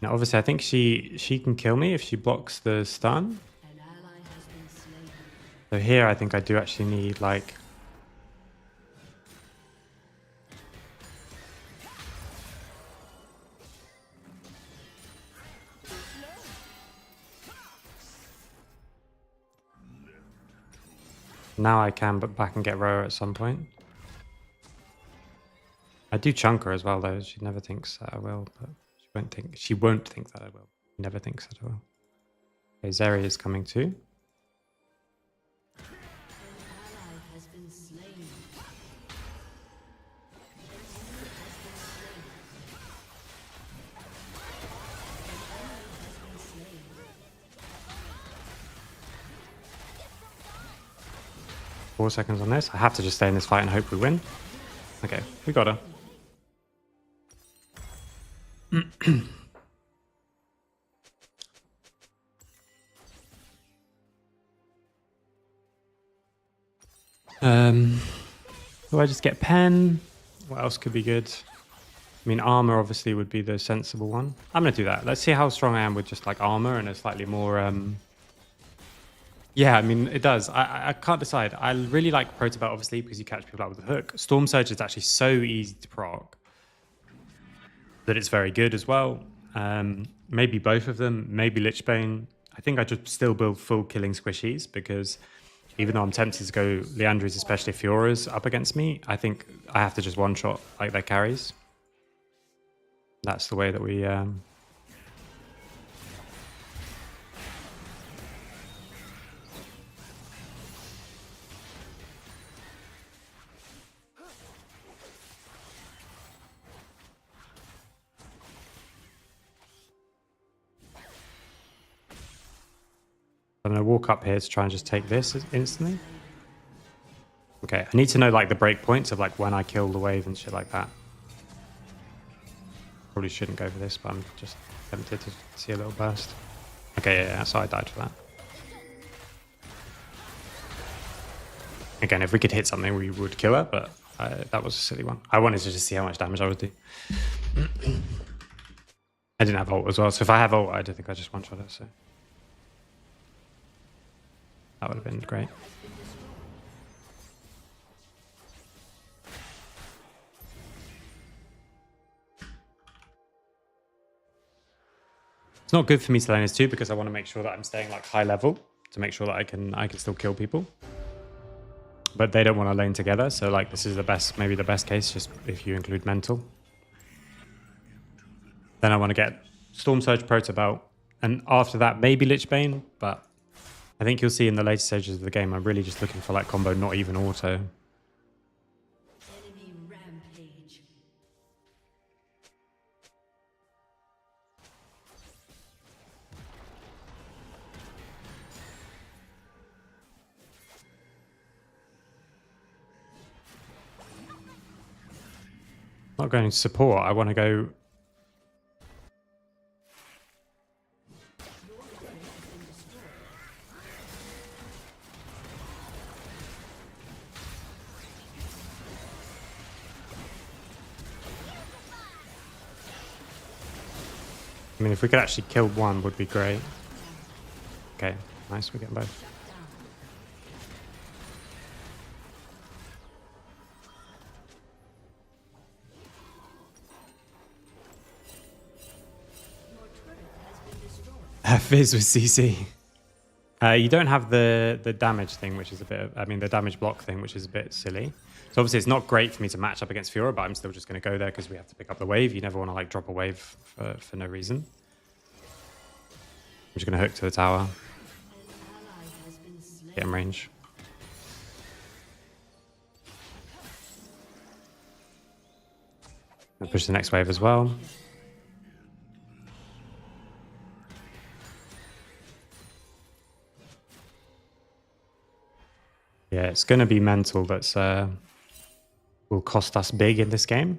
Now, obviously, I think she can kill me if she blocks the stun. An ally has been slain. So here, I think I do actually need, like... Now I can but back and get Roa at some point. I do chunk her as well, though. She never thinks that I will, but she won't think that I will. She never thinks that I will. Okay, Zeri is coming too. An ally has been slain. An enemy has been slain. 4 seconds on this. I have to just stay in this fight and hope we win. Okay, we got her. Do I just get pen? What else could be good? I mean, armor obviously would be the sensible one. I'm gonna do that. Let's see how strong I am with just like armor and a slightly more. Yeah, I mean, it does. I can't decide. I really like Protobelt, obviously, because you catch people out with the hook. Storm Surge is actually so easy to proc that it's very good as well. Maybe both of them. Maybe Lichbane. I think I should still build full killing squishies because even though I'm tempted to go Leandries, especially if Fiora's up against me, I think I have to just one-shot like their carries. That's the way that we... I'm going to walk up here to try and just take this instantly. Okay, I need to know like the break points of like when I kill the wave and shit like that. Probably shouldn't go for this, but I'm just tempted to see a little burst. Okay, yeah, so I died for that. Again, if we could hit something, we would kill her, but that was a silly one. I wanted to just see how much damage I would do. I didn't have ult as well, so if I have ult, I don't think I just one-shot it, so... That would have been great. It's not good for me to lane this too because I want to make sure that I'm staying like high level to make sure that I can still kill people. But they don't want to lane together, so like this is the best, maybe the best case, just if you include mental. Then I want to get Storm Surge, Protobelt, and after that maybe Lichbane, but I think you'll see in the later stages of the game, I'm really just looking for like combo, not even auto. Enemy rampage. Not going to support, I want to go... I mean, if we could actually kill one, would be great. Okay, nice, we get both. Fizz with CC. You don't have the damage thing, which is a bit of, I mean, the damage block thing, which is a bit silly. So obviously it's not great for me to match up against Fiora, but I'm still just going to go there because we have to pick up the wave. You never want to like drop a wave for no reason. I'm just going to hook to the tower. Get in range. I'll push the next wave as well. Yeah, it's going to be mental that's will cost us big in this game.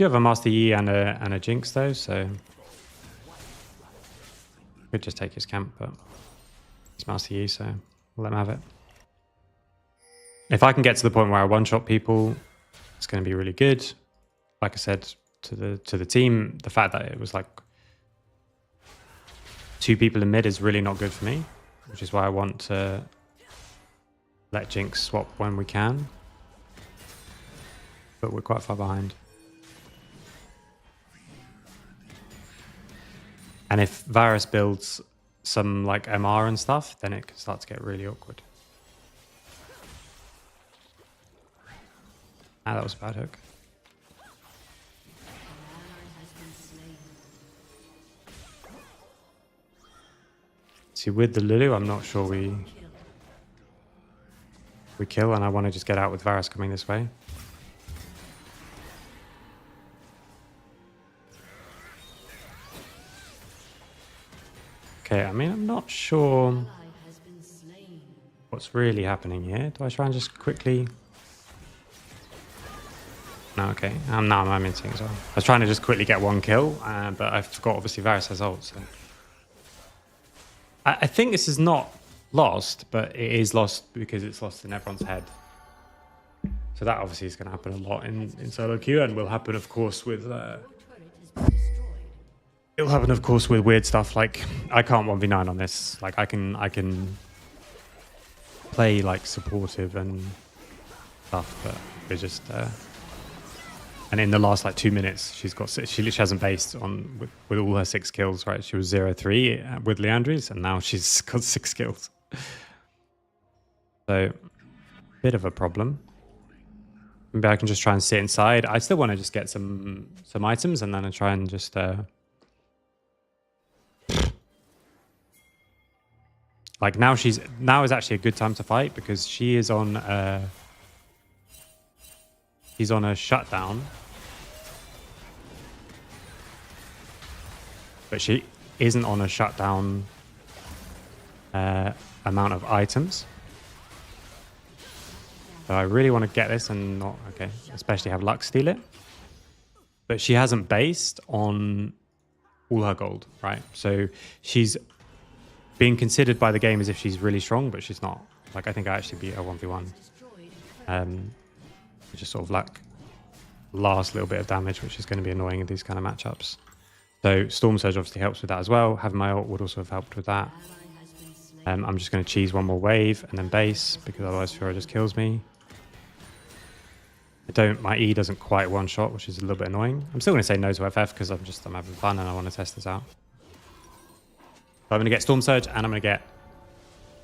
You have a Master Yi and a Jinx though, so could just take his camp, but he's Master Yi, so we'll let him have it. If I can get to the point where I one-shot people, it's going to be really good. Like I said to the team, the fact that it was like 2 people in mid is really not good for me, which is why I want to let Jinx swap when we can. But we're quite far behind. And if Varus builds some like MR and stuff, then it can start to get really awkward. Ah, that was a bad hook. See, with the Lulu, I'm not sure we kill, and I want to just get out with Varus coming this way. Okay, I mean, I'm not sure what's really happening here. Do I try and just quickly... No, okay. No, I'm minting as well. I was trying to just quickly get 1 kill, but I forgot obviously Varus has ult, so... I think this is not lost, but it is lost because it's lost in everyone's head. So that obviously is going to happen a lot in solo queue, and will happen, of course, with... It'll happen, of course, with weird stuff like I can't 1v9 on this. Like I can play like supportive and stuff, but it's just and in the last like 2 minutes, she literally hasn't based on with all her 6 kills. Right, she was 0-3 with Leandris, and now she's got 6 kills. So bit of a problem. Maybe I can just try and sit inside. I still want to just get some items, and then I try and just. Like now is actually a good time to fight because she is on he's on a shutdown. But she isn't on a shutdown amount of items. So I really want to get this and not especially have Lux steal it. But she hasn't based on all her gold, right? So she's being considered by the game as if she's really strong, but she's not. Like, I think I actually beat her 1v1. Just sort of like last little bit of damage, which is going to be annoying in these kind of matchups. So Storm Surge obviously helps with that as well. Having my ult would also have helped with that. I'm just going to cheese 1 more wave and then base, because otherwise Fiora just kills me. My E doesn't quite one-shot, which is a little bit annoying. I'm still going to say no to FF because I'm having fun and I want to test this out. So I'm going to get Storm Surge and I'm going to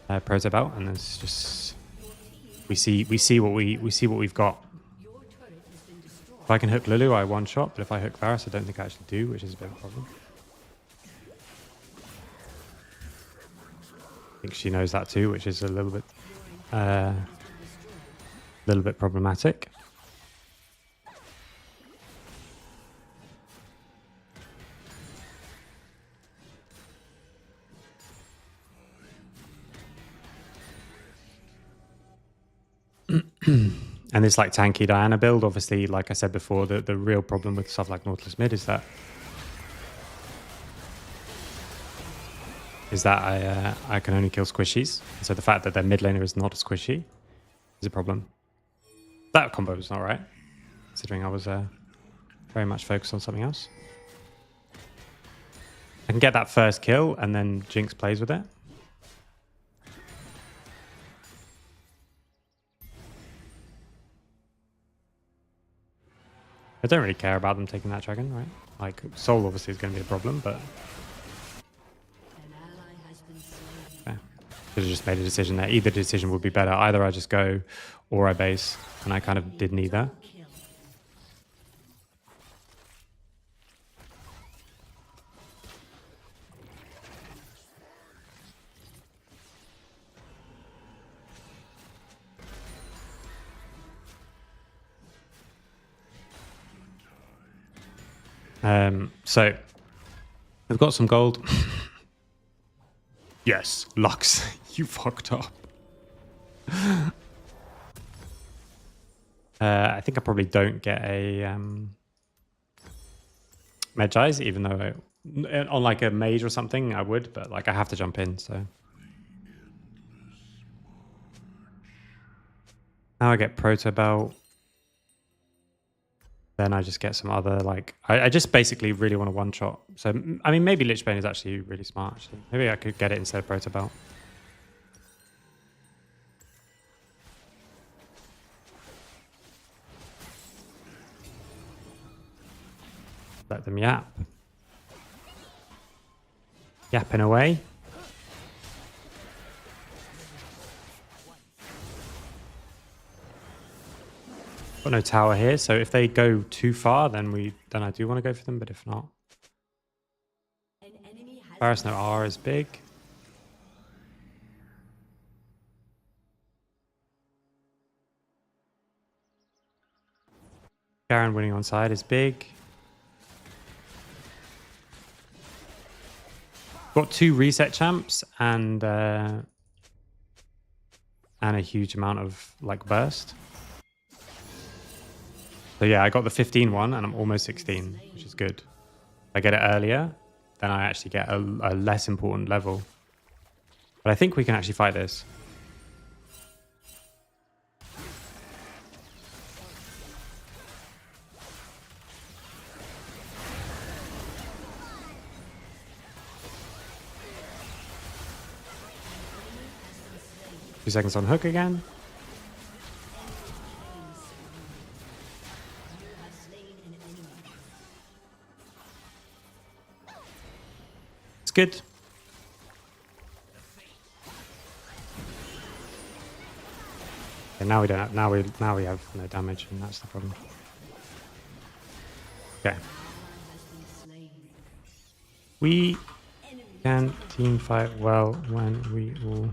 get Proto Belt, and it's just we see what we've got. If I can hook Lulu, I one shot, but if I hook Varus, I don't think I actually do, which is a bit of a problem. I think she knows that too, which is a little bit problematic. And this like tanky Diana build, obviously, like I said before, the real problem with stuff like Nautilus mid is that I can only kill squishies. So the fact that their mid laner is not a squishy is a problem. That combo was not right, considering I was very much focused on something else. I can get that first kill and then Jinx plays with it. I don't really care about them taking that dragon, right? Like, Soul obviously is going to be a problem, but... Yeah. Should have just made a decision there. Either decision would be better. Either I just go or I base, and I kind of did neither. So we've got some gold. Yes, Lux, you fucked up. I think I probably don't get a Medjai's, even though on like a mage or something I would, but like I have to jump in, so. Now I get Proto Belt. Then I just get some other, like, I just basically really want to one-shot. So, I mean, maybe Lichbane is actually really smart, actually. Maybe I could get it instead of Proto Belt. Let them yap. Yapping away. Got no tower here, so if they go too far, then I do want to go for them, but if not. Varus no R is big. Garen winning on side is big. Got 2 reset champs and a huge amount of like burst. So yeah, I got the 15 one and I'm almost 16, which is good. If I get it earlier, then I actually get a less important level. But I think we can actually fight this. Two seconds on hook again. It's good. Okay, now we don't have, now we have no damage, and that's the problem. Okay. We can team fight well when we all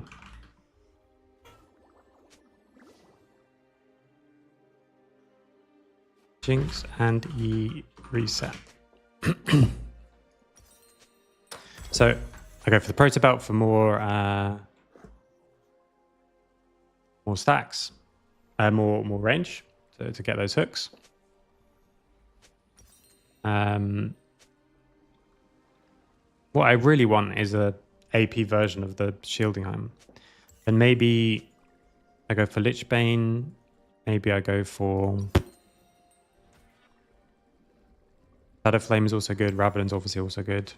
Jinx and E reset. So I go for the Proto Belt for more stacks, more range to get those hooks. What I really want is a AP version of the shielding item. And maybe I go for Lichbane. Maybe I go for Shadow Flame is also good. Rabadon's obviously also good.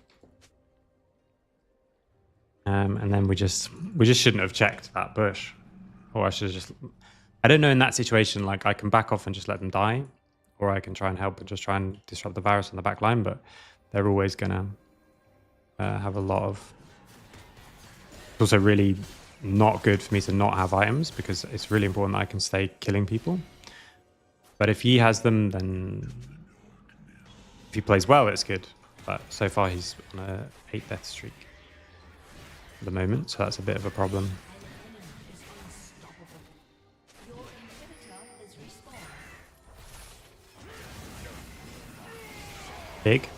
And then we just shouldn't have checked that bush. Or I should have just... I don't know in that situation, like I can back off and just let them die. Or I can try and help and just try and disrupt the Varus on the back line. But they're always going to have a lot of... It's also really not good for me to not have items because it's really important that I can stay killing people. But if he has them, then... If he plays well, it's good. But so far he's on a 8 death streak at the moment, so that's a bit of a problem. Big.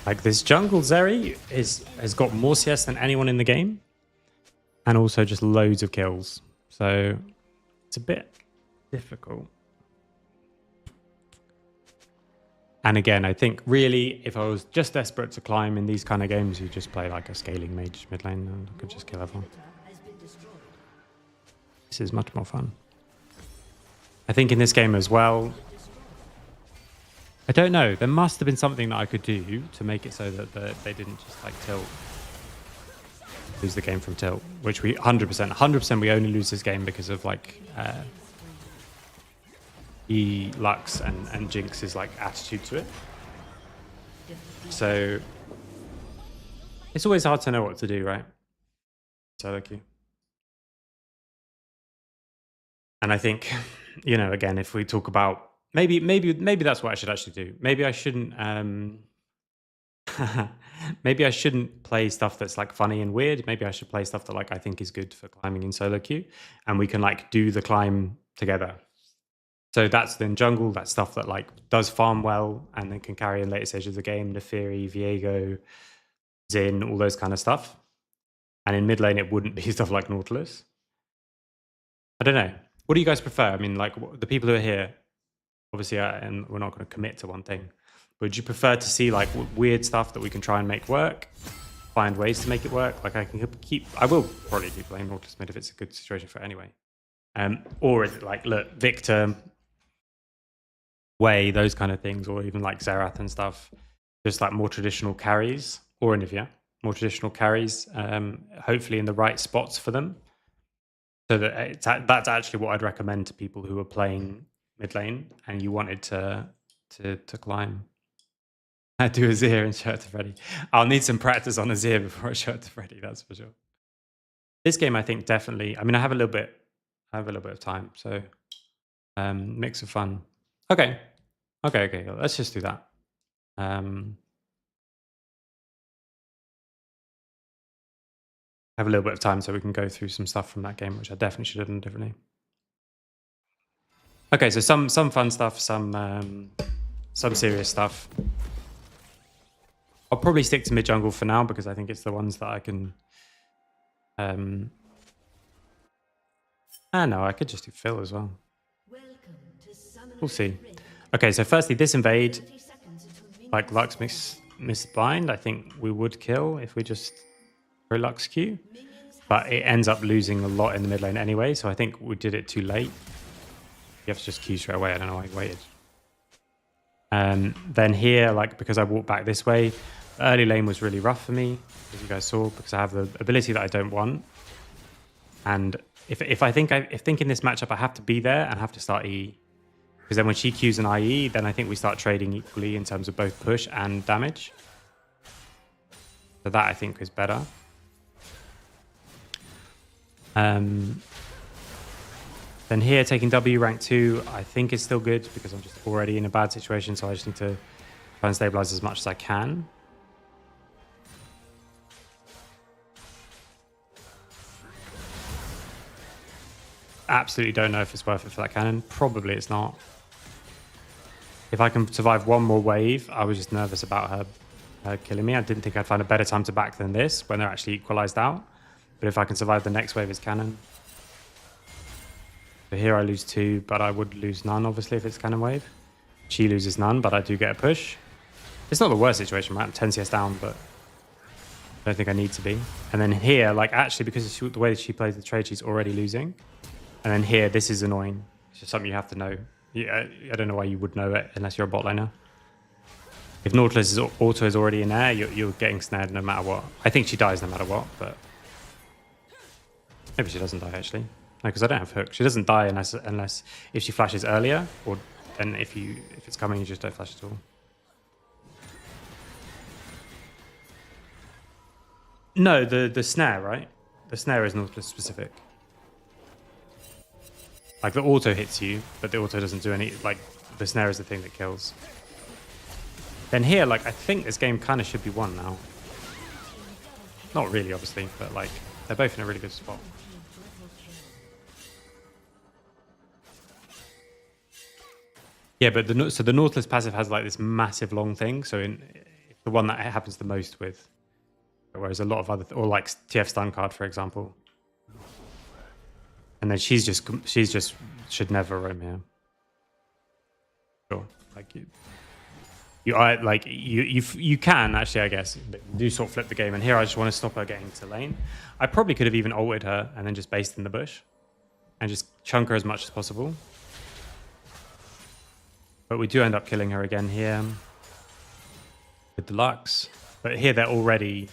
Like this jungle Zeri has got more CS than anyone in the game. And also just loads of kills. So it's a bit difficult. And again, I think really if I was just desperate to climb in these kind of games, you just play like a scaling mage mid lane and I could just kill everyone. This is much more fun. I think in this game as well, I don't know. There must have been something that I could do to make it so that they didn't just like tilt. Lose the game from tilt, which we 100% we only lose this game because of like Lux and Jinx's like attitude to it. So it's always hard to know what to do, right? Soloq. And I think, you know, again, if we talk about maybe that's what I should actually do. Maybe I shouldn't maybe I shouldn't play stuff that's like funny and weird. Maybe I should play stuff that like I think is good for climbing in solo queue, and we can like do the climb together. So that's then jungle, that's stuff that like does farm well and then can carry in later stages of the game, Neferi, Viego, Zin, all those kind of stuff. And in mid lane, it wouldn't be stuff like Nautilus. I don't know. What do you guys prefer? I mean, like the people who are here, obviously, and we're not going to commit to one thing. But would you prefer to see like weird stuff that we can try and make work? Find ways to make it work? Like I will probably keep playing Nautilus mid if it's a good situation for it anyway. Or is it like, look, Victor, Way, those kind of things, or even like Xerath and stuff, just like more traditional carries, or Anivia, more traditional carries, hopefully in the right spots for them. So that's actually what I'd recommend to people who are playing mid lane and you wanted to climb. I do Azir and show it to Freddy. I'll need some practice on Azir before I show it to Freddy, that's for sure. This game, I think, definitely. I mean, I have a little bit of time, so mix of fun. Okay. Let's just do that. Have a little bit of time so we can go through some stuff from that game, which I definitely should have done differently. Okay, so some fun stuff, some serious stuff. I'll probably stick to mid jungle for now because I think it's the ones that I can. No, I could just do Phil as well. We'll see. Okay, so firstly, this invade, like Lux misbind, I think we would kill if we just throw Lux Q. But it ends up losing a lot in the mid lane anyway, so I think we did it too late. You have to just Q straight away. I don't know why he waited. Then here, like, because I walked back this way, the early lane was really rough for me, as you guys saw, because I have the ability that I don't want. And if I think in this matchup I have to be there and have to start E, because then when she Qs an IE, then I think we start trading equally in terms of both push and damage. So that I think is better. Then here, taking W rank 2, I think is still good because I'm just already in a bad situation, so I just need to try and stabilize as much as I can. Absolutely don't know if it's worth it for that cannon. Probably it's not. If I can survive one more wave, I was just nervous about her killing me. I didn't think I'd find a better time to back than this when they're actually equalized out. But if I can survive the next wave, it's cannon. So here I lose 2, but I would lose none, obviously, if it's cannon wave. She loses none, but I do get a push. It's not the worst situation, right? I'm 10 CS down, but I don't think I need to be. And then here, like, actually, because the way that she plays the trade, she's already losing. And then here, this is annoying. It's just something you have to know. I don't know why you would know it unless you're a bot laner. If Nautilus' auto is already in there, you're getting snared no matter what. I think she dies no matter what, but maybe she doesn't die actually. No, because I don't have hook. She doesn't die unless if she flashes earlier, or then if it's coming, you just don't flash at all. No, the snare, right? The snare is Nautilus specific. Like the auto hits you, but the auto doesn't do any. Like the snare is the thing that kills. Then here, like I think this game kind of should be won now. Not really, obviously, but like they're both in a really good spot. Yeah, but the Nautilus passive has like this massive long thing, so it's the one that it happens the most with. Whereas a lot of other, or like TF stun card, for example. And then she's just should never roam here. Sure, like you can actually, I guess, do sort of flip the game. And here I just want to stop her getting to lane. I probably could have even ulted her and then just based in the bush and just chunk her as much as possible. But we do end up killing her again here with the Lux. But here they're already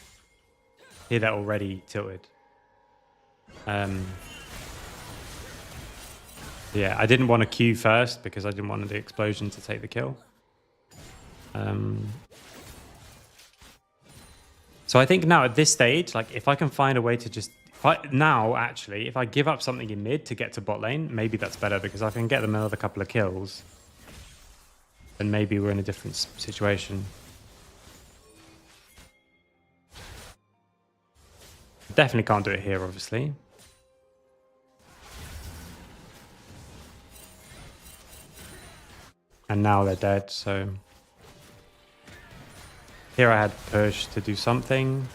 tilted. Yeah, I didn't want to Q first because I didn't want the explosion to take the kill. So I think now at this stage, like if I can find a way to just if I give up something in mid to get to bot lane, maybe that's better because I can get them another couple of kills. And maybe we're in a different situation. Definitely can't do it here, obviously. And now they're dead, so... Here I had push to do something.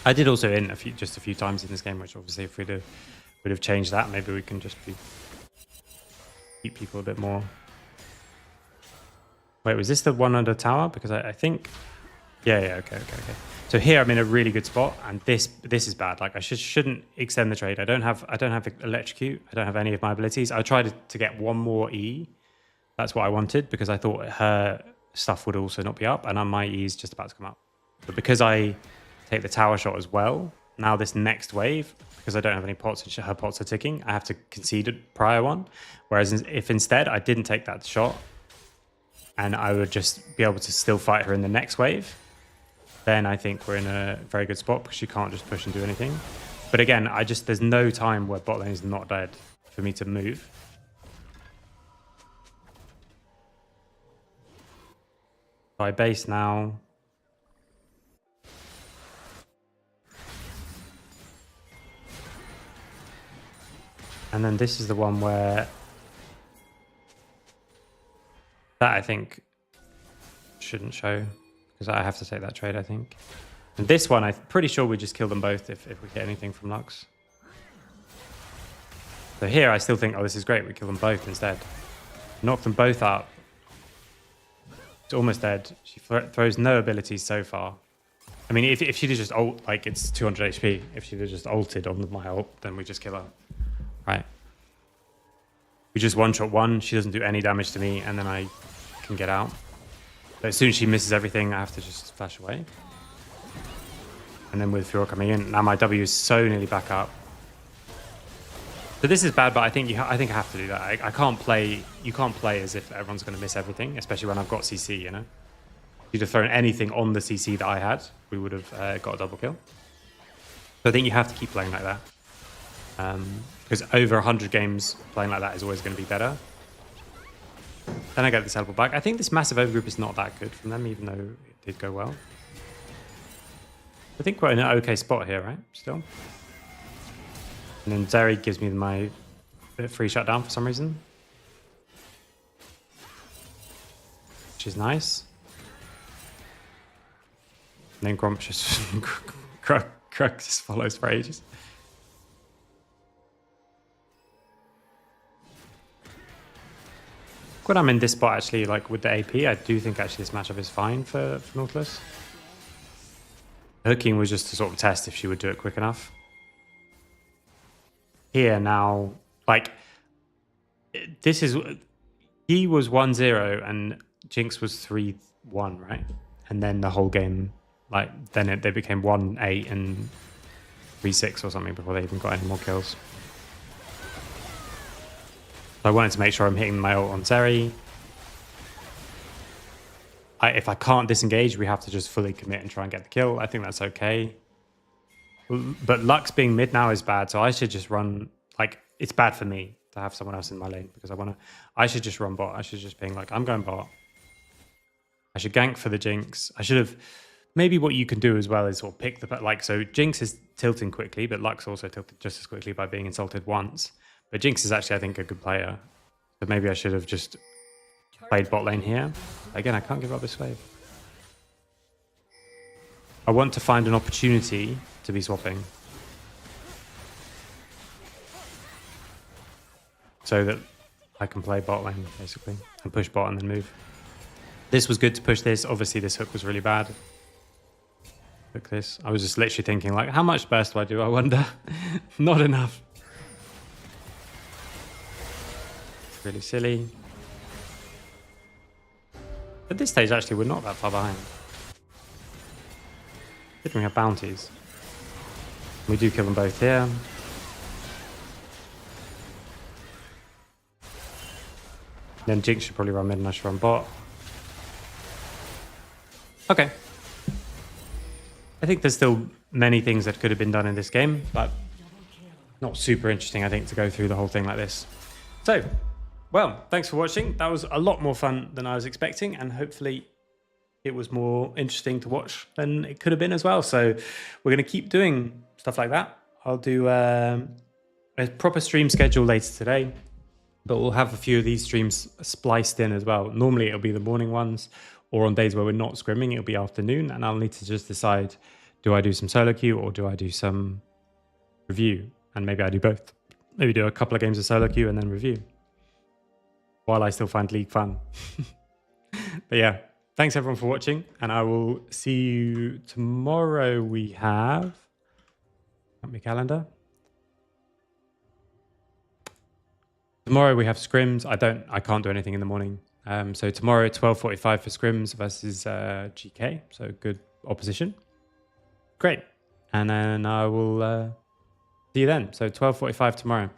I did also in just a few times in this game, which obviously if would have changed that, maybe we can just keep people a bit more. Wait, was this the one under tower? Because I think, yeah, okay. So here I'm in a really good spot, and this is bad. Like I shouldn't extend the trade. I don't have electrocute. I don't have any of my abilities. I tried to get one more E. That's what I wanted because I thought her stuff would also not be up, and my E is just about to come up. But because I take the tower shot as well, now this next wave, because I don't have any pots and her pots are ticking, I have to concede a prior one. Whereas if instead I didn't take that shot, and I would just be able to still fight her in the next wave, then I think we're in a very good spot because she can't just push and do anything. But again, there's no time where bot lane is not dead for me to move. So I base now. And then this is the one where that I think shouldn't show because I have to take that trade, I think. And this one, I'm pretty sure we just kill them both if we get anything from Lux. So here I still think, oh, this is great. We kill them both instead. Knock them both up. It's almost dead. She throws no abilities so far. I mean, if she'd have just ult, like it's 200 HP. If she'd have just ulted on my ult, then we just kill her. Right. We just one-shot one. She doesn't do any damage to me, and then I can get out. But as soon as she misses everything, I have to just flash away. And then with Fiora coming in, now my W is so nearly back up. So this is bad, but I think I have to do that. I can't play. You can't play as if everyone's going to miss everything, especially when I've got CC. You know, if you'd have thrown anything on the CC that I had, we would have got a double kill. So I think you have to keep playing like that. Because over 100 games playing like that is always going to be better. Then I get this elbow back. I think this massive overgroup is not that good from them, even though it did go well. I think we're in an okay spot here, right? Still. And then Zeri gives me my free shutdown for some reason. Which is nice. And then Gromp just... Kruk just follows for ages. When I'm in this spot, actually, like with the AP, I do think actually this matchup is fine for Nautilus. Hooking was just to sort of test if she would do it quick enough. Here now, like, this is... He was 1-0 and Jinx was 3-1, right? And then the whole game, like, then they became 1-8 and 3-6 or something before they even got any more kills. So I wanted to make sure I'm hitting my ult on Zeri. If I can't disengage, we have to just fully commit and try and get the kill. I think that's okay. But Lux being mid now is bad, so I should just run... Like, it's bad for me to have someone else in my lane because I should just run bot. I should just ping, like, I'm going bot. I should gank for the Jinx. I should have... Maybe what you can do as well is sort of pick the... Like, so Jinx is tilting quickly, but Lux also tilted just as quickly by being insulted once. But Jinx is actually, I think, a good player. So maybe I should have just played bot lane here. Again, I can't give up this wave. I want to find an opportunity to be swapping. So that I can play bot lane, basically. And push bot and then move. This was good to push this. Obviously, this hook was really bad. Hook this. I was just literally thinking, like, how much burst do I do? I wonder. Not enough. Really silly. At this stage, actually, we're not that far behind. Didn't we have bounties? We do kill them both here. Then Jinx should probably run mid and I should run bot. Okay. I think there's still many things that could have been done in this game, but not super interesting, I think, to go through the whole thing like this. So, well, thanks for watching. That was a lot more fun than I was expecting, and hopefully it was more interesting to watch than it could have been as well. So we're going to keep doing stuff like that. I'll do a proper stream schedule later today, but we'll have a few of these streams spliced in as well. Normally it'll be the morning ones, or on days where we're not scrimming, it'll be afternoon, and I'll need to just decide, do I do some solo queue or do I do some review? And maybe I do both. Maybe do a couple of games of solo queue and then review, while I still find League fun. But yeah, thanks everyone for watching, and I will see you tomorrow. We have my calendar. Tomorrow we have scrims. I can't do anything in the morning. So tomorrow 12:45 for scrims versus GK. So good opposition. Great. And then I will see you then. So 12:45 tomorrow.